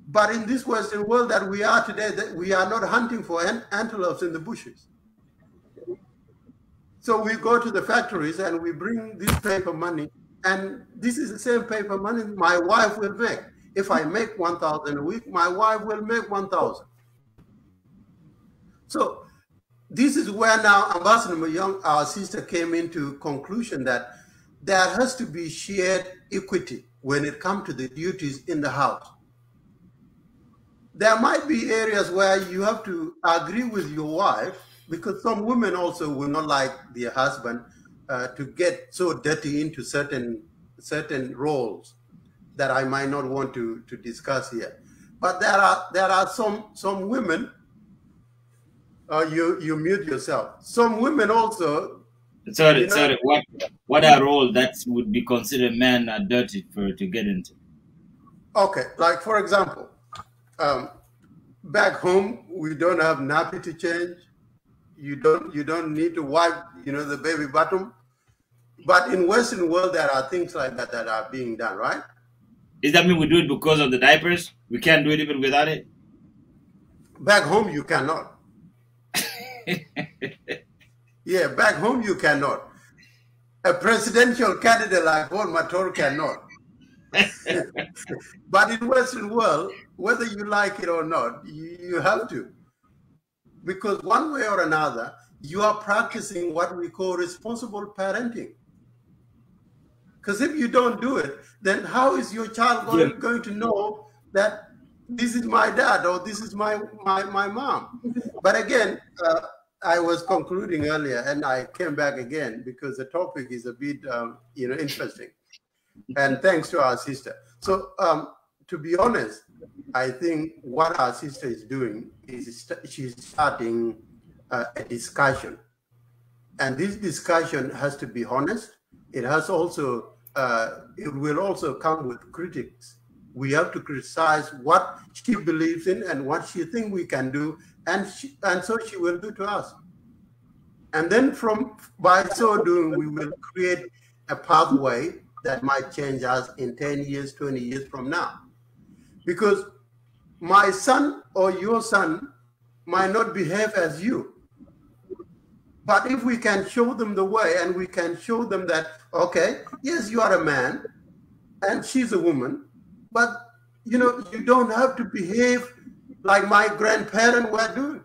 But in this Western world that we are today, that we are not hunting for antelopes in the bushes. So we go to the factories and we bring this paper money, and this is the same paper money my wife will make. If I make 1,000 a week, my wife will make 1,000. So this is where now Ambassador Mayong, our sister, came into conclusion that there has to be shared equity when it comes to the duties in the house. There might be areas where you have to agree with your wife, because some women also will not like their husband to get so dirty into certain roles that I might not want to discuss here. But there are some women. You mute yourself. Some women also. Sorry. What are role that would be considered men are dirty to get into? Okay, like for example, back home we don't have nappy to change. You don't need to wipe the baby bottom. But in Western world there are things like that that are being done, right? Does that mean we do it because of the diapers? We can't do it even without it? Back home you cannot. Yeah, back home you cannot. A presidential candidate like Paul Mator cannot. But in Western world, whether you like it or not, you have to. Because one way or another, you are practicing what we call responsible parenting. Because if you don't do it, then how is your child going to know that this is my dad or this is my mom? But again, I was concluding earlier and I came back again because the topic is a bit interesting. And thanks to our sister. So to be honest, I think what our sister is doing is she's starting a discussion. And this discussion has to be honest. It has also, it will also come with critics. We have to criticize what she believes in and what she thinks we can do, and so she will do to us. And then by so doing, we will create a pathway that might change us in 10 years, 20 years from now. Because my son or your son might not behave as you. But if we can show them the way and we can show them that, okay, yes, you are a man and she's a woman, but you don't have to behave like my grandparents were doing.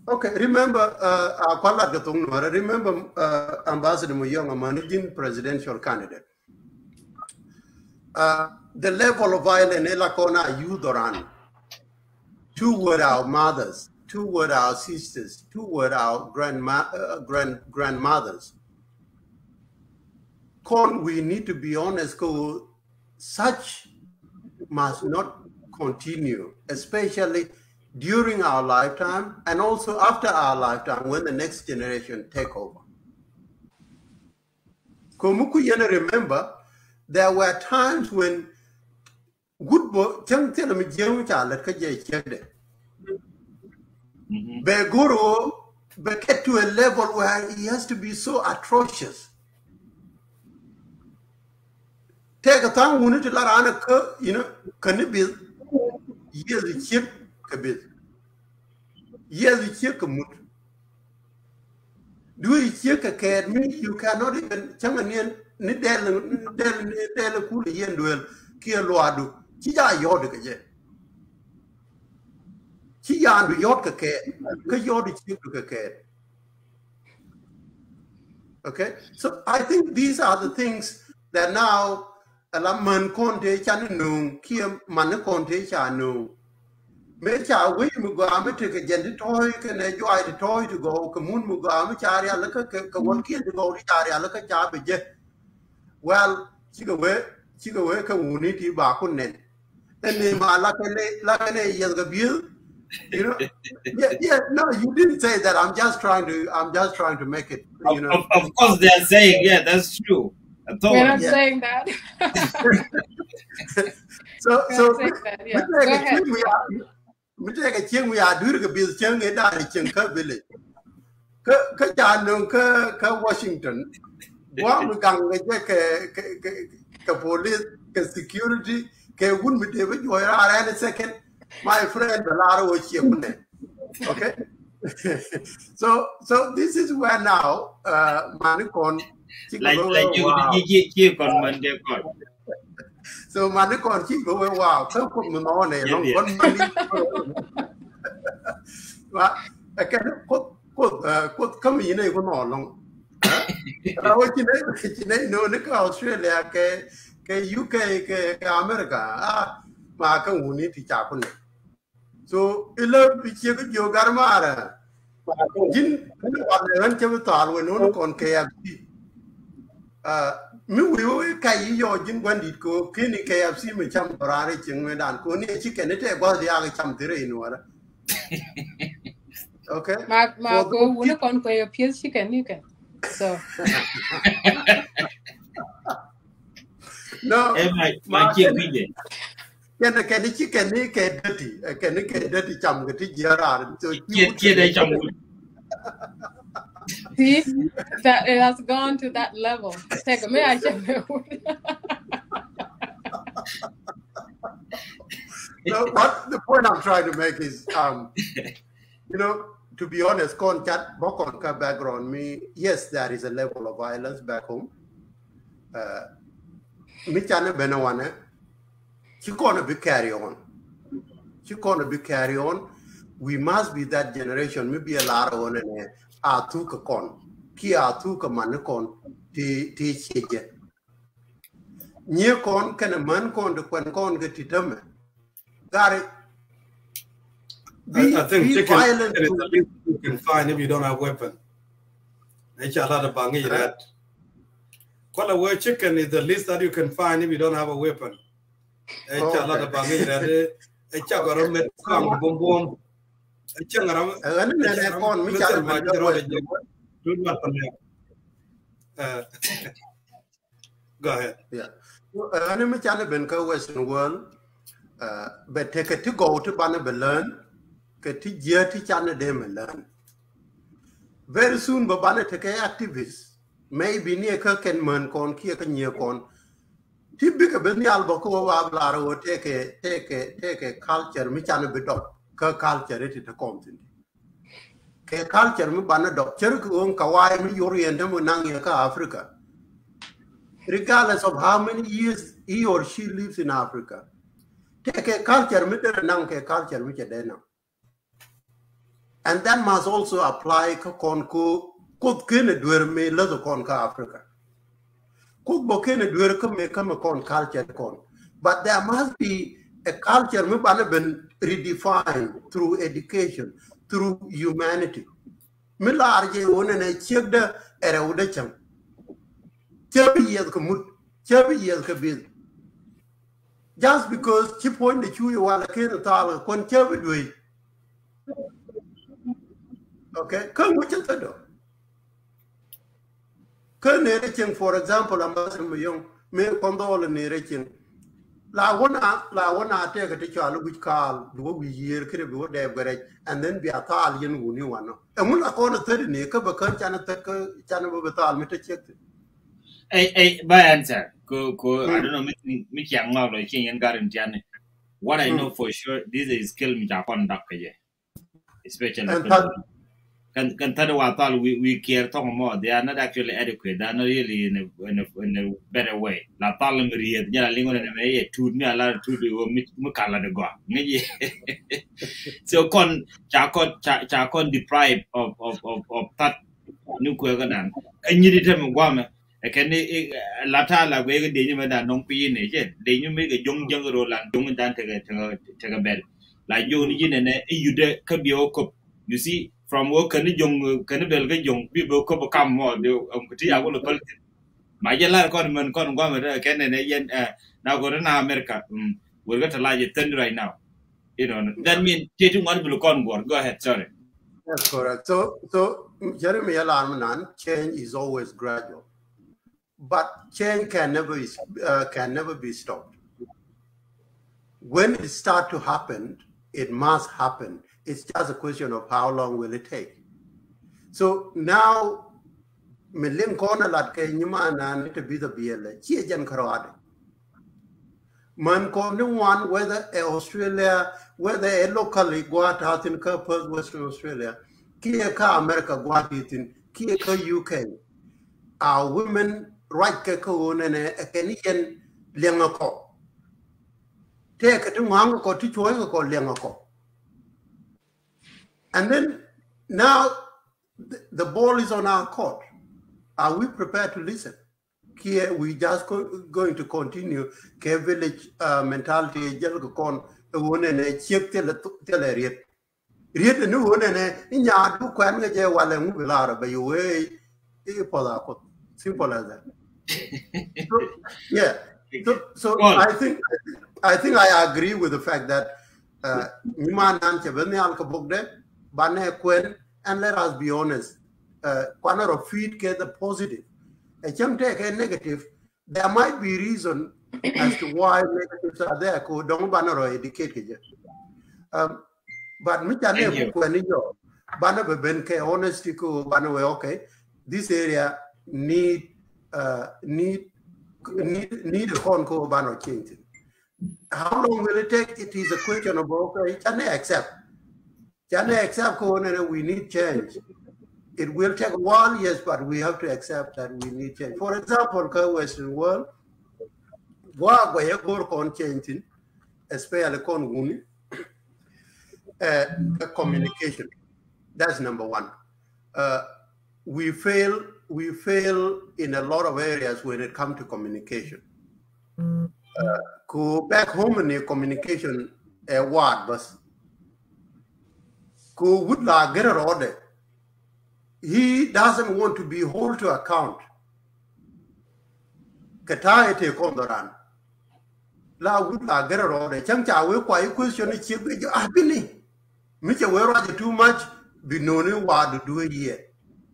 Okay, remember Ambassador Muyong, a managing presidential candidate. The level of violence in Elakona youth around. Two were our mothers, two were our sisters, two were our grandmothers. We need to be honest, such must not continue, especially during our lifetime and also after our lifetime when the next generation take over. Remember, there were times when Beguru get to a level where he has to be so atrocious. Take a time when to let can it be years the chip kabit. Years the chip kamut. Do you check a care me? You cannot even Chamanian Nidel Kuli Yen duel, Kialoadu, Chia Yodaka. Chia and Yodka care, Kayodi chip to care. Okay, so I think these are the things that now Alaman Conte Chanung, Kim Manaconte Chanu. Mecha we Mugame take a gentle toy, can enjoy the toy to go, Kamun Mugame Charia, look at one kid to go, Charia, look at Jabby. Well, Chigaway, Kamuniti Bakunen. And then my Lakane Yelgabil. No, you didn't say that. I'm just trying to make it. Of course, they are saying, yeah, that's true. We're not saying that. So yeah. Go ahead. We take a ching. We are doing a business. Ching it down. Ching village. Ka Washington. One we can get police, security. Wouldn't be able to any second. My friend, the Lara was here. Okay. So this is where now Manicon. Like you on Monday. So Manicon keep going. Wow, come put me on a long one. I can put come in a long. I want you know, Australia, UK, America. Maka wuni ti chapun. So ilo piche ko yogar mara. Jin wan ran che tal we no kon KFC. mi wi kai yo jin gwandi ko kini KFC mi cham rare ching me dan ko ni chicken te go dia ga cham tere in wara. Okay. Ma go wuna kon ko yo piece chicken you can. So no. My kid with it. Can the chicken ni ke dirty? Can ke dirty cham ke ti jara so kid cham. See that it has gone to that level. Take me I No, what the point I'm trying to make is, you know, to be honest, background me, yes, there is a level of violence back home. Me chana benawane, she gonna be carry on. She gonna be carry on. We must be that generation. Maybe a lot of one and atuka con, ki atuka manakon, ti chege. Near con can a man con the quan con get it done. Got it. I think chicken is the least you can find if you don't have a weapon. Chicken is the least that you can find if you don't have a weapon. Go ahead. Yeah. I'm a Western world. But take it to go to Banaba learn, get to year to China them learn. Very soon, Babana take activists, maybe near Kirkenman con, Kirken con. Typical Benny Albaco Ablaro take a culture, Michana Bedok, culture it a continent. A culture, Mubana dog, Cherukun, Kawai, Yuri, and Demunanga, Africa. Regardless of how many years he or she lives in Africa. Take a culture, culture which are now. And that must also apply to Conco, could Kennedy me leather conca Africa. Cook Bokene Dwerka may come a culture con. But there must be a culture which has been redefined through education, through humanity. Milarje one and a check the erodacham. Chubby years commute, chubby years kabid. Just because she pointed to you while I can't tell her, conservative. Okay, come with your third. Can for example, I'm asking my young me condole and narrating. La one take a teacher which call, do we hear, and then be a Italian who knew one. And when I call a 30 acre, but can't channel with all me to check it. By answer. I don't know, me young now, like King and Garden Janet. What I know for sure, this is kill me Japan Daka, especially. Can tell what we care talk more. They are not actually adequate. They are not really in a better way. La Maria, Lingon and a to me a lot to do Mukala the God. So Chacon deprived of that nuclear gun. And you determine woman. I can Latala where they never done non pin agent. They make a young role and don't take a bed. Like you and you could be all. You see, from work can young people come more. I will put my yellow condiment con government can and now go to America. We're going to lie it right now. You know, that means taking one blue con go ahead, sorry. That's correct. So Jeremy Alarmanan, change is always gradual. But change can never be stopped. When it starts to happen, it must happen. It's just a question of how long will it take. So now, Milim Kona Latke Nimana need to be the BLA. Chijan Karade. Man Kona one, whether Australia, whether a locally Guat out in Perth, Western Australia, Kiaka America Guat in Kiaka UK. Our women right Kakon and a Canadian Liangako. Take it to Mangako to Choyako Liangako. And then now the ball is on our court. Are we prepared to listen? Here we just going to continue K village mentality. Jelgakon the one and a check till a read. Read the new one and in Yadu Quanaja while I move out by your way. Simple as that. Yeah. So I think I agree with the fact that and let us be honest, of feed get the positive. A take a negative, there might be reason as to why negatives are there. Don't banner educate. But Banner benke honesty ko banner okay. This area need a conco banner change. How long will it take? It is a question of okay, can I accept? Can I accept we need change? It will take a while, yes, but we have to accept that we need change. For example, Western world, changing, especially communication. That's number one. We fail in a lot of areas when it comes to communication. Go back home in the communication a word, but go would la get a order. He doesn't want to be held to account. Kataete kondoran. La would la get a order. Chancha will quite question it. Micha were too much. Be known what to do it here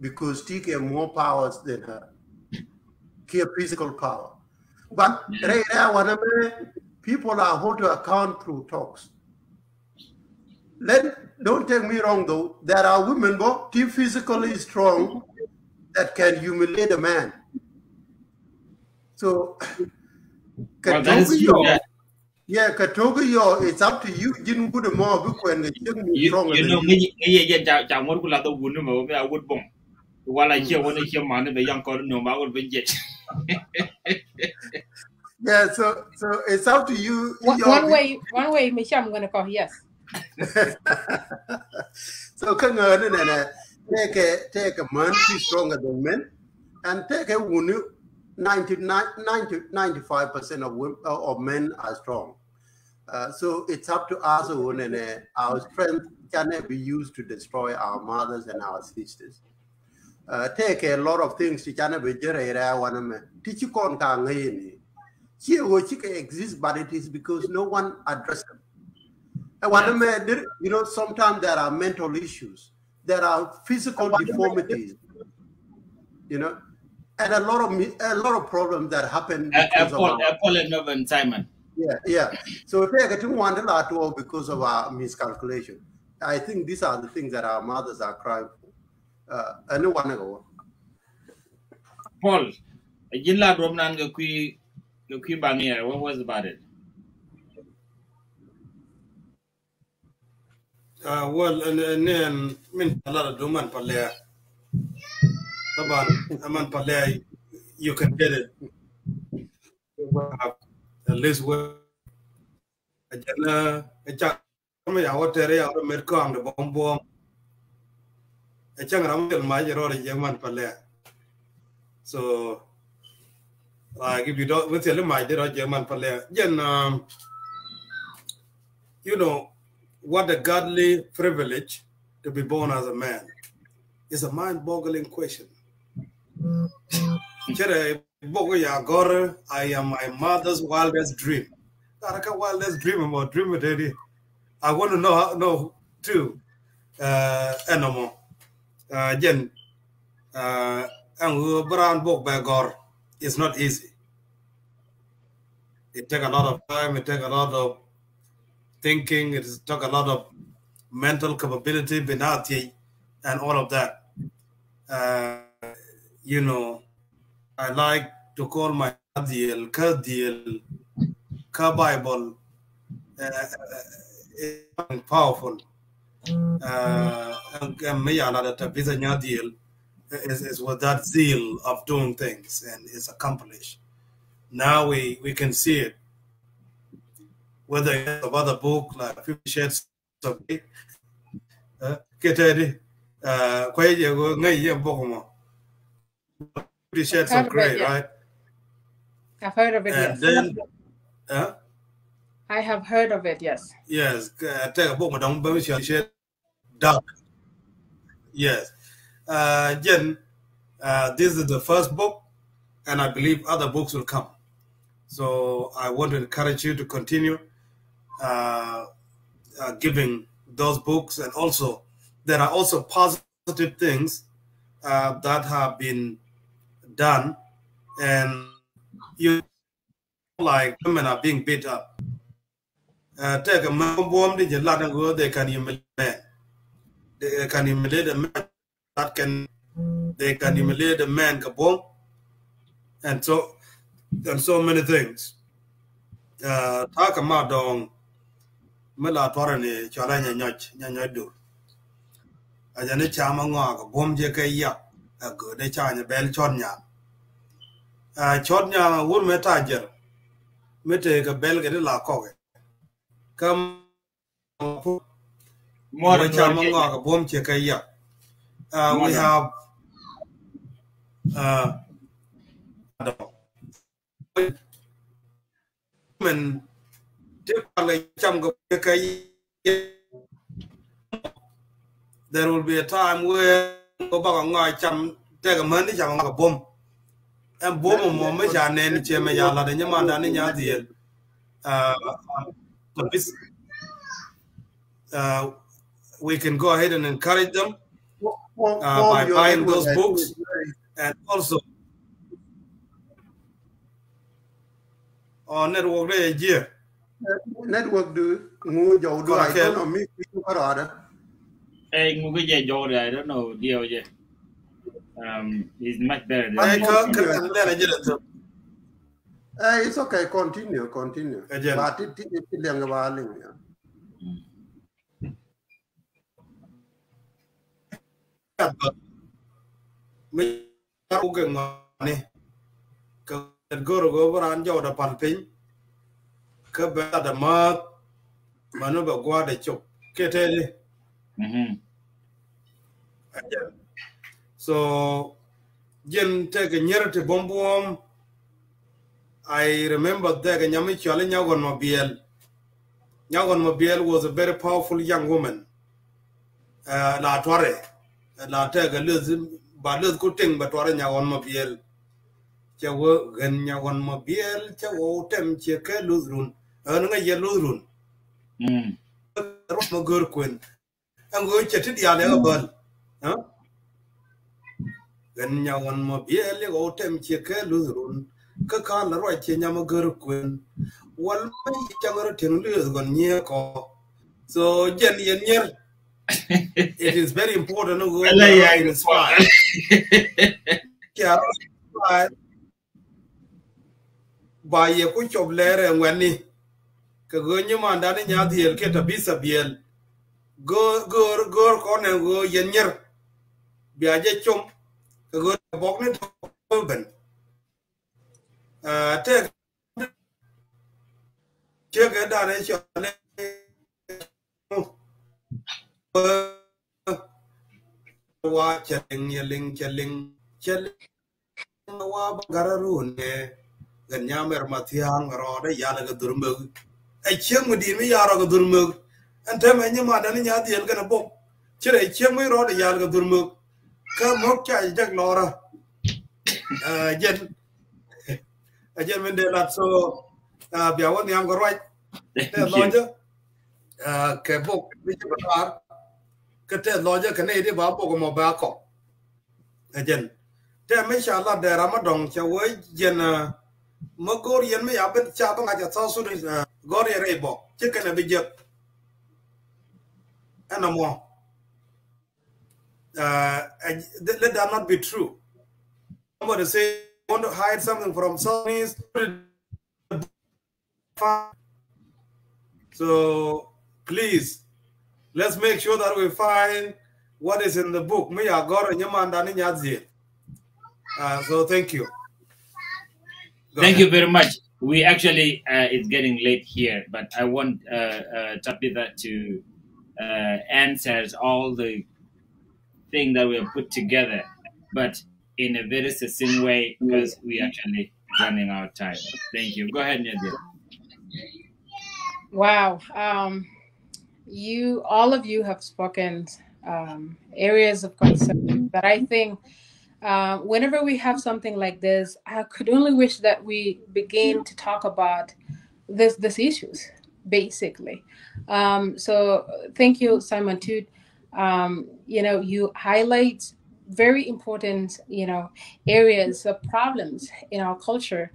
because Tika have more powers than her. Care physical power. But right now, whenever people are held to account through talks. Don't take me wrong though. There are women both physically strong that can humiliate a man. So well, that is true, yeah, Katogo, it's up to you. Didn't put a more book when they stronger. You know, I would bomb. While I hear one of your man, the young corner, no matter what yet. Yeah, so it's up to you. One way, Michelle, I'm going to call yes. So can take a man who's stronger than men, and take a woman. 95% of men are strong. So it's up to us, and our strength cannot be used to destroy our mothers and our sisters. Take a lot of things to cannot be teach you can't exist, but it is because no one addressed them. You know, sometimes there are mental issues, there are physical deformities, you know. And a lot of problems that happen because of Simon. Yeah. So if I get to one because of our miscalculation, I think these are the things that our mothers are crying for. Anyone go? Paul, Jilla Romnan Gokui Bangier, what was about it? Well, and then a lot of Duman Palea. Aman Palea, you can get it. At least a chunk of out area of Mercom, the bomb. A chunk of major or German Palea. So, like if you don't, with your major German Palea, you know, what a godly privilege to be born as a man is a mind-boggling question. I am my mother's wildest dream. Wildest dream about dream it. I want to know too. Animal. And brown book by God is not easy. It takes a lot of time. It takes a lot of thinking. It took a lot of mental capability, benati, and all of that. You know, I like to call my deal, Bible, powerful. And me another deal is with that zeal of doing things and it's accomplished. Now we can see it. Whether it's about a book like 50 Shades of Grey, Shades of Grey, right? I've heard of it, and yes. Then, I have heard of it, yes. Yes, take a book, Madame Bamisha Shade Dark. Yes. Jen, this is the first book, and I believe other books will come. So I want to encourage you to continue giving those books, and also there are also positive things that have been done, and you like women are being beat up. Take a bomb, they can humiliate men. They can humiliate a man they can humiliate a man kabong, and so many things. Talk about dong mela torani chola nyanyoj do. Ajane chama ngo ka bom je kai ya go de cha bel chonya. Chonya won metajer mete ka bel ke la ko kam more chama ngo ka bom je kai ya. We have women there will be a time where go back and take a money a bomb and bomb moment and then chema the Yamanda we can go ahead and encourage them by buying those books, and also on network network do ngu dầu do I don't know me có rõ đó. Hey, ngu cái gì dầu I don't know deal yet. It's much better than it's okay, continue. But it lang ba ling. Me okay ngani. Go ran jo da pan pin. Ka ba da ma manu ba gwa da chok keteli. So jen take a near to bomb. I remember that Nyami Chali Nyagon Mobiel. Nyagon Mobiel was a very powerful young woman. La Torre. La take a little but little good thing, but Torre Nyagon Mobiel. Chawo Nyagon Mobiel, Chawo Tem Cheke Luzrun, earning a yellow run. No good queen. I'm going to the other bird. Huh? Nyagon Mobiel, O Tem Cheke Luzrun. Kakala right Yamagur Queen. One younger ten years gone near call. So Jenny and near it is very important to go in spy. By a quick of lair and wenny. Kagonya mandani yadil get a bisa biel. Go corner and go yenyer. Biaja chum. Go bognet open. Take a direction. Watching yelling, Gararun, the Yammer Matian, or the Yalaga Durmug. A chim with the Yaraga Durmug, and tell me your mother and Yadi gonna book. Chill a chim with all the Yalaga Durmug. Come, okay, Jack Laura. I just went there, so Biawan Yam got right. The lawyer, Kabok, which are Kate lawyer, Canadian Babogo Mobacco. Again, tell me, Shala, the Ramadan, Chaway, Jenna Mogorian, me up and chatting like a thousand Goria Rabo, chicken and big and no more. Let that not be true. Somebody say, want to hide something from Sunnis. So please, let's make sure that we find what is in the book. So thank you. Thank you very much. We actually, it's getting late here, but I want Tapitha to answer all the things that we have put together, but in a very succinct way, because we actually running out of time. Thank you. Go ahead, Nadia. Wow. All of you have spoken areas of concern that I think whenever we have something like this, I could only wish that we begin to talk about this issues basically. So thank you, Simon Toot. You highlight very important, areas of problems in our culture.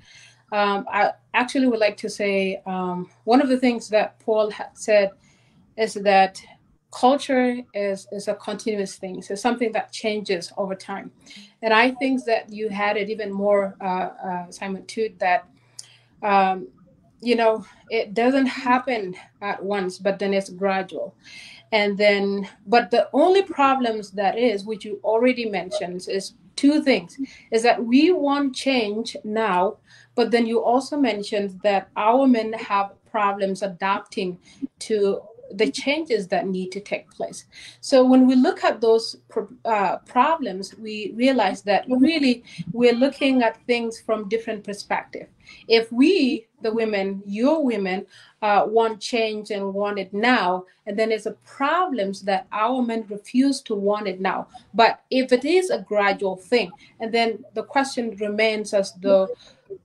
I actually would like to say one of the things that Paul had said is that culture is a continuous thing. So something that changes over time. And I think that you had it even more, Simon Toot, that um, it doesn't happen at once, but then it's gradual. And then, but the only problems that is, which you already mentioned, is two things, is that we want change now, but then you also mentioned that our men have problems adapting to the changes that need to take place. So when we look at those problems, we realize that really we're looking at things from different perspectives. If we, the women, your women, want change and want it now, and then it's a problems that our men refuse to want it now. But if it is a gradual thing, and then the question remains as though,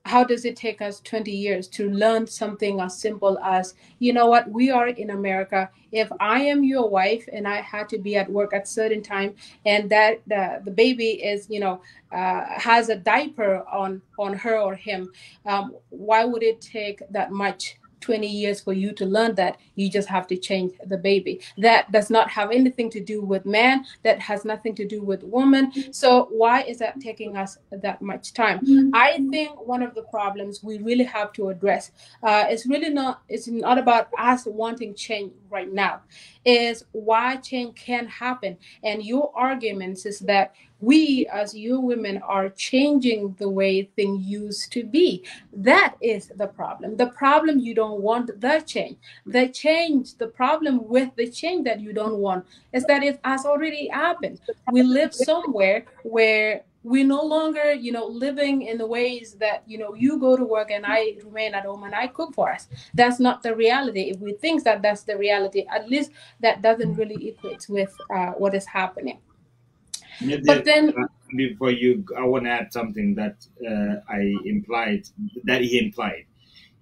how does it take us 20 years to learn something as simple as, you know what, we are in America. If I am your wife and I had to be at work at certain time, and that the baby is, has a diaper on her or him, why would it take that much 20 years for you to learn that you just have to change the baby? That does not have anything to do with man. That has nothing to do with woman. So why is that taking us that much time? I think one of the problems we really have to address it's not about us wanting change right now, is why change can happen. And your arguments is that we as you women are changing the way things used to be. That is the problem. The problem, you don't want the change. The problem with the change that you don't want is that it has already happened. We live somewhere where we no longer, living in the ways that, you go to work and I remain at home and I cook for us. That's not the reality. If we think that that's the reality, at least that doesn't really equate with what is happening. But then, before you, I want to add something that he implied.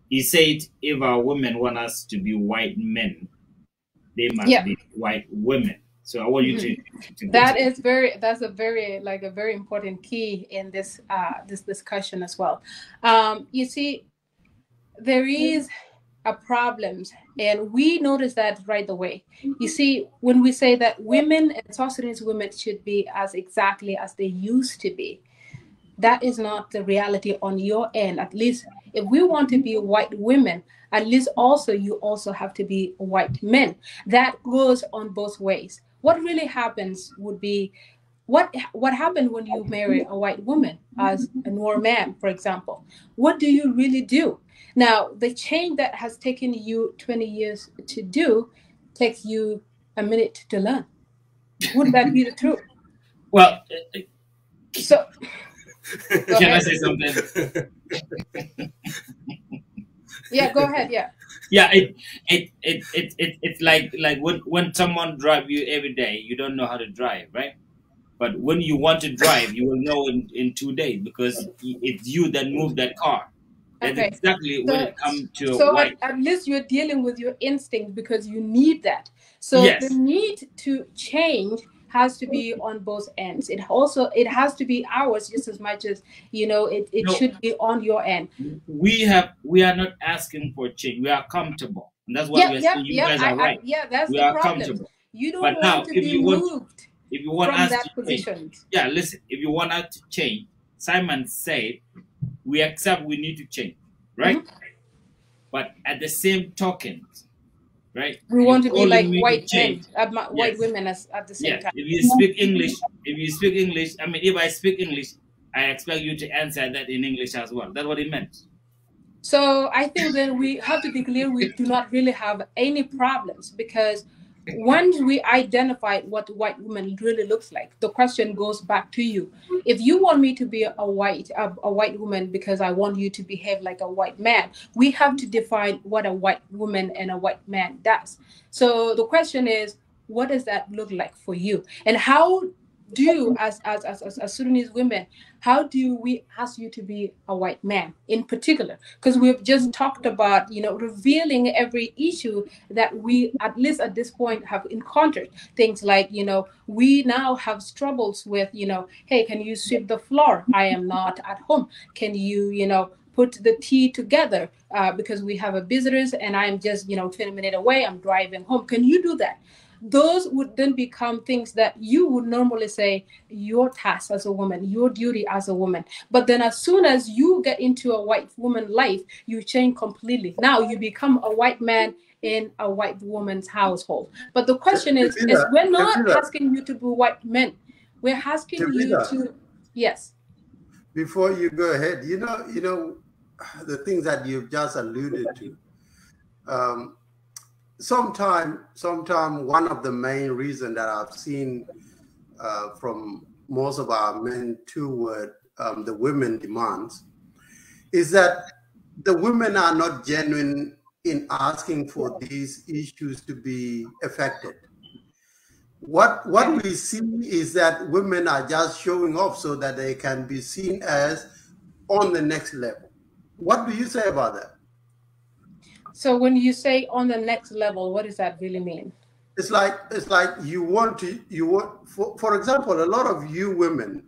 He said, if our women want us to be white men, they must be white women. So I want you to that's a very important key in this this discussion as well. You see, there is a problem, and we notice that right away. You see, when we say that women and South Sudanese women should be as exactly as they used to be, that is not the reality on your end. At least if we want to be white women, at least you also have to be white men. That goes on both ways. What really happens would be, what happened when you marry a white woman as a Nuer man, for example? What do you really do? Now, the change that has taken you 20 years to do takes you a minute to learn. Wouldn't that be the truth? Well, so can I say something? Yeah, go ahead. Yeah. Yeah, it's like when someone drive you every day, you don't know how to drive, right? But when you want to drive, you will know in 2 days, because it's you that moved that car. That's exactly when it comes to white. At least you're dealing with your instinct because you need that. So the need to change has to be on both ends. It has to be ours just as much as it should be on your end. We are not asking for change. We are comfortable. And that's what we're saying. You guys are right. That's we the are problem. Comfortable. You don't want to be moved. If you want from us that to position. Change, listen. If you want us to change, Simon said, we accept we need to change, right? Mm-hmm. But at the same token, right? We want to be like white men, white women at the same time. If you speak English, I mean, if I speak English, I expect you to answer that in English as well. That's what it meant. So I think that we have to be clear. We do not really have any problems, because once we identify what white woman really looks like, the question goes back to you. If you want me to be a white woman because I want you to behave like a white man, we have to define what a white woman and a white man does. So the question is, what does that look like for you? And how do as Sudanese women, how do we ask you to be a white man in particular? Because we've just talked about, revealing every issue that we, at least at this point, have encountered. Things like, we now have troubles with, hey, can you sweep the floor? I am not at home. Can you, put the tea together because we have a visitors and I'm just, 20 minutes away, I'm driving home. Can you do that? Those would then become things that you would normally say your task as a woman, your duty as a woman. But then as soon as you get into a white woman life, you change completely. Now you become a white man in a white woman's household. But the question is we're not asking you to be white men. We're asking you to, yes. Before you go ahead, the things that you've just alluded to. Sometime one of the main reasons that I've seen from most of our men toward the women demands is that the women are not genuine in asking for these issues to be affected. What we see is that women are just showing off so that they can be seen as on the next level. What do you say about that? So when you say on the next level, what does that really mean? It's like you want, for example, a lot of you women,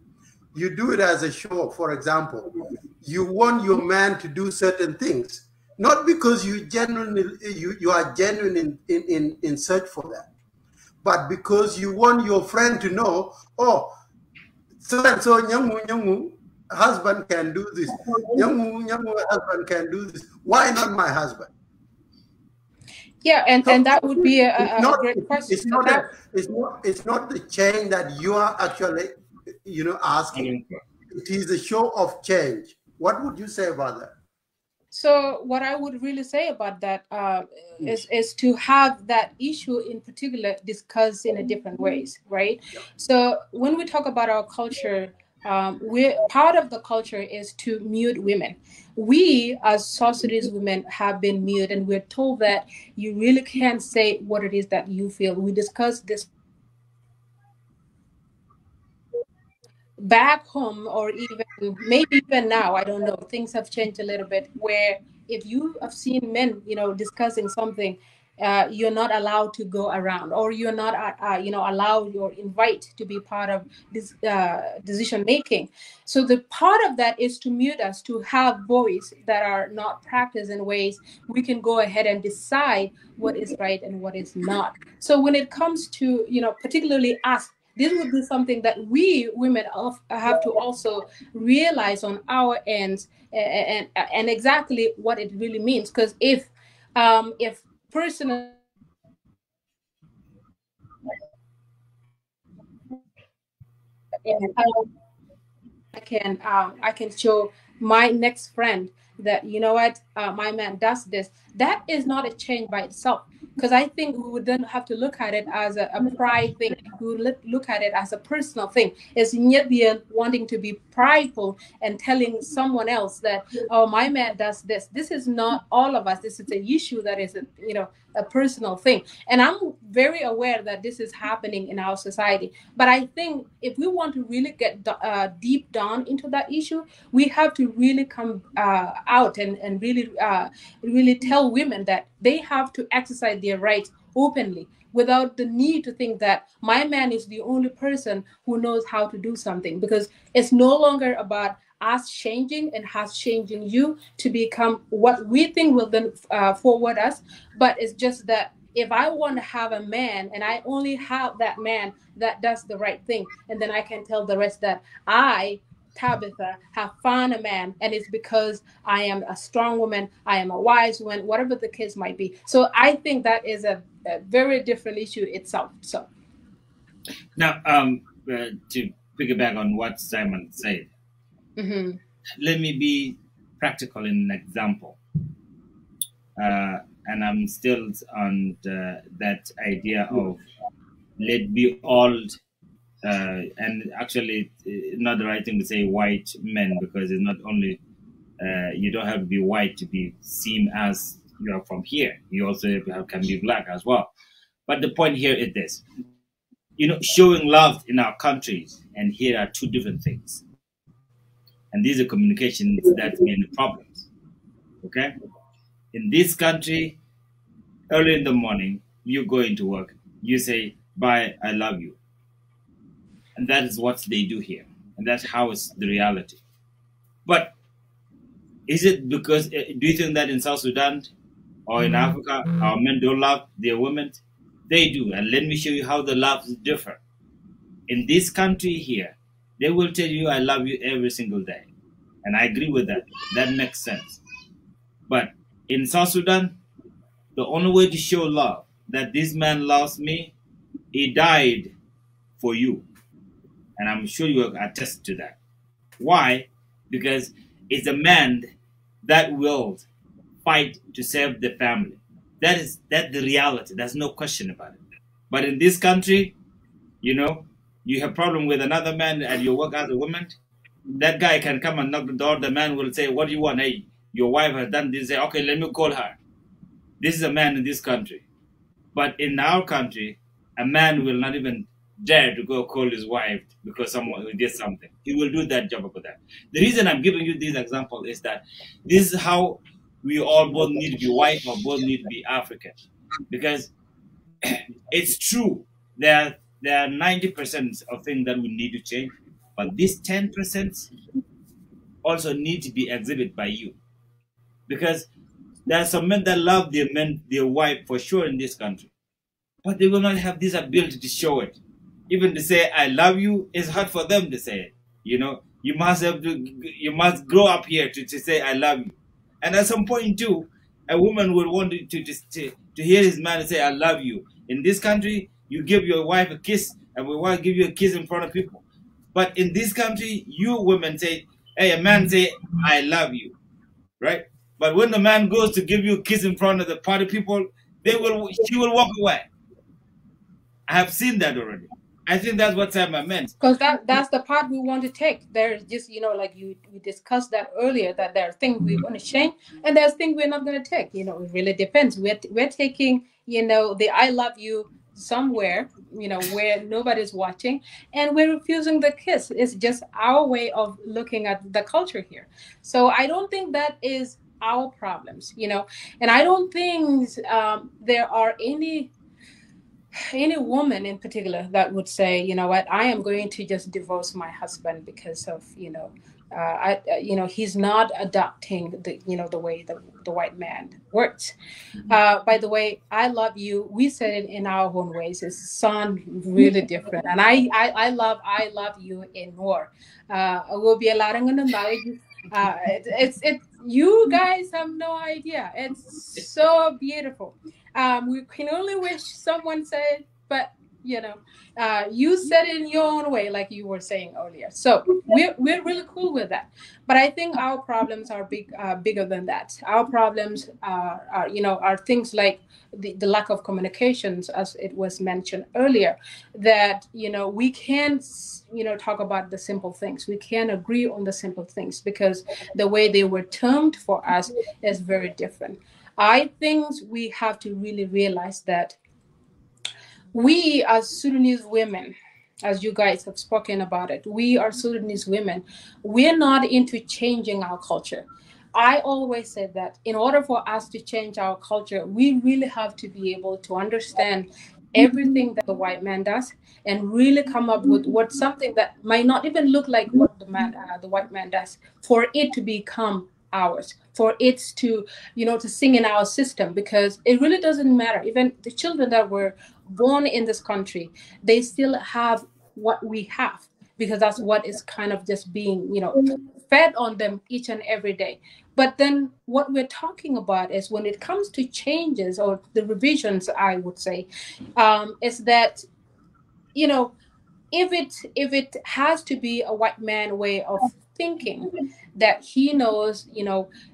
you do it as a show. For example, you want your man to do certain things, not because you are genuine in search for that, but because you want your friend to know, oh, so and so nyangu husband can do this. Nyangu husband can do this. Why not my husband? Yeah, and that would be a great question. It's not the change that you are actually, asking. It is a show of change. What would you say about that? So what I would really say about that is to have that issue in particular discussed in a different ways, right? Yeah. So when we talk about our culture, part of the culture is to mute women. We as South Sudanese women have been mute, and we're told that you really can't say what it is that you feel. We discussed this back home, or maybe even now, I don't know, things have changed a little bit, where if you have seen men, discussing something, you're not allowed to go around, or you're not, allowed or invite to be part of this decision making. So the part of that is to mute us, to have voice that are not practiced in ways we can go ahead and decide what is right and what is not. So when it comes to, particularly us, this would be something that we women have to also realize on our ends, and exactly what it really means. Because if personally I can show my next friend that, my man does this, that is not a change by itself. Because I think we would then have to look at it as a pride thing. We would look at it as a personal thing. It's Nyebian wanting to be prideful and telling someone else that, oh, my man does this. This is not all of us. This is an issue that is, a personal thing. And I'm very aware that this is happening in our society. But I think if we want to really get deep down into that issue, we have to really come out and really tell women that they have to exercise their rights openly, without the need to think that my man is the only person who knows how to do something. Because it's no longer about us changing and us changing you to become what we think will then forward us. But it's just that if I want to have a man and I only have that man that does the right thing, and then I can tell the rest that I, Tabitha, have found a man, and it's because I am a strong woman, I am a wise woman, whatever the case might be. So I think that is a very different issue itself. So now, to piggyback on what Simon said, let me be practical in an example. And I'm still on that idea of let be all, and actually not the right thing to say white men, because it's not only, you don't have to be white to be seen as you are from here. You also can be black as well. But the point here is this. showing love in our countries and here are two different things. And these are communications that mean the problems. Okay? In this country, early in the morning, you go into work, you say, bye, I love you. And that is what they do here. And that's how it's the reality. But is it because, do you think that in South Sudan or in Africa, our men don't love their women? They do. And let me show you how the love is different. In this country here, they will tell you, I love you every single day. And I agree with that. That makes sense. But in South Sudan, the only way to show love, that this man loves me, he died for you. And I'm sure you will attest to that. Why? Because it's a man that will fight to save the family. That's the reality. There's no question about it. But in this country, you have problem with another man and you work as a woman, that guy can come and knock the door. The man will say, what do you want? Hey, your wife has done this. Say, okay, let me call her. This is a man in this country. But in our country, a man will not even dare to go call his wife because someone did something. He will do that job over that. The reason I'm giving you this example is that this is how we all both need to be white or both need to be African. Because it's true, there are 90% of things that we need to change, but this 10% also need to be exhibited by you. Because there are some men that love their wife for sure in this country, but they will not have this ability to show it. Even to say I love you is hard for them to say it. You must grow up here to say I love you. And at some point too, a woman will want to hear his man say I love you. In this country, you give your wife a kiss, and we want to give you a kiss in front of people. But in this country, you women say, hey, a man say I love you, right? But when the man goes to give you a kiss in front of the party people, she will walk away. I have seen that already. I think that's what time I meant. Because that's the part we want to take. There's just, like we discussed that earlier, that there are things we want to change and there's things we're not going to take. It really depends. We're taking, the I love you somewhere, where nobody's watching, and we're refusing the kiss. It's just our way of looking at the culture here. So I don't think that is our problems, and I don't think there are any woman in particular that would say, you know what, I am going to just divorce my husband because of, he's not adopting the way the white man works. By the way, I love you. We said it in our own ways. It sounds really different. And I love you in Nuer. Will be a lot of you guys have no idea. It's so beautiful. We can only wish someone said, but you said it in your own way, like you were saying earlier. So we're really cool with that. But I think our problems are bigger than that. Our problems are things like the lack of communications, as it was mentioned earlier, that we can't talk about the simple things. We can't agree on the simple things because the way they were termed for us is very different. I think we have to really realize that we as Sudanese women, as you guys have spoken about it, we are Sudanese women. We're not into changing our culture. I always said that in order for us to change our culture, we really have to be able to understand everything that the white man does and really come up with something that might not even look like what the white man does, for it to become ours, for it to to sing in our system, because it really doesn't matter. Even the children that were born in this country, they still have what we have, because that's what is kind of just being fed on them each and every day. But then what we're talking about is when it comes to changes or the revisions, I would say, is that if it has to be a white man way of thinking, that he knows,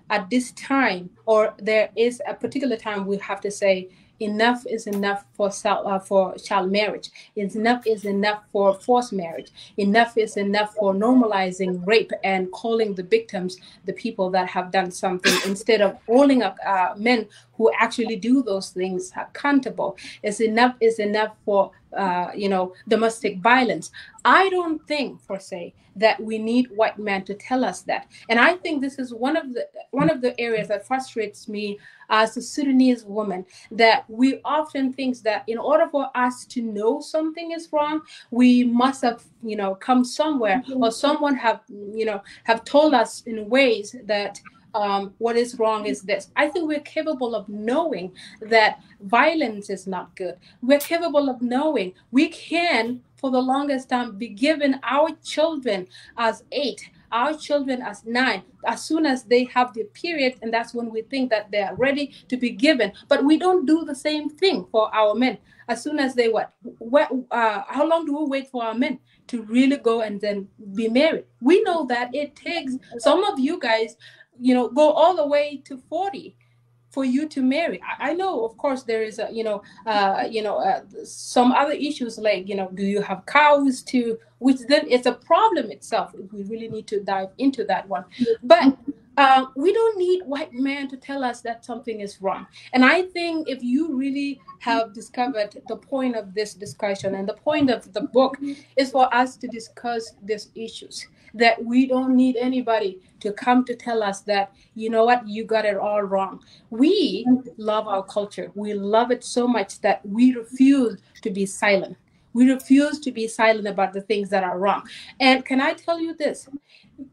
at this time, or there is a particular time, we have to say enough is enough for child marriage. Enough is enough for forced marriage. Enough is enough for normalizing rape and calling the victims the people that have done something, instead of calling up men who actually do those things accountable. Is enough for domestic violence. I don't think, for say, that we need white men to tell us that. And I think this is one of the areas that frustrates me as a Sudanese woman, that we often think that in order for us to know something is wrong, we must have come somewhere, or someone have told us in ways that what is wrong is this. I think we're capable of knowing that violence is not good. We're capable of knowing we can, for the longest time, be given our children as 8, our children as 9, as soon as they have their period, and that's when we think that they are ready to be given. But we don't do the same thing for our men. As soon as they how long do we wait for our men to really go and then be married? We know that it takes some of you guys go all the way to 40 for you to marry. I know, of course, there is some other issues like do you have cows to, which then it's a problem itself. We really need to dive into that one. But we don't need white men to tell us that something is wrong. And I think if you really have discovered the point of this discussion, and the point of the book is for us to discuss these issues, that we don't need anybody to come to tell us that, you know what, you got it all wrong. We love our culture. We love it so much that we refuse to be silent. We refuse to be silent about the things that are wrong. And can I tell you this?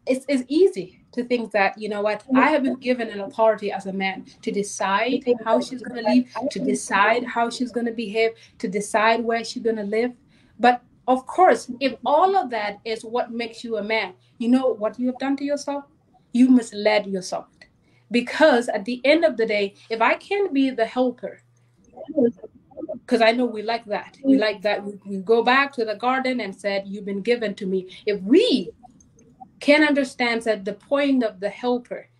It's easy to think that, you know what, I have been given an authority as a man to decide how she's going to live, to decide how she's going to behave, to decide where she's going to live. But of course, if all of that is what makes you a man, you know what you have done to yourself? You misled yourself. Because at the end of the day, if I can be the helper, because I know we like that. We like that. We go back to the garden and said, you've been given to me. If we can understand that the point of the helper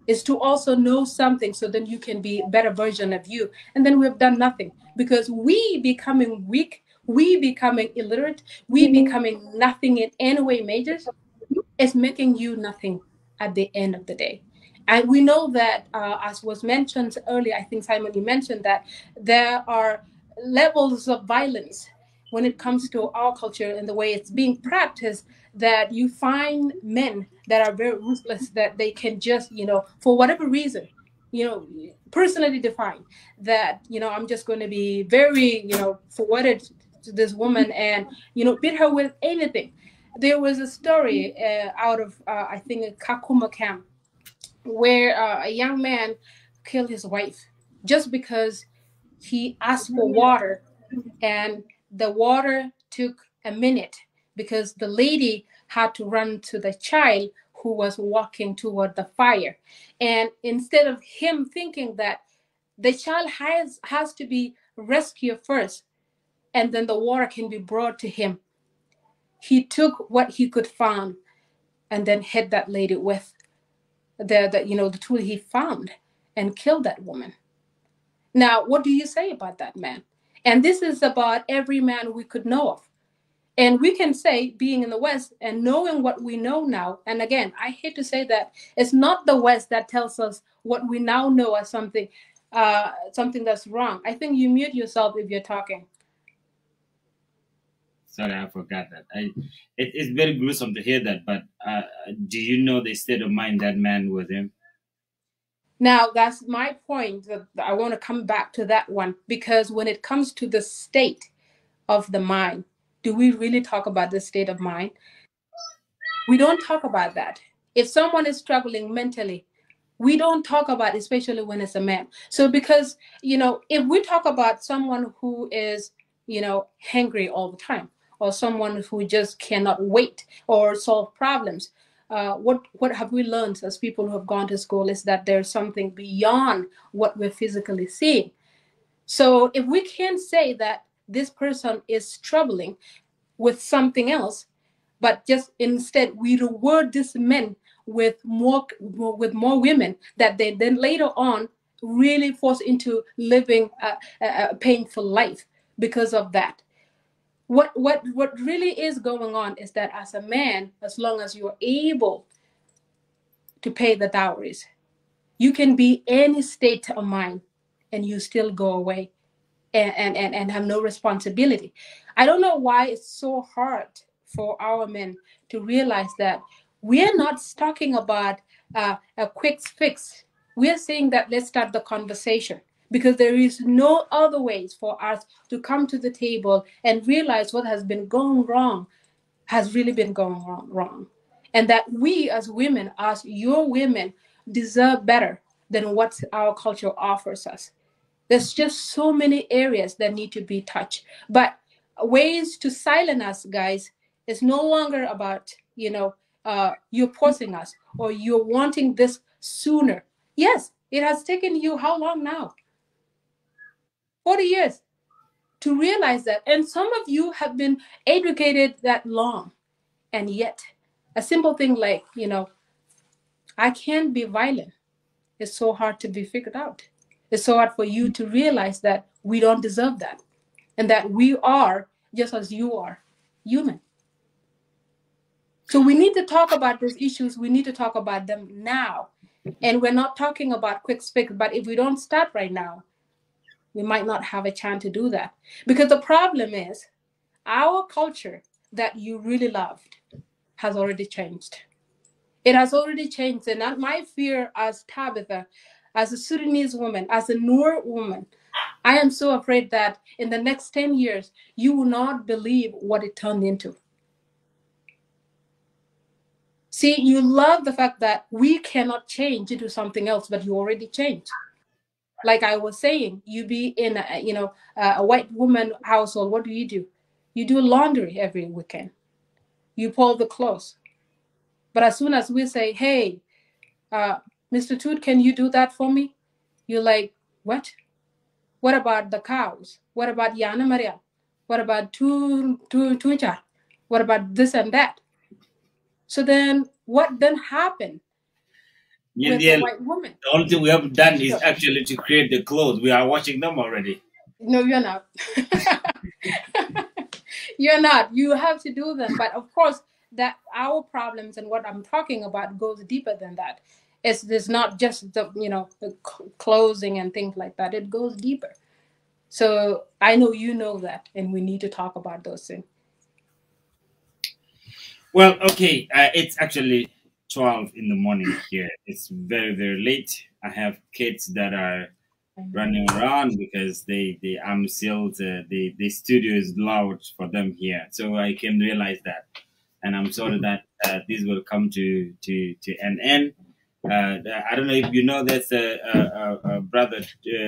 is to also know something, so then you can be a better version of you. And then we've done nothing, because we becoming weak, we becoming illiterate, we becoming nothing in any way majors, is making you nothing at the end of the day. And we know that, as was mentioned earlier, I think Simon, you mentioned that there are levels of violence when it comes to our culture and the way it's being practiced, that you find men that are very ruthless, that they can just, for whatever reason, personally define that, I'm just going to be very, forwarded to this woman and, beat her with anything. There was a story out of, I think, a Kakuma camp, where a young man killed his wife just because he asked for water, and the water took a minute because the lady had to run to the child who was walking toward the fire. And instead of him thinking that the child has to be rescued first and then the water can be brought to him, he took what he could find and then hit that lady with the tool he found and killed that woman. Now, what do you say about that man? And this is about every man we could know of. And we can say, being in the West and knowing what we know now, and again, I hate to say that, it's not the West that tells us what we now know as something that's wrong. I think you mute yourself if you're talking. Sorry, I forgot that. It's very gruesome to hear that, but do you know the state of mind that man was in? Now, that's my point. That I want to come back to that one, because when it comes to the state of the mind, do we really talk about the state of mind? We don't talk about that. If someone is struggling mentally, we don't talk about it, especially when it's a man. So because, if we talk about someone who is, hangry all the time, or someone who just cannot wait or solve problems, what have we learned as people who have gone to school is that there's something beyond what we're physically seeing. So if we can say that this person is struggling with something else, but just instead we reward this men with more women, that they then later on really force into living a painful life because of that. What really is going on is that as a man, as long as you're able to pay the dowries, you can be any state of mind and you still go away and have no responsibility. I don't know why it's so hard for our men to realize that we're not talking about a quick fix. We're saying that let's start the conversation, because there is no other ways for us to come to the table and realize what has been going wrong has really been going wrong. And that we as women, as your women, deserve better than what our culture offers us. There's just so many areas that need to be touched. But ways to silence us, guys, is no longer about, you're forcing us or you're wanting this sooner. Yes, it has taken you how long now? 40 years to realize that. And some of you have been educated that long. And yet, a simple thing like, I can't be violent. It's so hard to be figured out. It's so hard for you to realize that we don't deserve that, and that we are, just as you are, human. So we need to talk about those issues. We need to talk about them now. And we're not talking about quick fix, but if we don't start right now, we might not have a chance to do that. Because the problem is our culture that you really loved has already changed. It has already changed. And my fear as Tabitha, as a Sudanese woman, as a Nuer woman, I am so afraid that in the next 10 years, you will not believe what it turned into. See, you love the fact that we cannot change into something else, but you already changed. Like I was saying, you be in a white woman household, what do? You do laundry every weekend. You fold the clothes. But as soon as we say, hey, Mr. Toot, can you do that for me? You're like, what? What about the cows? What about Yana Maria? What about Tuncha? What about this and that? So then what then happened with the white woman? The only thing we have done is actually to create the clothes. We are washing them already. No, you're not. You're not. You have to do them. But of course, that our problems and what I'm talking about goes deeper than that. It's not just the clothing and things like that. It goes deeper. So I know you know that, and we need to talk about those things. Well, okay. It's actually 12 in the morning here. It's very, very late. I have kids that are running around because I'm still the studio is loud for them here. So I can realize that. And I'm sorry that this will come to an end. I don't know if you know that's brother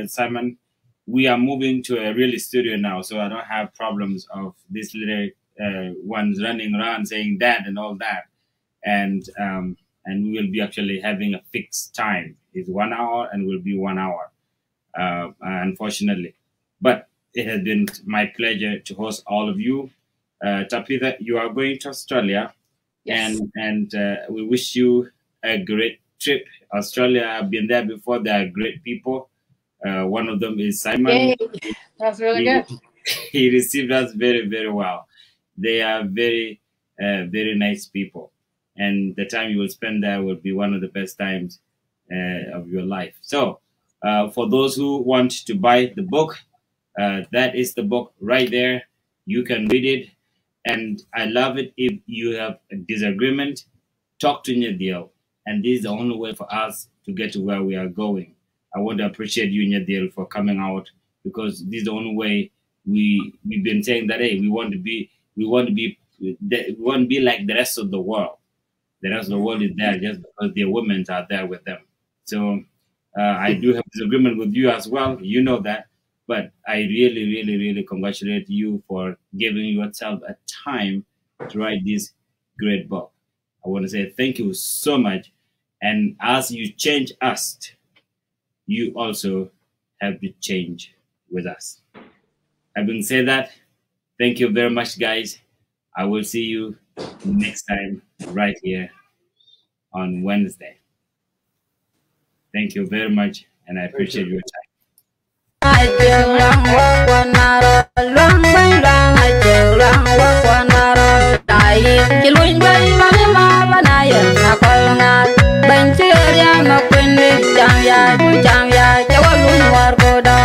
Simon. We are moving to a real studio now, so I don't have problems of these little ones running around saying that and all that. And we will be actually having a fixed time. It's 1 hour and will be 1 hour, unfortunately. But it has been my pleasure to host all of you. Tapitha, you are going to Australia, yes. and we wish you a great trip. Australia, I've been there before. They are great people. One of them is Simon. Yay. That's really good. He received us very, very well. They are very, very nice people. And the time you will spend there will be one of the best times of your life. So for those who want to buy the book, that is the book right there. You can read it. And I love it. If you have a disagreement, talk to Nyadil. And this is the only way for us to get to where we are going. I want to appreciate you, Nyadil, for coming out, because this is the only way we've been saying that, hey, we want to be like the rest of the world. The rest of the world is there just because their women are there with them. So I do have disagreement with you as well. You know that. But I really, really, really congratulate you for giving yourself a time to write this great book. I want to say thank you so much. And as you change us, you also have to change with us. Having said that, thank you very much, guys. I will see you next time right here on Wednesday. Thank you very much, and I appreciate your time. Jam ya, jawalun war ko da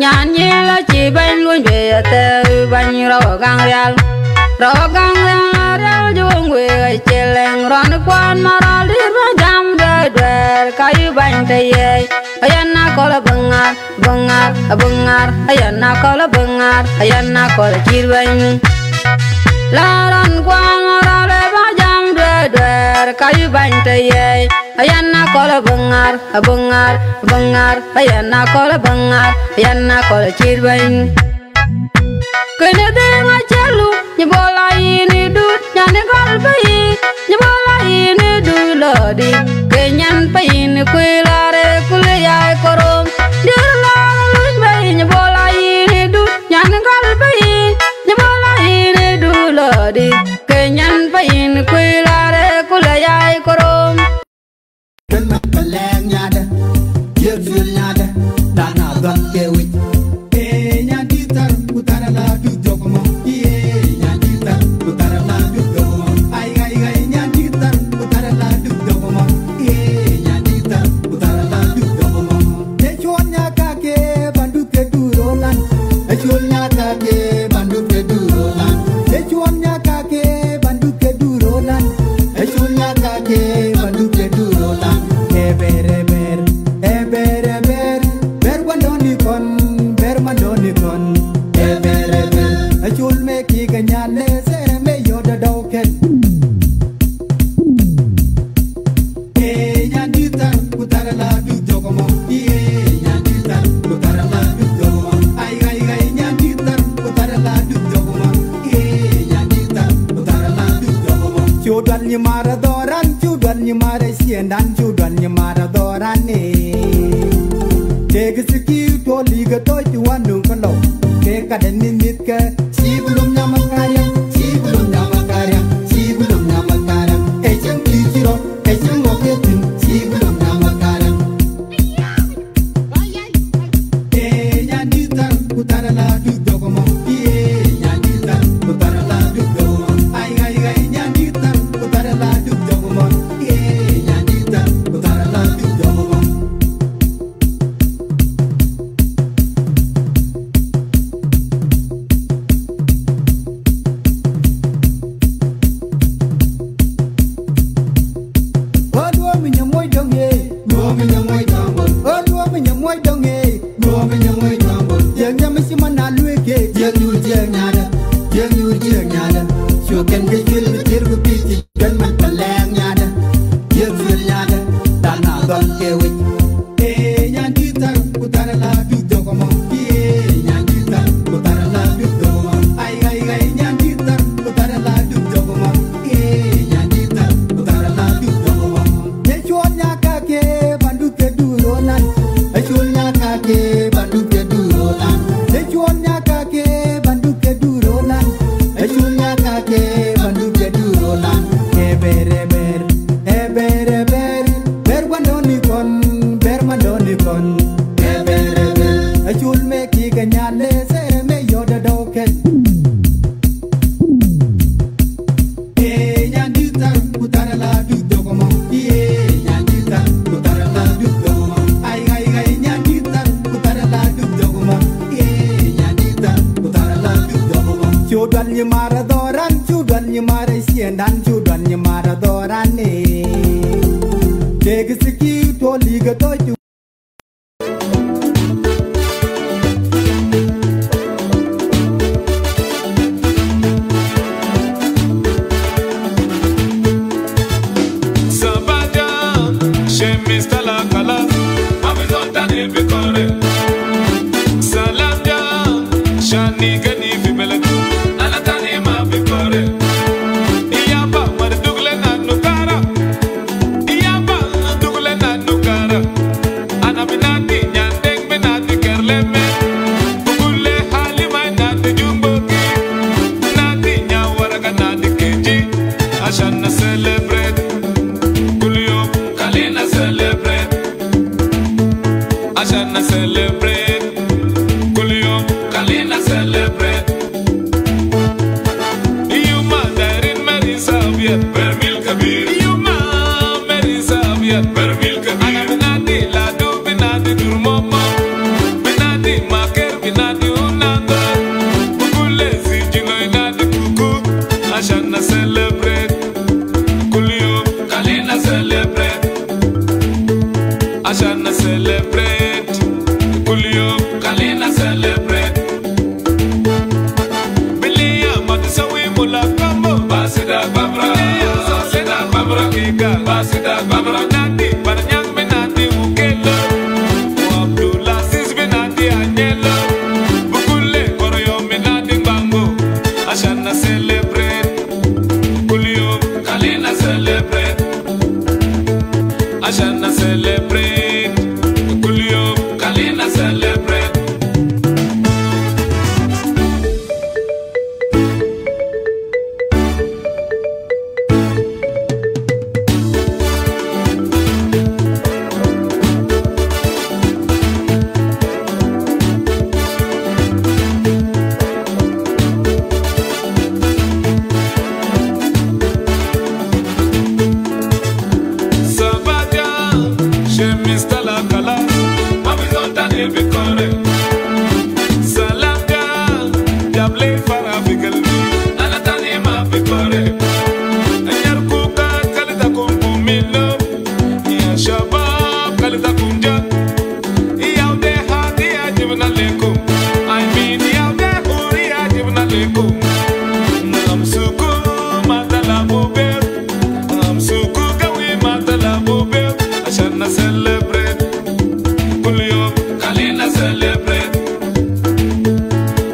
nhan ye la chi ban luôn về te ban ro gang real dung we cheleng ron kwan maral di jam de kai ban te ye ayana kola bengar ayana kola bengar ayana kola chirwen la ron kwan maral ba jam de kai ban te ye ayana kola bengar ayana kola bengar ayana kola chirwen kene de ngachalu ni bola ini dut nyane galbai ni bola ini dulodi kenyan pain kuilare kulya korom dirla lujbai ni bola ini dut nyane galbai ni bola ini dulodi kenyan pain kuilare kulya korom ken makaleng nyada yefil nyada dana don kewi e nyadi tar utara la du jokomo dan chudan nyamara dorane ke gisiki to liga to tuanu kalo ke kadan nimit ke sibulum namakarya ejeng kichiro ejeng oketin sibulum namakarya nyandita kutara la du dogomo nyandita kutara la du dogomo ai nyandita kutara la du dogomo Celebrate, Kulio, Kalina celebrate.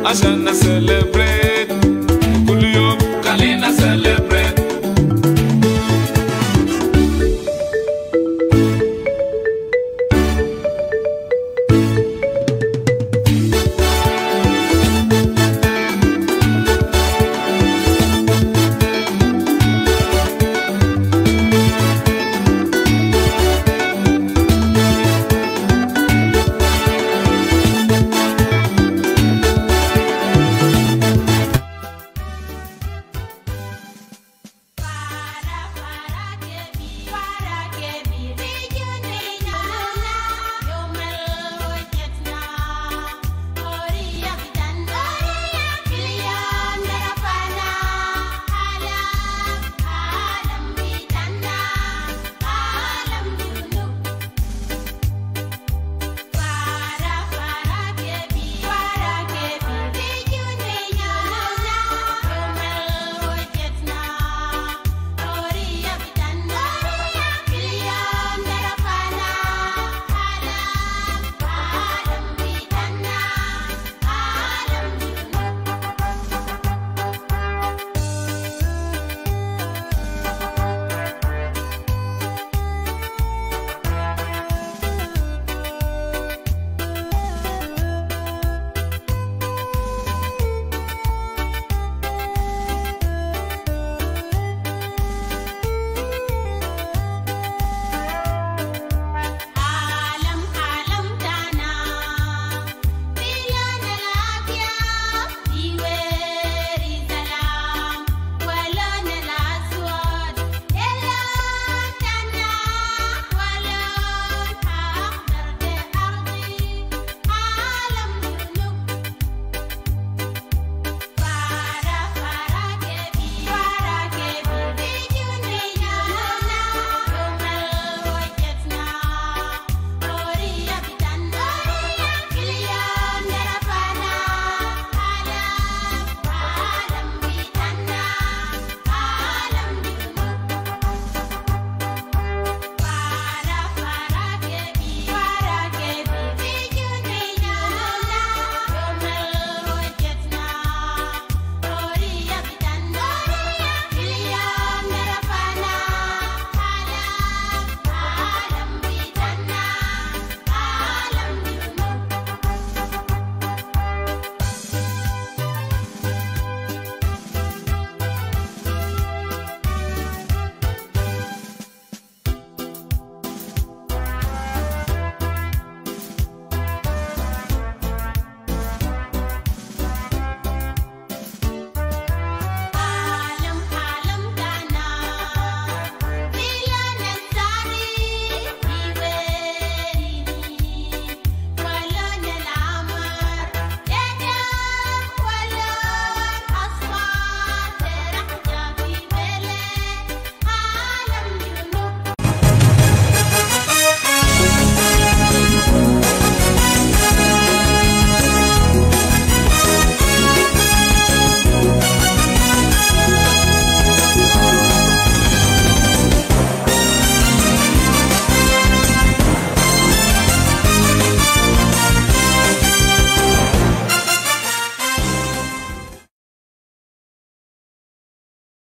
Ashana celebrate